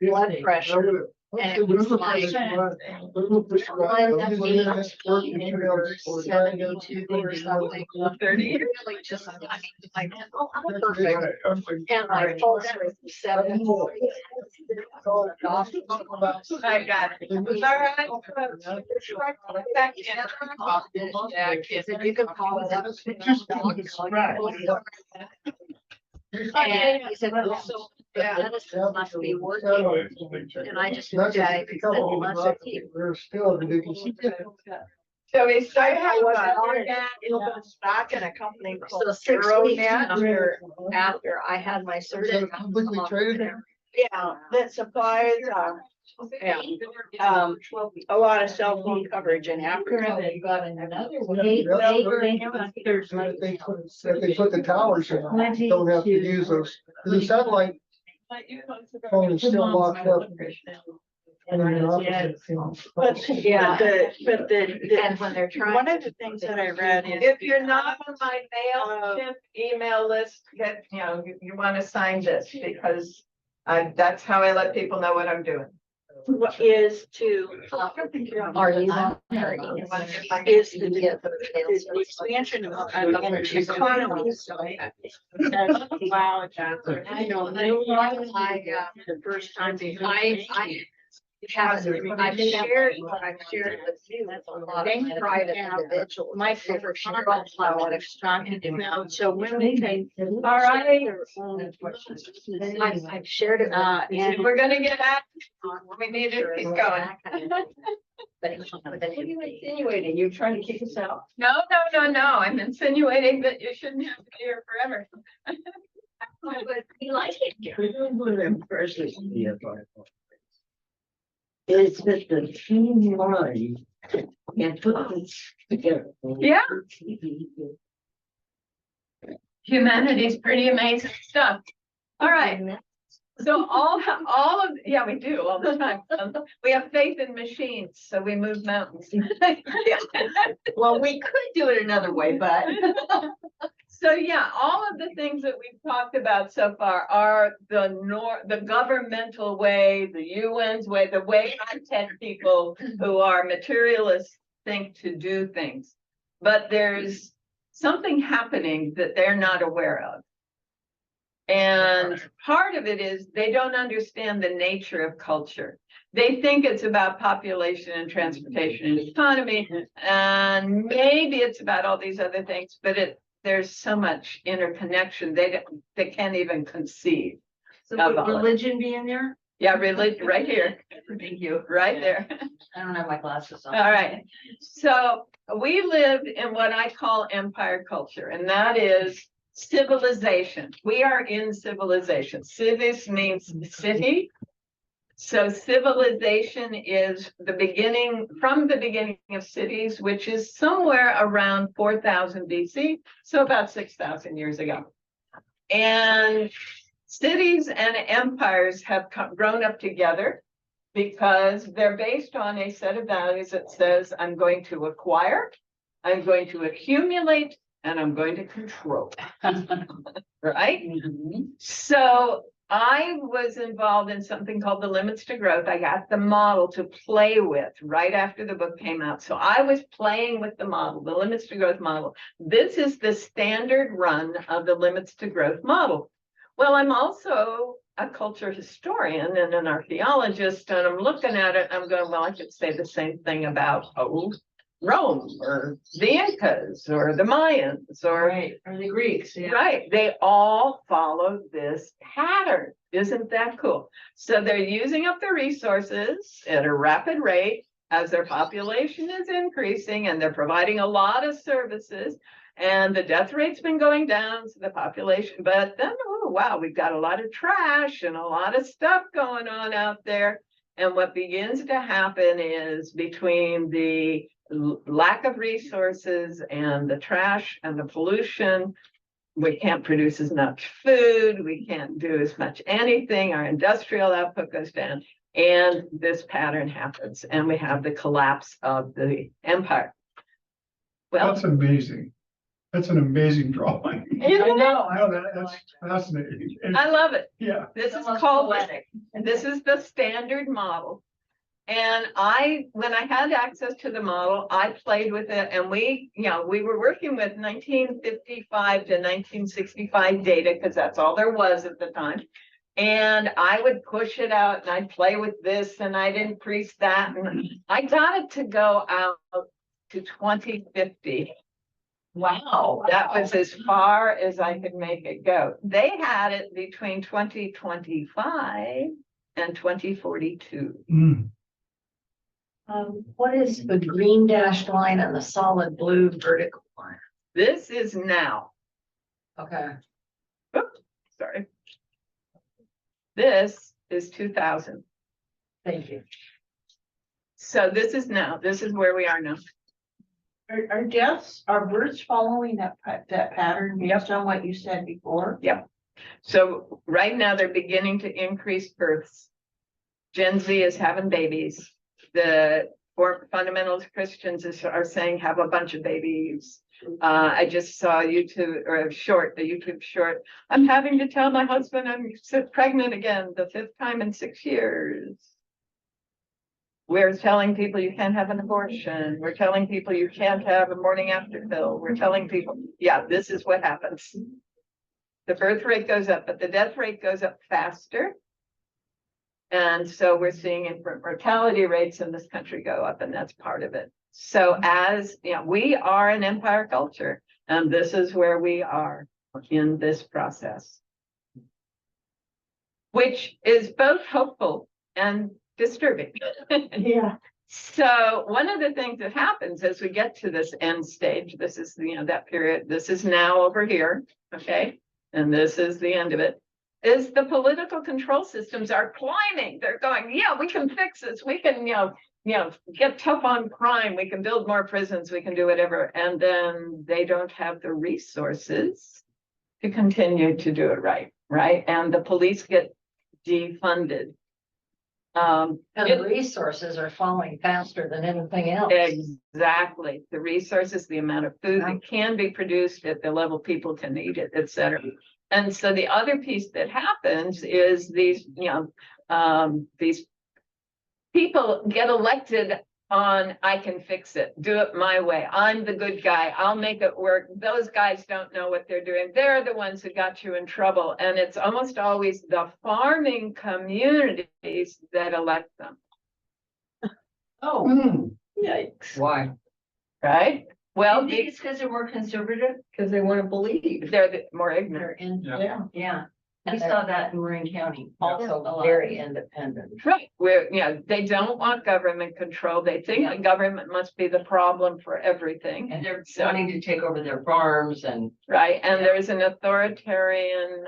Speaker 6: blood pressure. And it was like 182 or something. 30. Really just, I mean, like, oh, I'm perfect. And my pulse was 70.
Speaker 1: I got it. All right. Back in.
Speaker 6: Yeah, kids, if you could call it up. And he said, well, so the medicine must be working. And I just looked at it and said, well, that's a key.
Speaker 14: We're still ridiculous.
Speaker 1: So we started
Speaker 6: I was on
Speaker 1: with
Speaker 6: it. It was back in a company called So 6 weeks
Speaker 14: Aeronet.
Speaker 6: after I had my surgery.
Speaker 14: Publicly traded.
Speaker 6: Yeah, that supplies, a lot of cell phone coverage and after that, you got another one.
Speaker 14: If they put the towers in, don't have to use those, because the satellite phone is still locked up.
Speaker 6: But yeah, and when they're trying. One of the things that I read is.
Speaker 1: if you're not on my MailChimp email list, get, you want to sign this because that's how I let people know what I'm doing.
Speaker 6: What is to.
Speaker 3: Are you on?
Speaker 6: Is the expansion of the economy. Wow, Johnson. I know, the first time I have, I've shared with you with a lot of private individuals. My favorite so when we take.
Speaker 1: All right.
Speaker 6: I've shared it.
Speaker 1: And we're gonna get at, we need to keep going.
Speaker 6: What are you insinuating? You're trying to kick us out?
Speaker 1: No. I'm insinuating that you shouldn't have to be here forever.
Speaker 6: But we like it here.
Speaker 8: Is that the team line and put this together.
Speaker 1: Yeah. Humanity's pretty amazing stuff. All right. So all of, yeah, we do all the time. We have faith in machines, so we move mountains.
Speaker 5: Well, we could do it another way, but.
Speaker 1: So yeah, all of the things that we've talked about so far are the governmental way, the UN's way, the way high-tech people who are materialists think to do things. But there's something happening that they're not aware of. And part of it is they don't understand the nature of culture. They think it's about population and transportation and economy, and maybe it's about all these other things, but there's so much interconnection, they can't even conceive.
Speaker 3: So would religion be in there?
Speaker 1: Yeah, religion, right here.
Speaker 3: Thank you.
Speaker 1: Right there.
Speaker 3: I don't have my glasses on.
Speaker 1: All right. So we live in what I call empire culture, and that is civilization. We are in civilization. Civis means city. So civilization is from the beginning of cities, which is somewhere around 4000 BC. So about 6,000 years ago. And cities and empires have grown up together because they're based on a set of values that says, I'm going to acquire, I'm going to accumulate, and I'm going to control. Right?
Speaker 3: Mm-hmm.
Speaker 1: So I was involved in something called the Limits to Growth. I got the model to play with right after the book came out. So I was playing with the model, the Limits to Growth model. This is the standard run of the Limits to Growth model. Well, I'm also a culture historian and an archaeologist, and I'm looking at it, I'm going, well, I could say the same thing about Rome or the Incas or the Mayans or
Speaker 3: the Greeks. Yeah.
Speaker 1: right. They all follow this pattern. Isn't that cool? So they're using up their resources at a rapid rate as their population is increasing, and they're providing a lot of services, and the death rate's been going down, so the population, but then, oh, wow, we've got a lot of trash and a lot of stuff going on out there. And what begins to happen is between the lack of resources and the trash and the pollution, we can't produce as much food, we can't do as much anything, our industrial output goes down. And this pattern happens, and we have the collapse of the empire. Well,
Speaker 2: That's amazing. That's an amazing drawing.
Speaker 1: isn't it?
Speaker 2: No, that's fascinating.
Speaker 1: I love it.
Speaker 2: Yeah.
Speaker 1: This is
Speaker 3: Almost
Speaker 1: called,
Speaker 3: poetic.
Speaker 1: this is the standard model. And when I had access to the model, I played with it, and we were working with 1955 to 1965 data, because that's all there was at the time. And I would push it out and I'd play with this and I'd increase that. And I got it to go out to 2050.
Speaker 3: Wow.
Speaker 1: That was as far as I could make it go. They had it between 2025 and 2042.
Speaker 2: Mm.
Speaker 6: What is the green dashed line and the solid blue vertical line?
Speaker 1: This is now.
Speaker 6: Okay.
Speaker 1: Oops, sorry. This is 2000.
Speaker 6: Thank you.
Speaker 1: So this is now. This is where we are now.
Speaker 4: Are deaths, are births following that pattern based on what you said before?
Speaker 1: Yep. So right now they're beginning to increase births. Gen Z is having babies. The fundamentalist Christians are saying have a bunch of babies. I just saw a YouTube short. I'm having to tell my husband I'm pregnant again, the 5th time in 6 years. We're telling people you can't have an abortion. We're telling people you can't have a morning after pill. We're telling people, yeah, this is what happens. The birth rate goes up, but the death rate goes up faster. And so we're seeing infant mortality rates in this country go up, and that's part of it. So we are an empire culture, and this is where we are in this process, which is both hopeful and disturbing.
Speaker 6: Yeah.
Speaker 1: So one of the things that happens as we get to this end stage, this is, that period, this is now over here, okay? And this is the end of it, is the political control systems are climbing. They're going, yeah, we can fix this. We can, get tough on crime. We can build more prisons. We can do whatever. And then they don't have the resources to continue to do it right. And the police get defunded.
Speaker 6: And the resources are falling faster than anything else.
Speaker 1: Exactly. The resources, the amount of food that can be produced at the level people can eat it, et cetera. And so the other piece that happens is these people get elected on, I can fix it, do it my way. I'm the good guy. I'll make it work. Those guys don't know what they're doing. They're the ones who got you in trouble. And it's almost always the farming communities that elect them.
Speaker 3: Oh, yikes.
Speaker 9: Why?
Speaker 1: Right? Well,
Speaker 3: You think it's because they're more conservative? Because they want to believe.
Speaker 1: they're more ignorant.
Speaker 9: Yeah.
Speaker 3: Yeah. We saw that in Marin County, also
Speaker 1: Yeah.
Speaker 3: very independent.
Speaker 1: Right, they don't want government control. They think the government must be the problem for everything.
Speaker 3: And they're wanting to take over their farms and.
Speaker 1: Right, and there's an authoritarian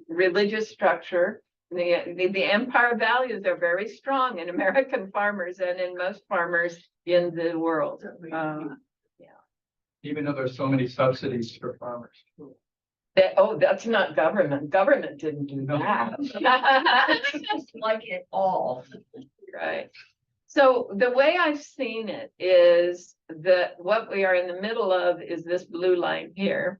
Speaker 1: religious structure. The empire values are very strong in American farmers and in most farmers in the world.
Speaker 9: Even though there's so many subsidies for farmers.
Speaker 1: That's not government. Government didn't do that.
Speaker 3: Just like it all.
Speaker 1: Right. So the way I've seen it is that what we are in the middle of is this blue line here.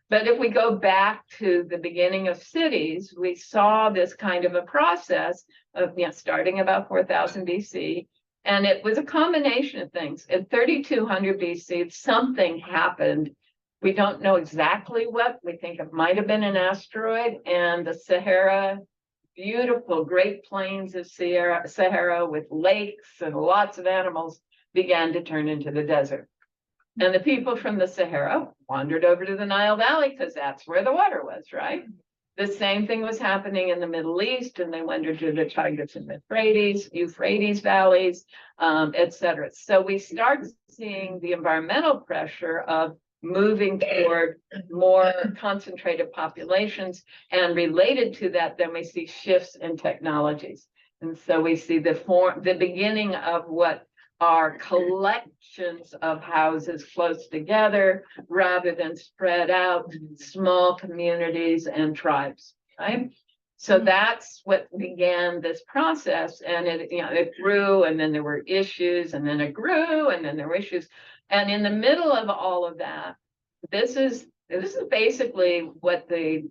Speaker 1: But if we go back to the beginning of cities, we saw this kind of a process of starting about 4000 BC. And it was a combination of things. At 3200 BC, something happened. We don't know exactly what. We think it might have been an asteroid, and the Sahara, beautiful Great Plains of Sahara with lakes and lots of animals, began to turn into the desert. And the people from the Sahara wandered over to the Nile Valley because that's where the water was, right? The same thing was happening in the Middle East, and they wandered to the Tigris and Euphrates valleys, et cetera. So we start seeing the environmental pressure of moving toward more concentrated populations, and related to that, then we see shifts in technologies. And so we see the beginning of what are collections of houses close together rather than spread out small communities and tribes, right? So that's what began this process, and it grew, and then there were issues, and then it grew, and then there were issues. And in the middle of all of that, this is basically what the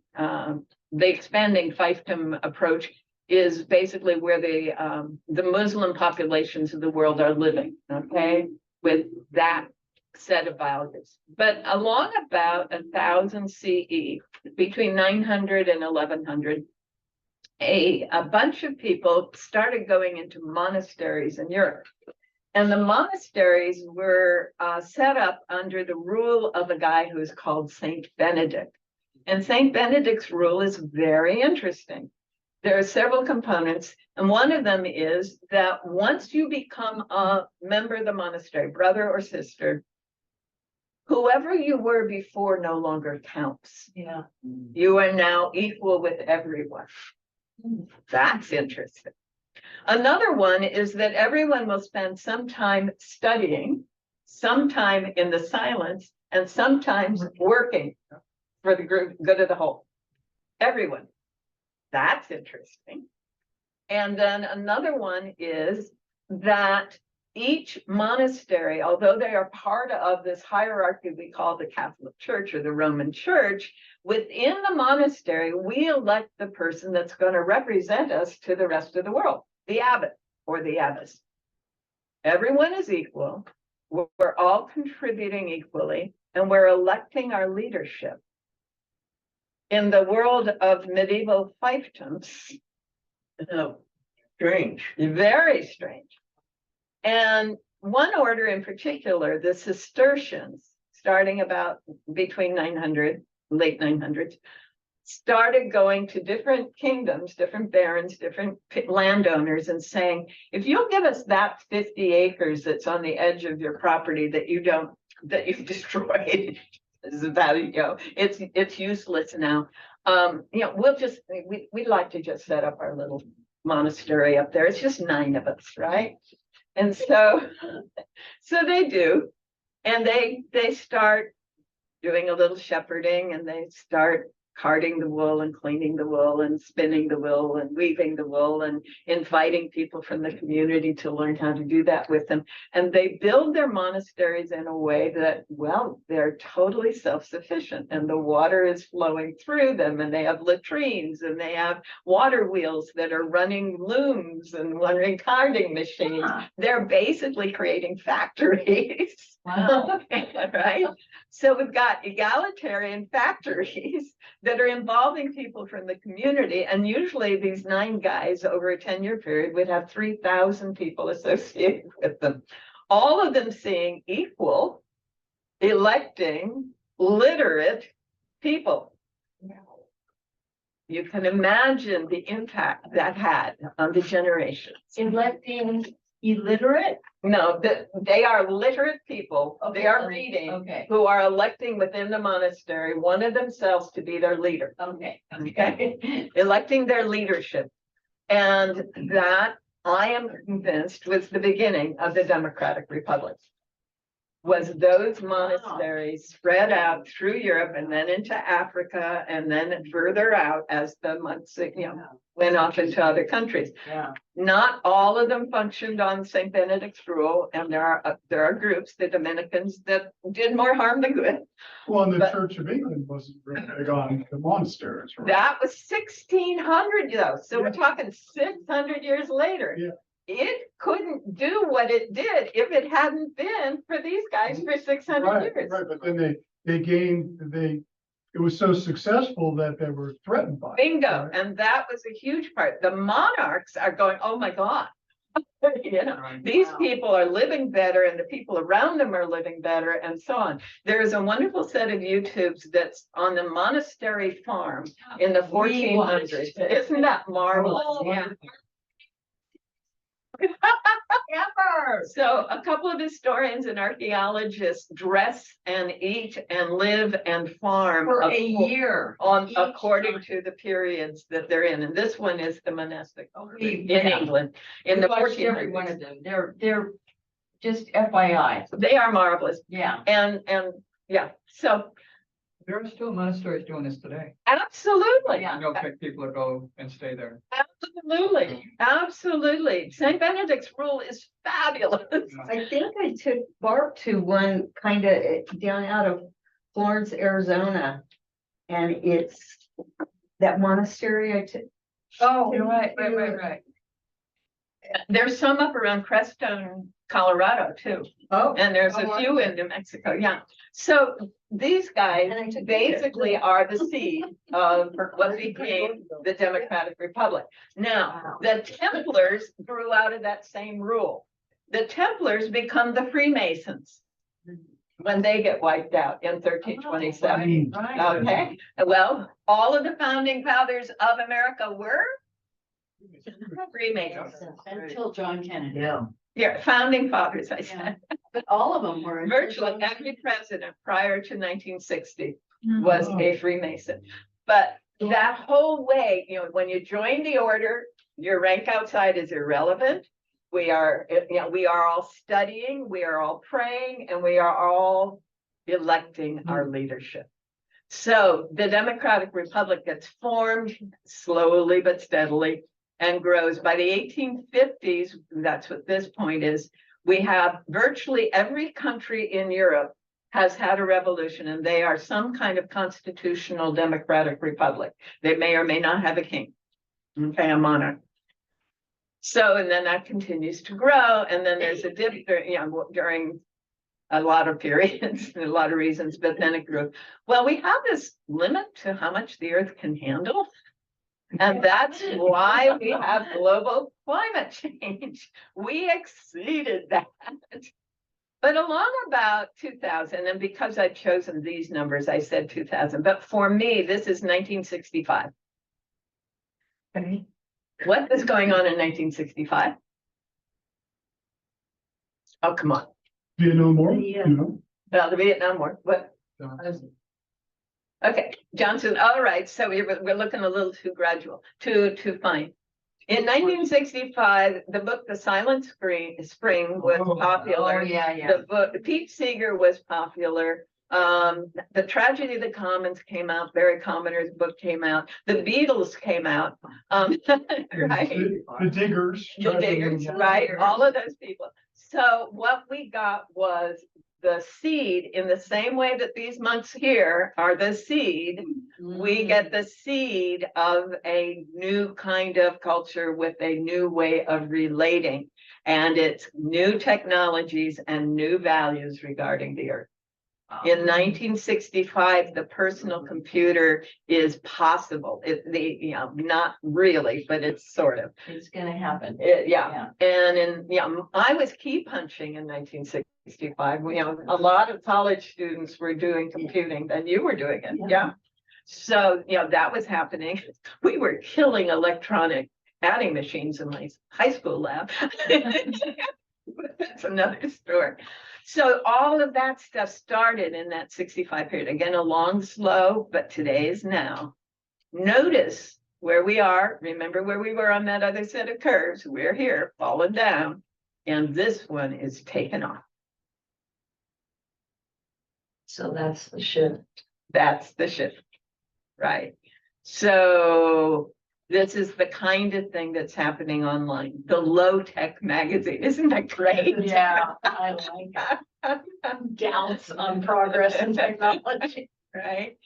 Speaker 1: expanding fiefdom approach is, basically where the Muslim populations of the world are living, okay, with that set of values. But along about 1000 CE, between 900 and 1100, a bunch of people started going into monasteries in Europe. And the monasteries were set up under the rule of a guy who's called Saint Benedict. And Saint Benedict's rule is very interesting. There are several components, and one of them is that once you become a member of the monastery, brother or sister, whoever you were before no longer counts.
Speaker 3: Yeah.
Speaker 1: You are now equal with everyone. That's interesting. Another one is that everyone will spend some time studying, some time in the silence, and sometimes working for the good of the whole. Everyone. That's interesting. And then another one is that each monastery, although they are part of this hierarchy we call the Catholic Church or the Roman Church, within the monastery, we elect the person that's going to represent us to the rest of the world, the abbot or the abbess. Everyone is equal. We're all contributing equally, and we're electing our leadership. In the world of medieval fiefdoms,
Speaker 8: Strange.
Speaker 1: very strange. And one order in particular, the Cistercians, starting about between 900, late 900s, started going to different kingdoms, different barons, different landowners, and saying, if you'll give us that 50 acres that's on the edge of your property that you've destroyed, is about to go. It's useless now. We'd like to just set up our little monastery up there. It's just 9 of us, right? And so they do, and they start doing a little shepherding, and they start carding the wool and cleaning the wool and spinning the wool and weaving the wool and inviting people from the community to learn how to do that with them. And they build their monasteries in a way that, well, they're totally self-sufficient, and the water is flowing through them, and they have latrines, and they have water wheels that are running looms and running carding machines. They're basically creating factories.
Speaker 3: Wow.
Speaker 1: Right? So we've got egalitarian factories that are involving people from the community. And usually these 9 guys over a 10-year period would have 3,000 people associated with them. All of them seeing equal, electing, literate people. You can imagine the impact that had on the generations.
Speaker 3: Electing illiterate?
Speaker 1: No, they are literate people.
Speaker 3: Okay,
Speaker 1: They are reading,
Speaker 3: okay.
Speaker 1: who are electing within the monastery one of themselves to be their leader.
Speaker 3: Okay.
Speaker 1: Okay, electing their leadership. And that, I am convinced, was the beginning of the Democratic Republic. Was those monasteries spread out through Europe and then into Africa and then further out as the months, went off into other countries.
Speaker 3: Yeah.
Speaker 1: Not all of them functioned on St. Benedict's rule, and there are groups, the Dominicans, that did more harm than good.
Speaker 2: Well, and the
Speaker 1: But-
Speaker 2: Church of England wasn't really big on the monasteries, right?
Speaker 1: That was 1600 though, so we're
Speaker 2: Yeah.
Speaker 1: talking 600 years later.
Speaker 2: Yeah.
Speaker 1: It couldn't do what it did if it hadn't been for these guys for 600
Speaker 2: Right,
Speaker 1: years.
Speaker 2: right, but then it was so successful that they were threatened by it.
Speaker 1: Bingo,
Speaker 2: right?
Speaker 1: and that was a huge part. The monarchs are going, oh my God. These people are living better, and the people around them are living better, and so on. There is a wonderful set of YouTubes that's on the monastery farm in the 1400s. Isn't that marvelous?
Speaker 3: Oh,
Speaker 1: Yeah.
Speaker 3: Ever.
Speaker 1: So a couple of historians and archaeologists dress and eat and live and farm
Speaker 3: For a year.
Speaker 1: on
Speaker 3: Each
Speaker 1: according
Speaker 3: time.
Speaker 1: to the periods that they're in. And this one is the monastic order in
Speaker 3: Yeah.
Speaker 1: England
Speaker 3: We
Speaker 1: in the
Speaker 3: watched every one
Speaker 1: 1400s.
Speaker 3: of them. They're just FYI.
Speaker 1: They are marvelous.
Speaker 3: Yeah.
Speaker 1: And yeah, so
Speaker 9: There are still monasteries doing this today.
Speaker 1: Absolutely.
Speaker 9: You know, people to go and stay there.
Speaker 1: Absolutely, absolutely. Saint Benedict's rule is fabulous.
Speaker 15: I think I took Barb to one kind of down out of Florence, Arizona. And it's that monastery I took.
Speaker 1: Oh, right. There's some up around Crestone, Colorado too,
Speaker 15: Oh.
Speaker 1: and there's a few in New Mexico, yeah. So these guys
Speaker 15: And I took
Speaker 1: basically are the seed of what became the Democratic Republic. Now, the Templars grew out of that same rule. The Templars become the Freemasons when they get wiped out in 1327. Okay, well, all of the founding fathers of America were Freemasons.
Speaker 4: Until John Kennedy.
Speaker 1: Yeah, founding fathers, I said.
Speaker 4: But all of them were.
Speaker 1: Virtually every president prior to 1960 was a Freemason. But that whole way, you know, when you join the order, your rank outside is irrelevant. We are all studying, we are all praying, and we are all electing our leadership. So the Democratic Republic gets formed slowly but steadily and grows. By the 1850s, that's what this point is, we have virtually every country in Europe has had a revolution, and they are some kind of constitutional democratic republic. They may or may not have a king, okay, a monarch. So, and then that continues to grow, and then there's a dip, during a lot of periods, a lot of reasons, but then it grew. Well, we have this limit to how much the earth can handle. And that's why we have global climate change. We exceeded that. But along about 2000, and because I've chosen these numbers, I said 2000, but for me, this is 1965. Okay. What is going on in 1965? Oh, come on.
Speaker 2: Vietnam War,
Speaker 1: Yeah.
Speaker 2: you know?
Speaker 1: The Vietnam War, what? Okay, Johnson, all right, so we're looking a little too gradual, too fine. In 1965, the book The Silent Spring was popular. The book Pete Seeger was popular. The Tragedy of the Commons came out, Barry Commoner's book came out, the Beatles came out. Right.
Speaker 2: The Diggers.
Speaker 1: Right, all of those people. So what we got was the seed, in the same way that these monks here are the seed, we get the seed of a new kind of culture with a new way of relating. And it's new technologies and new values regarding the earth. In 1965, the personal computer is possible. Not really, but it's sort of.
Speaker 5: It's gonna happen.
Speaker 1: Yeah. And I was key punching in 1965. A lot of college students were doing computing, and you were doing it. Yeah. So, that was happening. We were killing electronic adding machines in my high school lab. That's another story. So all of that stuff started in that 65 period. Again, along slow, but today is now. Notice where we are. Remember where we were on that other set of curves. We're here, falling down. And this one is taken off.
Speaker 5: So that's the shift.
Speaker 1: That's the shift. Right. So this is the kind of thing that's happening online. The Low Tech magazine. Isn't that great?
Speaker 6: Yeah, I like that. Doubts on progress in technology.
Speaker 1: Right.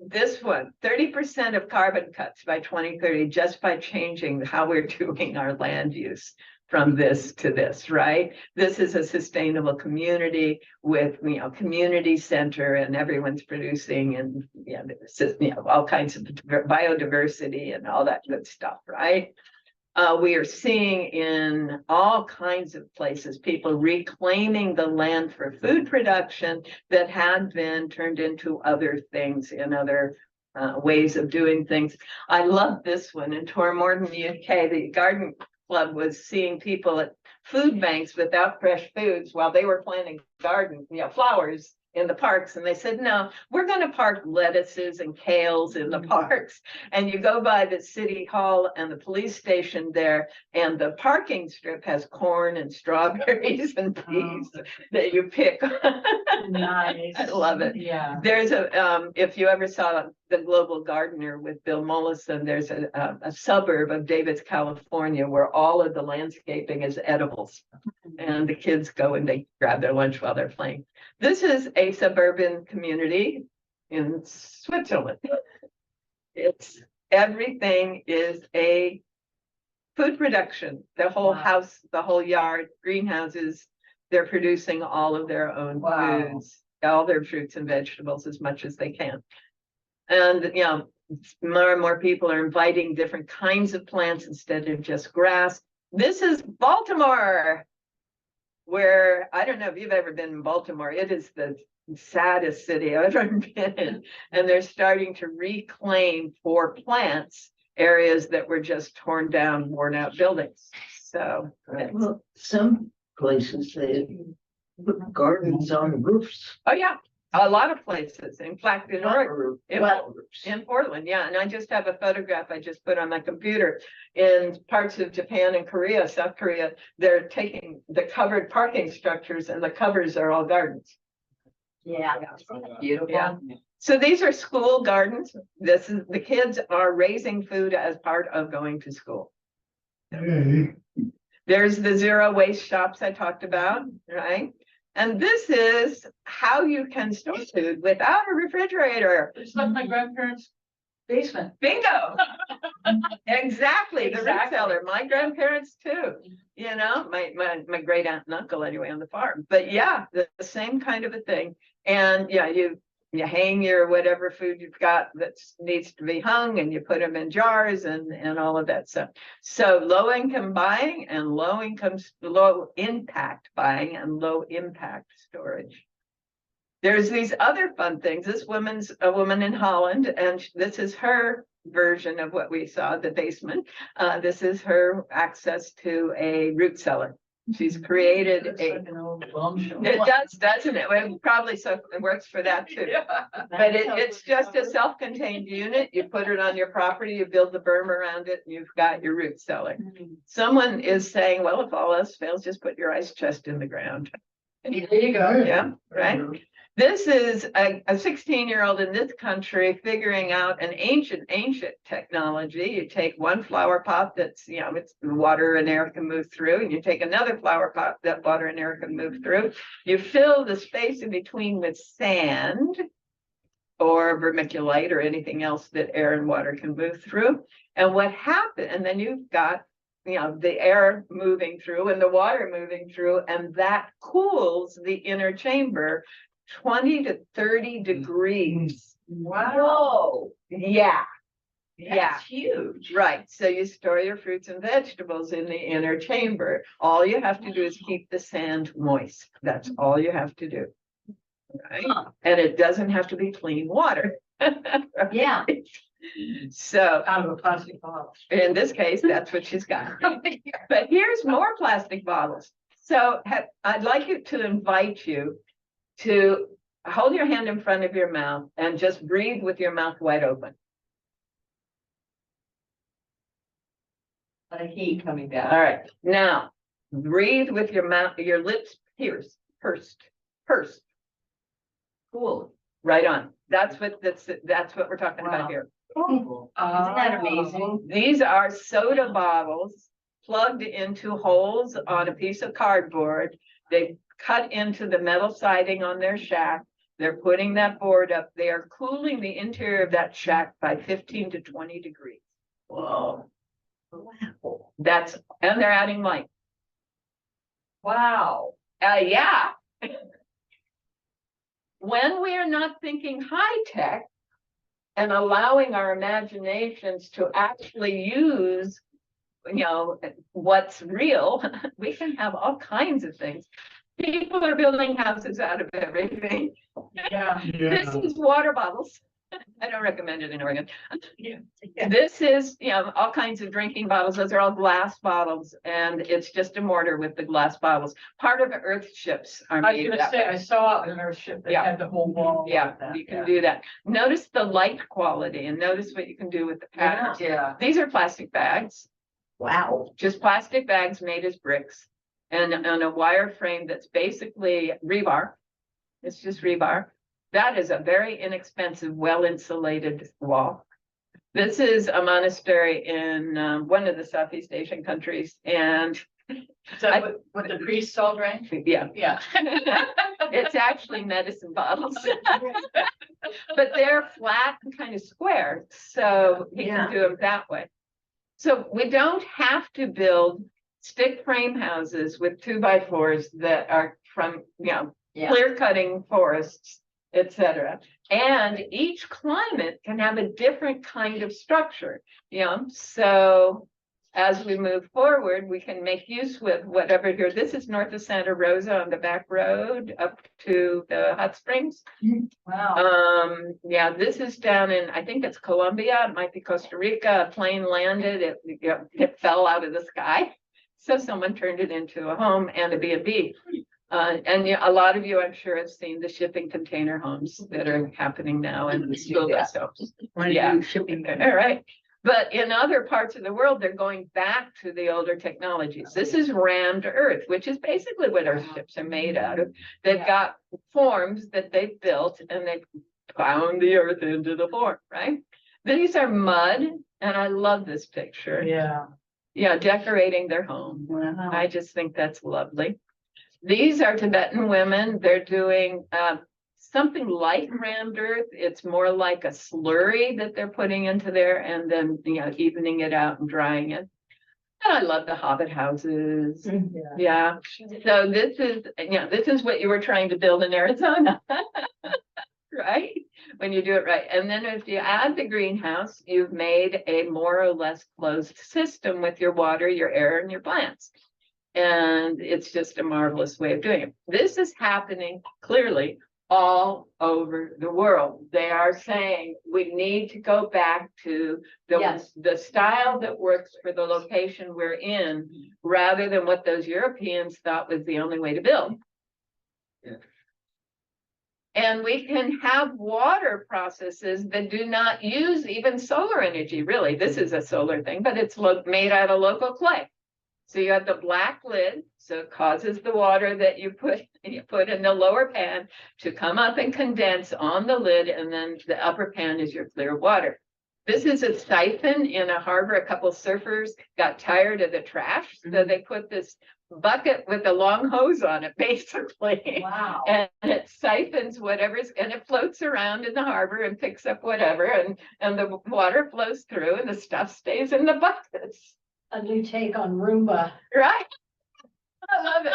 Speaker 1: This one, 30% of carbon cuts by 2030, just by changing how we're doing our land use from this to this, right? This is a sustainable community with, community center, and everyone's producing, and, all kinds of biodiversity and all that good stuff, right? We are seeing in all kinds of places, people reclaiming the land for food production that had been turned into other things in other ways of doing things. I love this one. In Tormorton, UK, the Garden Club was seeing people at food banks without fresh foods while they were planting flowers in the parks, and they said, no, we're gonna park lettuces and kales in the parks. And you go by the city hall and the police station there, and the parking strip has corn and strawberries and peas that you pick.
Speaker 7: Nice.
Speaker 1: I love it.
Speaker 7: Yeah.
Speaker 1: There's if you ever saw The Global Gardener with Bill Mollison, there's a suburb of Davis, California, where all of the landscaping is edibles. And the kids go and they grab their lunch while they're playing. This is a suburban community in Switzerland. It's everything is a food production. The whole house, the whole yard, greenhouses, they're producing all of their own foods, all their fruits and vegetables as much as they can. And, you know, more and more people are inviting different kinds of plants instead of just grass. This is Baltimore, where, I don't know if you've ever been in Baltimore, it is the saddest city I've ever been in. And they're starting to reclaim for plants areas that were just torn down, worn out buildings. So,
Speaker 8: Well, some places they put gardens on roofs.
Speaker 1: oh yeah, a lot of places. In fact, in Oregon,
Speaker 8: Flat roofs.
Speaker 1: in Portland, yeah, and I just have a photograph I just put on my computer. In parts of Japan and Korea, South Korea, they're taking the covered parking structures and the covers are all gardens.
Speaker 3: Yeah,
Speaker 1: Beautiful. Yeah. So these are school gardens. This is, the kids are raising food as part of going to school.
Speaker 2: Hey,
Speaker 1: There's the zero waste shops I talked about, right? And this is how you can store food without a refrigerator.
Speaker 7: It's like my grandparents' basement.
Speaker 1: Bingo. Exactly, the
Speaker 7: Exactly.
Speaker 1: retailer. My grandparents too, you know, my great aunt and uncle anyway on the farm. But yeah, the same kind of a thing. And yeah, you hang your whatever food you've got that needs to be hung, and you put them in jars and all of that stuff. So low income buying and low impact buying and low impact storage. There's these other fun things. This woman's a woman in Holland, and this is her version of what we saw, the basement. This is her access to a root cellar. She's created
Speaker 7: It's
Speaker 1: a,
Speaker 7: like an old bum show.
Speaker 1: it does, doesn't it? Well, probably so, it works for that too. But it's just a self-contained unit. You put it on your property, you build the berm around it, and you've got your root cellar. Someone is saying, well, if all else fails, just put your ice chest in the ground.
Speaker 7: There you go.
Speaker 1: Yeah, right. This is a 16-year-old in this country figuring out an ancient technology. You take one flower pot that's, you know, it's water and air can move through, and you take another flower pot that water and air can move through. You fill the space in between with sand or vermiculite or anything else that air and water can move through. And what happened, and then you've got, you know, the air moving through and the water moving through, and that cools the inner chamber 20 to 30 degrees.
Speaker 7: Wow.
Speaker 1: Yeah. Yeah,
Speaker 7: That's huge.
Speaker 1: right. So you store your fruits and vegetables in the inner chamber. All you have to do is keep the sand moist. That's all you have to do. Right? And it doesn't have to be clean water.
Speaker 3: yeah.
Speaker 1: So
Speaker 7: Out of a plastic bottle.
Speaker 1: in this case, that's what she's got. But here's more plastic bottles. So I'd like you to invite you to hold your hand in front of your mouth and just breathe with your mouth wide open.
Speaker 3: The heat coming down.
Speaker 1: All right, now breathe with your mouth, your lips pursed.
Speaker 3: Cool.
Speaker 1: Right on. That's what we're talking about here.
Speaker 3: Isn't that amazing?
Speaker 1: These are soda bottles plugged into holes on a piece of cardboard. They cut into the metal siding on their shack. They're putting that board up. They are cooling the interior of that shack by 15 to 20 degrees.
Speaker 3: Whoa.
Speaker 1: And they're adding light.
Speaker 3: Wow.
Speaker 1: Yeah. When we are not thinking high tech and allowing our imaginations to actually use, you know, what's real, we can have all kinds of things. People are building houses out of everything.
Speaker 7: Yeah.
Speaker 1: This is water bottles. I don't recommend it in Oregon.
Speaker 6: Yeah.
Speaker 1: This is, all kinds of drinking bottles. Those are all glass bottles, and it's just a mortar with the glass bottles. Part of the earth ships are
Speaker 7: I was
Speaker 1: made
Speaker 7: gonna
Speaker 1: that
Speaker 7: say,
Speaker 1: way.
Speaker 7: I saw an earthship that
Speaker 1: Yeah.
Speaker 7: had the whole wall.
Speaker 1: Yeah,
Speaker 7: like that,
Speaker 1: you can
Speaker 7: yeah.
Speaker 1: do that. Notice the light quality and notice what you can do with the patterns.
Speaker 7: Yeah.
Speaker 1: These are plastic bags,
Speaker 6: Wow.
Speaker 1: just plastic bags made as bricks and on a wire frame that's basically rebar. It's just rebar. That is a very inexpensive, well-insulated wall. This is a monastery in one of the Southeast Asian countries, and
Speaker 7: Is that what the priests all drank?
Speaker 1: yeah,
Speaker 7: Yeah.
Speaker 1: it's actually medicine bottles. But they're flat and kind of square, so he can do them that way. So we don't have to build stick frame houses with 2x4s that are from, clear cutting forests, etc. And each climate can have a different kind of structure, so as we move forward, we can make use with whatever here. This is north of Santa Rosa on the back road up to the hot springs.
Speaker 7: Wow.
Speaker 1: Yeah, this is down in, I think it's Colombia, it might be Costa Rica. A plane landed, it fell out of the sky. So someone turned it into a home and a B&B. And a lot of you, I'm sure, have seen the shipping container homes that are happening now in the school bus homes. Yeah,
Speaker 6: Shipping.
Speaker 1: all right. But in other parts of the world, they're going back to the older technologies. This is rammed earth, which is basically what earth ships are made out of. They've got forms that they've built and they pound the earth into the form, right? These are mud, and I love this picture. Yeah, decorating their home.
Speaker 4: Wow.
Speaker 1: I just think that's lovely. These are Tibetan women. They're doing something like rammed earth. It's more like a slurry that they're putting into there and then, evening it out and drying it. And I love the hobbit houses. Yeah. So this is what you were trying to build in Arizona. Right? When you do it right. And then if you add the greenhouse, you've made a more or less closed system with your water, your air, and your plants. And it's just a marvelous way of doing it. This is happening clearly all over the world. They are saying we need to go back to the style that works for the location we're in, rather than what those Europeans thought was the only way to build. And we can have water processes that do not use even solar energy, really. This is a solar thing, but it's made out of local clay. So you have the black lid, so it causes the water that you put in the lower pan to come up and condense on the lid, and then the upper pan is your clear water. This is a siphon in a harbor. A couple surfers got tired of the trash, so they put this bucket with a long hose on it, basically.
Speaker 6: Wow.
Speaker 1: And it siphons whatever's, and it floats around in the harbor and picks up whatever, and the water flows through and the stuff stays in the buckets.
Speaker 6: A new take on Roomba.
Speaker 1: Right? I love it.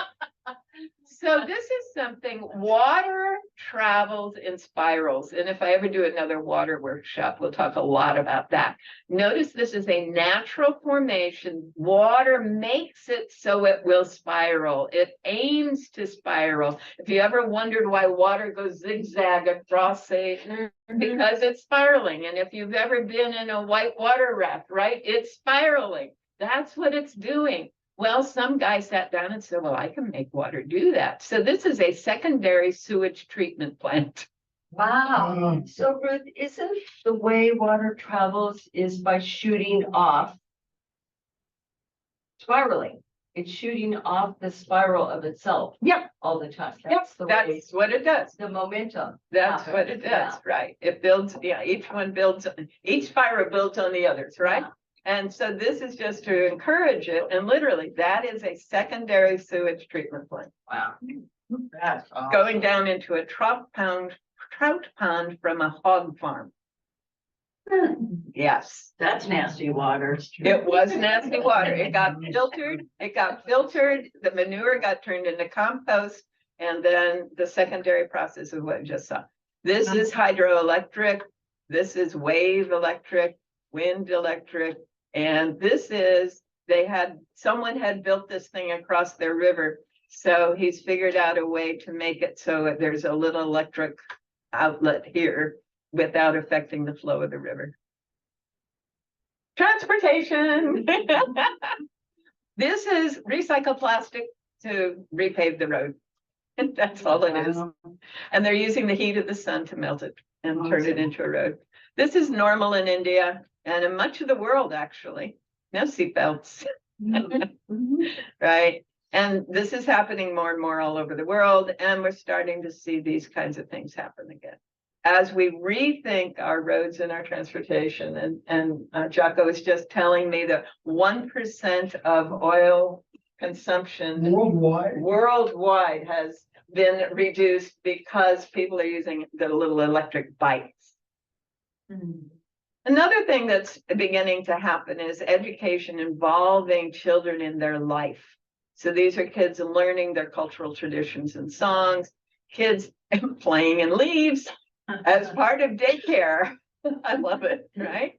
Speaker 1: So this is something, water travels in spirals. And if I ever do another water workshop, we'll talk a lot about that. Notice this is a natural formation. Water makes it so it will spiral. It aims to spiral. If you ever wondered why water goes zigzag across because it's spiraling. And if you've ever been in a white water raft, right, it's spiraling. That's what it's doing. Well, some guy sat down and said, well, I can make water do that. So this is a secondary sewage treatment plant.
Speaker 3: Wow. So Ruth, isn't the way water travels is by shooting off? Spiraling. It's shooting off the spiral of itself.
Speaker 1: Yep.
Speaker 3: All the time.
Speaker 1: That's what it does.
Speaker 3: The momentum.
Speaker 1: That's what it does, right? It builds, each spiral builds on the others, right? And so this is just to encourage it. And literally, that is a secondary sewage treatment plant.
Speaker 3: Wow.
Speaker 4: That's awesome.
Speaker 1: Going down into a trout pond from a hog farm. Yes.
Speaker 4: That's nasty water.
Speaker 1: It was nasty water. It got filtered. The manure got turned into compost. And then the secondary process is what I just saw. This is hydroelectric. This is wave electric, wind electric. And this is, someone had built this thing across their river. So he's figured out a way to make it so there's a little electric outlet here. without affecting the flow of the river. Transportation. This is recycled plastic to repave the road. That's all it is. And they're using the heat of the sun to melt it and turn it into a road. This is normal in India and in much of the world, actually. No seatbelts. Right? And this is happening more and more all over the world. And we're starting to see these kinds of things happen again. As we rethink our roads and our transportation, and Jocko was just telling me that 1% of oil consumption worldwide has been reduced because people are using the little electric bikes. Another thing that's beginning to happen is education involving children in their life. So these are kids learning their cultural traditions and songs, kids playing in leaves as part of daycare. I love it, right?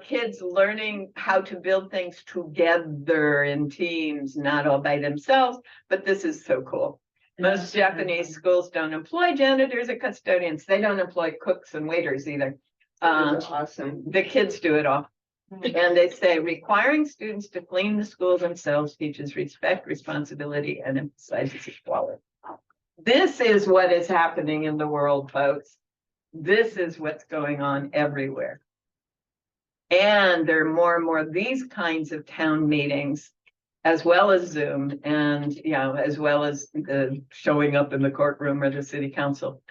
Speaker 1: Kids learning how to build things together in teams, not all by themselves, but this is so cool. Most Japanese schools don't employ janitors or custodians. They don't employ cooks and waiters either.
Speaker 3: Awesome.
Speaker 1: The kids do it all. And they say requiring students to clean the school themselves teaches respect, responsibility, and emphasizes equality. This is what is happening in the world, folks. This is what's going on everywhere. And there are more and more of these kinds of town meetings, as well as Zoom, and as well as the showing up in the courtroom or the city council.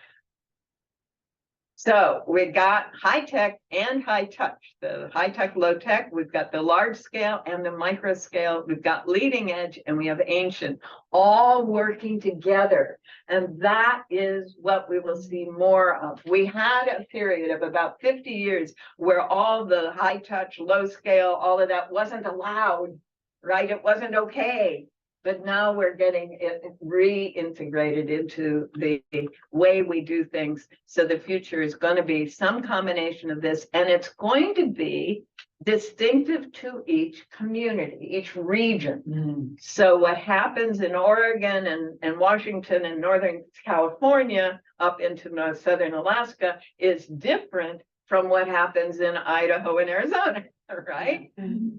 Speaker 1: So we got high tech and high touch. The high tech, low tech, we've got the large scale and the micro scale. We've got leading edge and we have ancient, all working together. And that is what we will see more of. We had a period of about 50 years where all the high touch, low scale, all of that wasn't allowed, right? It wasn't okay. But now we're getting it reintegrated into the way we do things. So the future is going to be some combination of this, and it's going to be distinctive to each community, each region. So what happens in Oregon and Washington and Northern California up into southern Alaska is different from what happens in Idaho and Arizona, right?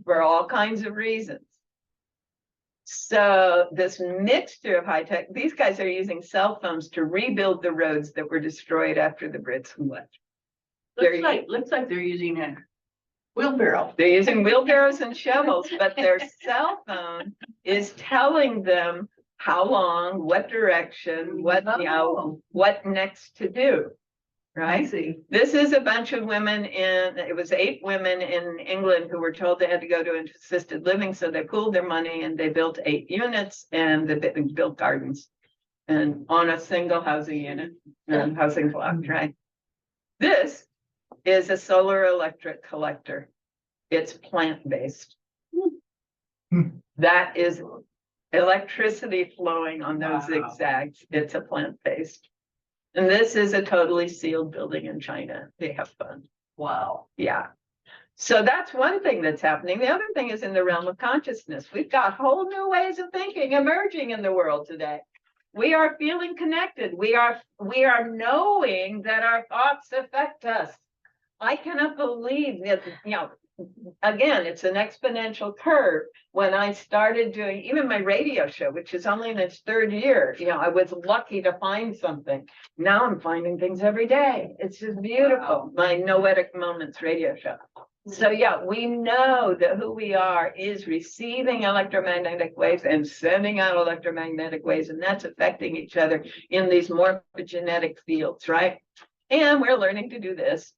Speaker 1: For all kinds of reasons. So this mixture of high tech, these guys are using cell phones to rebuild the roads that were destroyed after the Brits left.
Speaker 4: Looks like they're using a wheelbarrow.
Speaker 1: They're using wheelbarrows and shovels, but their cell phone is telling them how long, what direction, what next to do. Right? This is a bunch of women it was 8 women in England who were told they had to go to assisted living. So they pooled their money and they built 8 units and they built gardens and on a single housing unit and housing block, right? This is a solar electric collector. It's plant-based. That is electricity flowing on those zigzags. It's a plant-based. And this is a totally sealed building in China. They have fun.
Speaker 3: Wow.
Speaker 1: Yeah. So that's one thing that's happening. The other thing is in the realm of consciousness. We've got whole new ways of thinking emerging in the world today. We are feeling connected. We are knowing that our thoughts affect us. I cannot believe that, again, it's an exponential curve. When I started doing even my radio show, which is only in its 3rd year, I was lucky to find something. Now I'm finding things every day. It's just beautiful. My Noetic Moments radio show. So we know that who we are is receiving electromagnetic waves and sending out electromagnetic waves, and that's affecting each other in these morphogenetic fields, right? And we're learning to do this.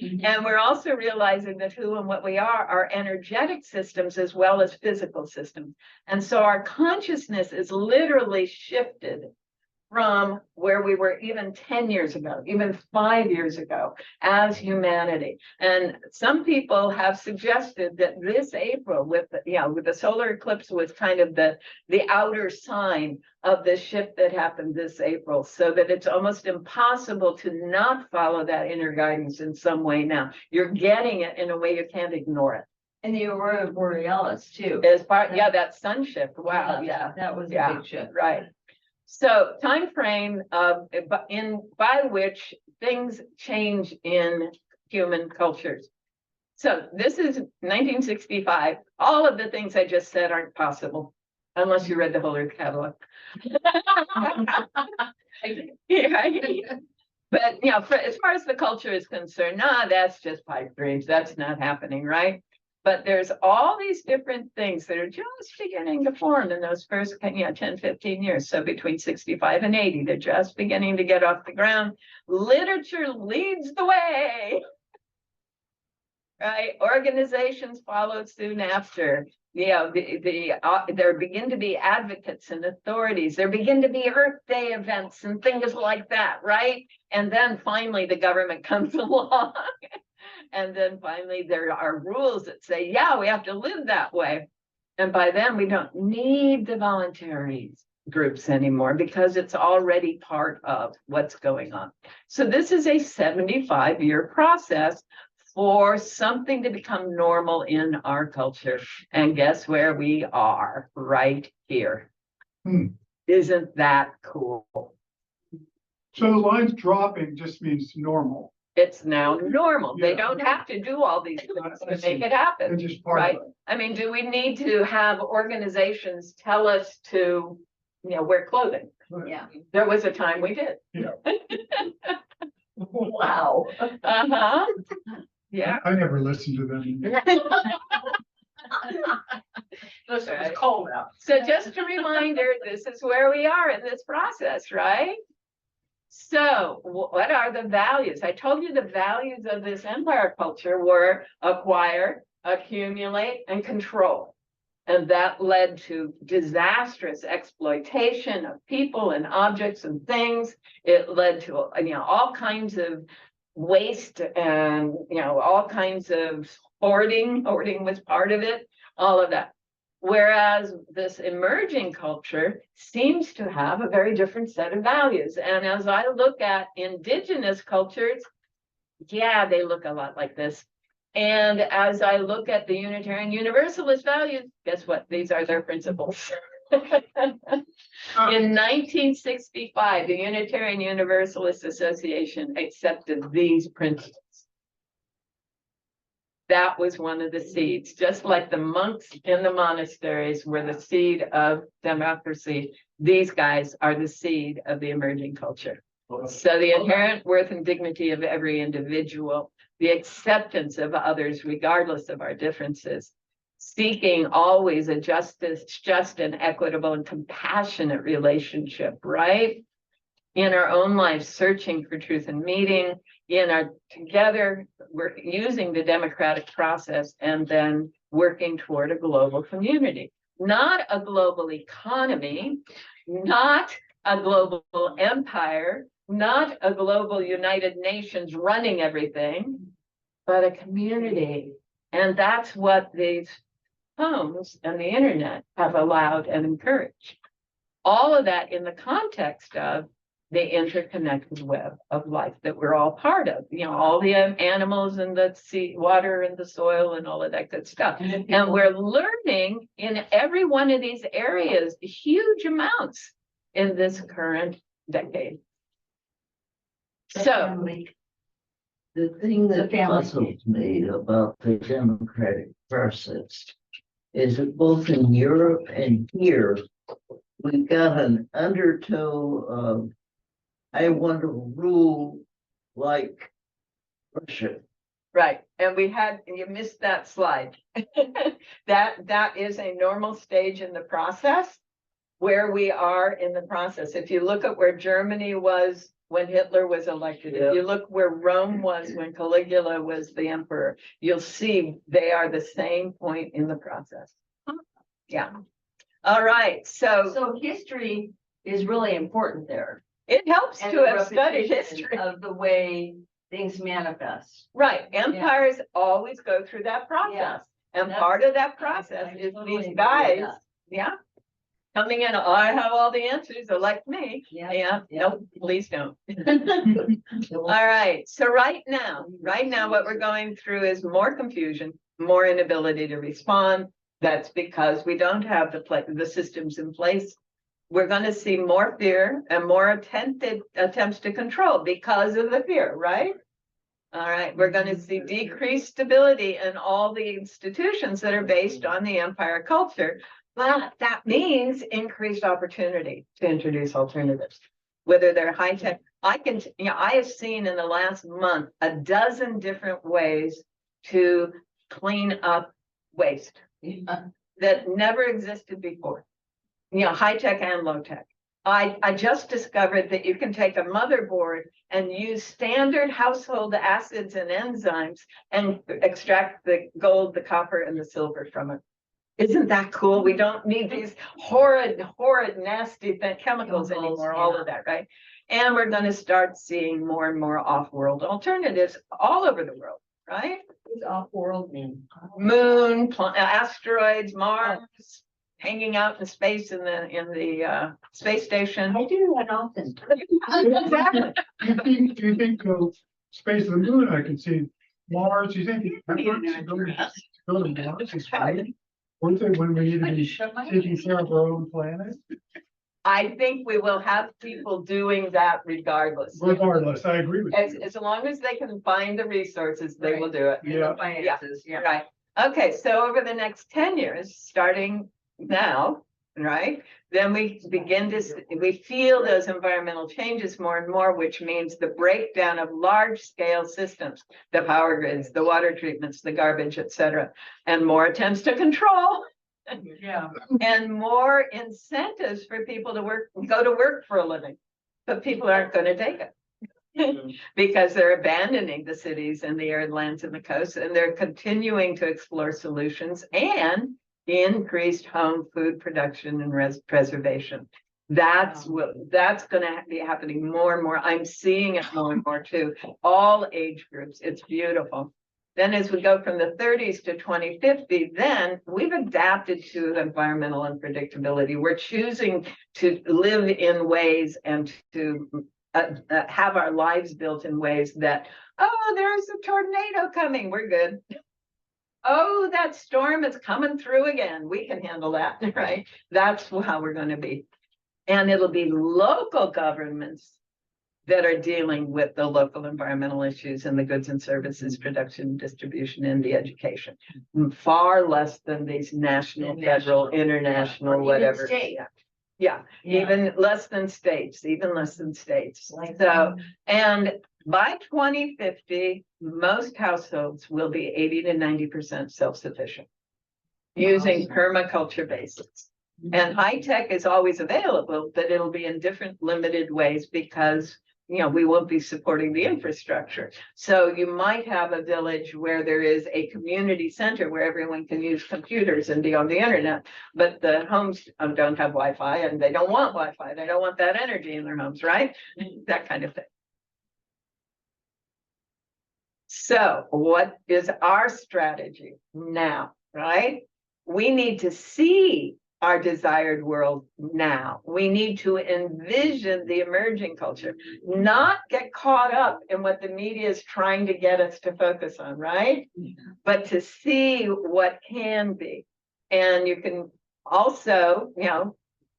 Speaker 1: And we're also realizing that who and what we are energetic systems as well as physical systems. And so our consciousness is literally shifted from where we were even 10 years ago, even 5 years ago as humanity. And some people have suggested that this April with the solar eclipse was kind of the outer sign of the shift that happened this April, so that it's almost impossible to not follow that inner guidance in some way now. You're getting it in a way you can't ignore it.
Speaker 3: And the aurora borealis too.
Speaker 1: As part, that sun shift. Wow.
Speaker 3: Yeah, that was a big shift.
Speaker 1: Right. So time frame by which things change in human cultures. So this is 1965. All of the things I just said aren't possible unless you read the whole Earth catalog. Yeah. But, you know, as far as the culture is concerned, that's just pipe dreams. That's not happening, right? But there's all these different things that are just beginning to form in those first, 10, 15 years. So between 65 and 80, they're just beginning to get off the ground. Literature leads the way. Right? Organizations follow soon after. There begin to be advocates and authorities. There begin to be Earth Day events and things like that, right? And then finally the government comes along. And then finally there are rules that say, yeah, we have to live that way. And by then we don't need the voluntary groups anymore because it's already part of what's going on. So this is a 75-year process for something to become normal in our culture. And guess where we are? Right here. Isn't that cool?
Speaker 2: So the lines dropping just means normal.
Speaker 1: It's now normal. They
Speaker 2: Yeah.
Speaker 1: don't have to do all these things
Speaker 2: I
Speaker 1: to
Speaker 2: see.
Speaker 1: make it happen.
Speaker 2: It's just part
Speaker 1: Right?
Speaker 2: of it.
Speaker 1: I mean, do we need to have organizations tell us to, wear clothing?
Speaker 2: Right.
Speaker 3: Yeah.
Speaker 1: There was a time we did.
Speaker 2: Yeah.
Speaker 3: Wow.
Speaker 1: Uh-huh. Yeah.
Speaker 2: I never listened to them.
Speaker 7: Listen, it's cold out.
Speaker 1: So just a reminder, this is where we are in this process, right? So what are the values? I told you the values of this empire culture were acquire, accumulate, and control. And that led to disastrous exploitation of people and objects and things. It led to, all kinds of waste and, all kinds of hoarding. Hoarding was part of it, all of that. Whereas this emerging culture seems to have a very different set of values. And as I look at indigenous cultures, yeah, they look a lot like this. And as I look at the Unitarian Universalist values, guess what? These are their principles. In 1965, the Unitarian Universalist Association accepted these principles. That was one of the seeds, just like the monks in the monasteries were the seed of democracy. These guys are the seed of the emerging culture. So the inherent worth and dignity of every individual, the acceptance of others regardless of our differences, seeking always a just and equitable and compassionate relationship, right? In our own lives, searching for truth and meaning, together, we're using the democratic process and then working toward a global community, not a global economy, not a global empire, not a global United Nations running everything, but a community. And that's what these phones and the internet have allowed and encouraged. All of that in the context of the interconnected web of life that we're all part of, all the animals and the sea, water and the soil and all of that good stuff. And we're learning in every one of these areas huge amounts in this current decade. So
Speaker 8: The thing that
Speaker 3: family.
Speaker 8: puzzles me about the democratic process is that both in Europe and here, we've got an undertow of, I want to rule like Russia.
Speaker 1: right, and you missed that slide. That is a normal stage in the process where we are in the process. If you look at where Germany was when Hitler was elected, if you look where Rome was when Caligula was the emperor, you'll see they are the same point in the process. Yeah. All right,
Speaker 3: So history is really important there.
Speaker 1: it helps
Speaker 3: And
Speaker 1: to
Speaker 3: the
Speaker 1: have studied
Speaker 3: repetition
Speaker 1: history.
Speaker 3: of the way things manifest.
Speaker 1: Right, empires always go through that process. And
Speaker 3: That's-
Speaker 1: part of that process
Speaker 3: I
Speaker 1: is
Speaker 3: totally agree
Speaker 1: these
Speaker 3: with
Speaker 1: guys,
Speaker 3: that.
Speaker 1: yeah, coming in, I have all the answers, elect me.
Speaker 3: Yeah.
Speaker 1: Yeah,
Speaker 3: Yeah.
Speaker 1: nope, please don't. All right, so right now, what we're going through is more confusion, more inability to respond. That's because we don't have the systems in place we're gonna see more fear and more attempted attempts to control because of the fear, right? All right, we're gonna see decreased stability in all the institutions that are based on the empire culture. But that means increased opportunity to introduce alternatives, whether they're high tech. I have seen in the last month a dozen different ways to clean up waste that never existed before. High tech and low tech. I just discovered that you can take a motherboard and use standard household acids and enzymes and extract the gold, the copper, and the silver from it. Isn't that cool? We don't need these horrid, nasty chemicals anymore, all of that, right? And we're going to start seeing more and more off-world alternatives all over the world, right?
Speaker 5: What's off-world mean?
Speaker 1: Moon, asteroids, Mars, hanging out in space in the space station.
Speaker 5: I do that often.
Speaker 1: Exactly.
Speaker 2: Do you think space of the moon, I can see Mars, do you think efforts to go to Mars is great? Worth it when we need to be taking care of our own planet?
Speaker 1: I think we will have people doing that regardless.
Speaker 2: Regardless, I agree with you.
Speaker 1: As long as they can find the resources, they will do it.
Speaker 2: Yeah.
Speaker 5: Finances, yeah.
Speaker 1: Right. Okay, so over the next 10 years, starting now, right? Then we we feel those environmental changes more and more, which means the breakdown of large scale systems, the power grids, the water treatments, the garbage, etc., and more attempts to control.
Speaker 7: Yeah.
Speaker 1: And more incentives for people to go to work for a living, but people aren't going to take it because they're abandoning the cities and the arid lands and the coasts, and they're continuing to explore solutions and increased home food production and preservation. That's going to be happening more and more. I'm seeing it more and more too. All age groups. It's beautiful. Then as we go from the 30s to 2050, then we've adapted to environmental unpredictability. We're choosing to live in ways and to have our lives built in ways that, oh, there's a tornado coming. We're good. Oh, that storm is coming through again. We can handle that, right? That's how we're going to be. And it'll be local governments that are dealing with the local environmental issues and the goods and services production, distribution, and the education. Far less than these national, federal, international, whatever. Yeah, even less than states, So, and by 2050, most households will be 80 to 90% self-sufficient using permaculture basics. And high tech is always available, but it'll be in different limited ways because we won't be supporting the infrastructure. So you might have a village where there is a community center where everyone can use computers and be on the internet, but the homes don't have Wi-Fi and they don't want Wi-Fi. They don't want that energy in their homes, right? That kind of thing. So what is our strategy now, right? We need to see our desired world now. We need to envision the emerging culture, not get caught up in what the media is trying to get us to focus on, right? But to see what can be. And you can also,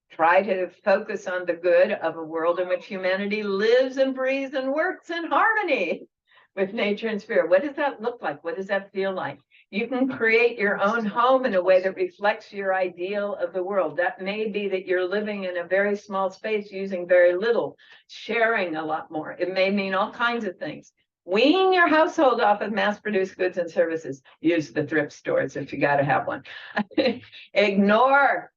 Speaker 1: try to focus on the good of a world in which humanity lives and breathes and works in harmony with nature and spirit. What does that look like? What does that feel like? You can create your own home in a way that reflects your ideal of the world. That may be that you're living in a very small space using very little, sharing a lot more. It may mean all kinds of things. Wean your household off of mass-produced goods and services. Use the thrift stores if you got to have one. Ignore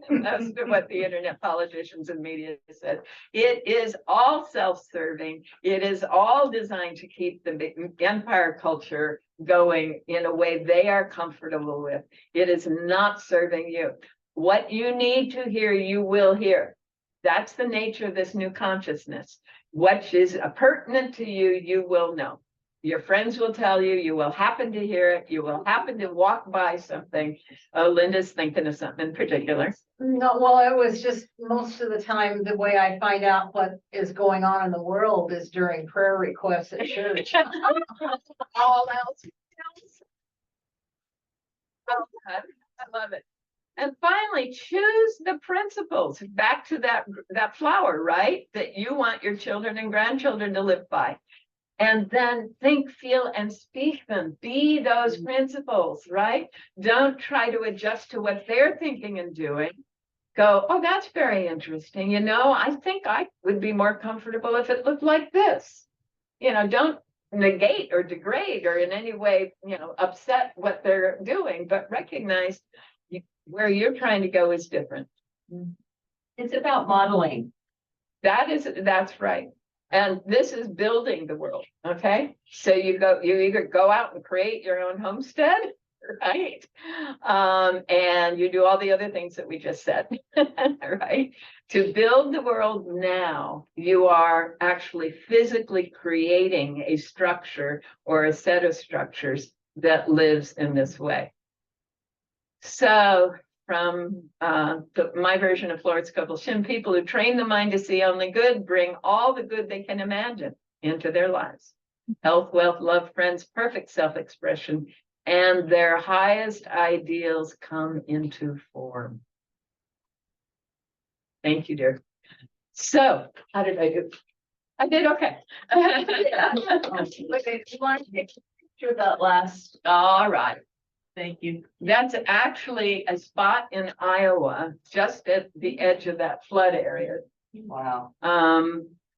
Speaker 1: most of what the internet politicians and media said. It is all self-serving. It is all designed to keep the empire culture going in a way they are comfortable with. It is not serving you. What you need to hear, you will hear. That's the nature of this new consciousness. What is pertinent to you, you will know. Your friends will tell you, you will happen to hear it, you will happen to walk by something. Oh, Linda's thinking of something in particular.
Speaker 6: No, well, it was just most of the time, the way I find out what is going on in the world is during prayer requests at church.
Speaker 1: All else. Oh, I love it. And finally, choose the principles, back to that flower, right? That you want your children and grandchildren to live by. And then think, feel, and speak them. Be those principles, right? Don't try to adjust to what they're thinking and doing. Go, oh, that's very interesting. You know, I think I would be more comfortable if it looked like this. You know, don't negate or degrade or in any way, you know, upset what they're doing, but recognize where you're trying to go is different.
Speaker 3: It's about modeling.
Speaker 1: That's right. And this is building the world, okay? So you either go out and create your own homestead, right? And you do all the other things that we just said, right? To build the world now, you are actually physically creating a structure or a set of structures that lives in this way. So from my version of Florence Scovel Shinn, people who train the mind to see only good bring all the good they can imagine into their lives. Health, wealth, love, friends, perfect self-expression, and their highest ideals come into form. Thank you, dear. So, how did I do? I did okay.
Speaker 3: You want to take a picture of that last?
Speaker 1: All right.
Speaker 3: Thank you.
Speaker 1: That's actually a spot in Iowa, just at the edge of that flood area.
Speaker 3: Wow.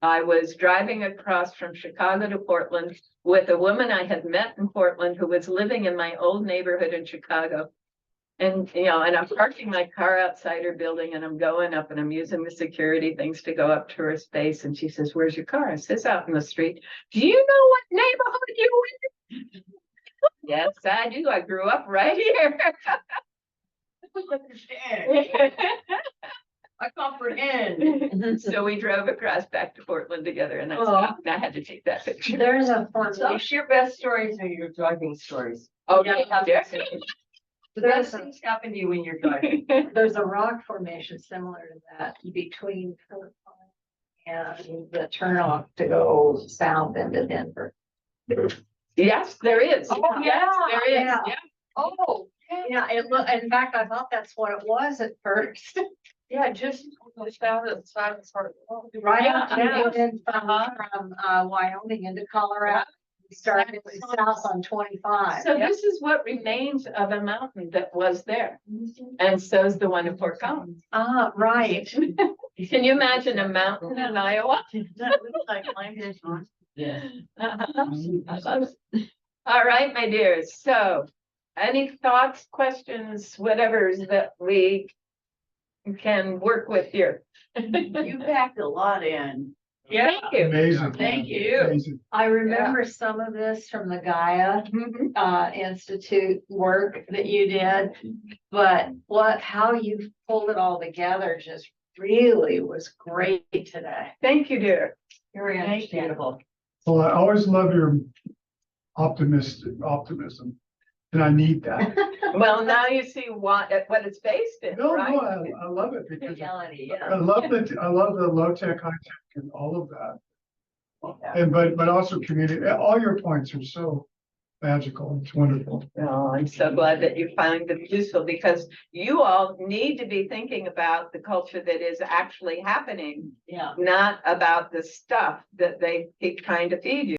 Speaker 1: I was driving across from Chicago to Portland with a woman I had met in Portland who was living in my old neighborhood in Chicago. And, you know, and I'm parking my car outside her building and I'm going up and I'm using the security things to go up to her space. And she says, "Where's your car?" I says, "Out in the street." "Do you know what neighborhood you in?" "Yes, I do. I grew up right here."
Speaker 3: I comprehend.
Speaker 1: So we drove across back to Portland together and I stopped and I had to take that picture.
Speaker 6: There's a
Speaker 3: So share best stories or your driving stories.
Speaker 1: Okay,
Speaker 3: Yeah. The best things happen to you when you're driving.
Speaker 6: There's a rock formation similar to that between Philip and the turnoff to go south into Denver.
Speaker 1: Yes, there is.
Speaker 6: Oh,
Speaker 1: Yes, there is.
Speaker 6: yeah.
Speaker 1: Yeah.
Speaker 6: Oh, yeah, in fact, I thought that's what it was at first.
Speaker 7: Yeah, just out of the side of the park.
Speaker 6: Right
Speaker 1: Yeah,
Speaker 6: after
Speaker 1: yeah.
Speaker 6: you went from Wyoming into Colorado, we started south on 25.
Speaker 1: So this is what remains of a mountain that was there. And so's the one in Fort Collins.
Speaker 6: Ah, right.
Speaker 1: Can you imagine a mountain in Iowa?
Speaker 3: Yeah.
Speaker 1: I love it. All right, my dears. So any thoughts, questions, whatever's that we can work with here?
Speaker 4: You packed a lot in.
Speaker 1: Yeah. Thank you.
Speaker 2: Amazing.
Speaker 1: Thank you.
Speaker 2: Amazing.
Speaker 6: I remember some of this from the Gaia Institute work that you did, but how you pulled it all together just really was great today.
Speaker 1: Thank you, dear.
Speaker 3: Very understandable.
Speaker 2: Well, I always love your optimism, and I need that.
Speaker 1: Well, now you see what it's based in,
Speaker 2: No,
Speaker 1: right?
Speaker 2: no, I love it because
Speaker 3: Reality,
Speaker 2: I
Speaker 3: yeah.
Speaker 2: love the low tech, high tech and all of that. And but also community, all your points are so magical. It's wonderful.
Speaker 1: Oh, I'm so glad that you find them useful because you all need to be thinking about the culture that is actually happening,
Speaker 3: Yeah.
Speaker 1: not about the stuff that they keep trying to feed you.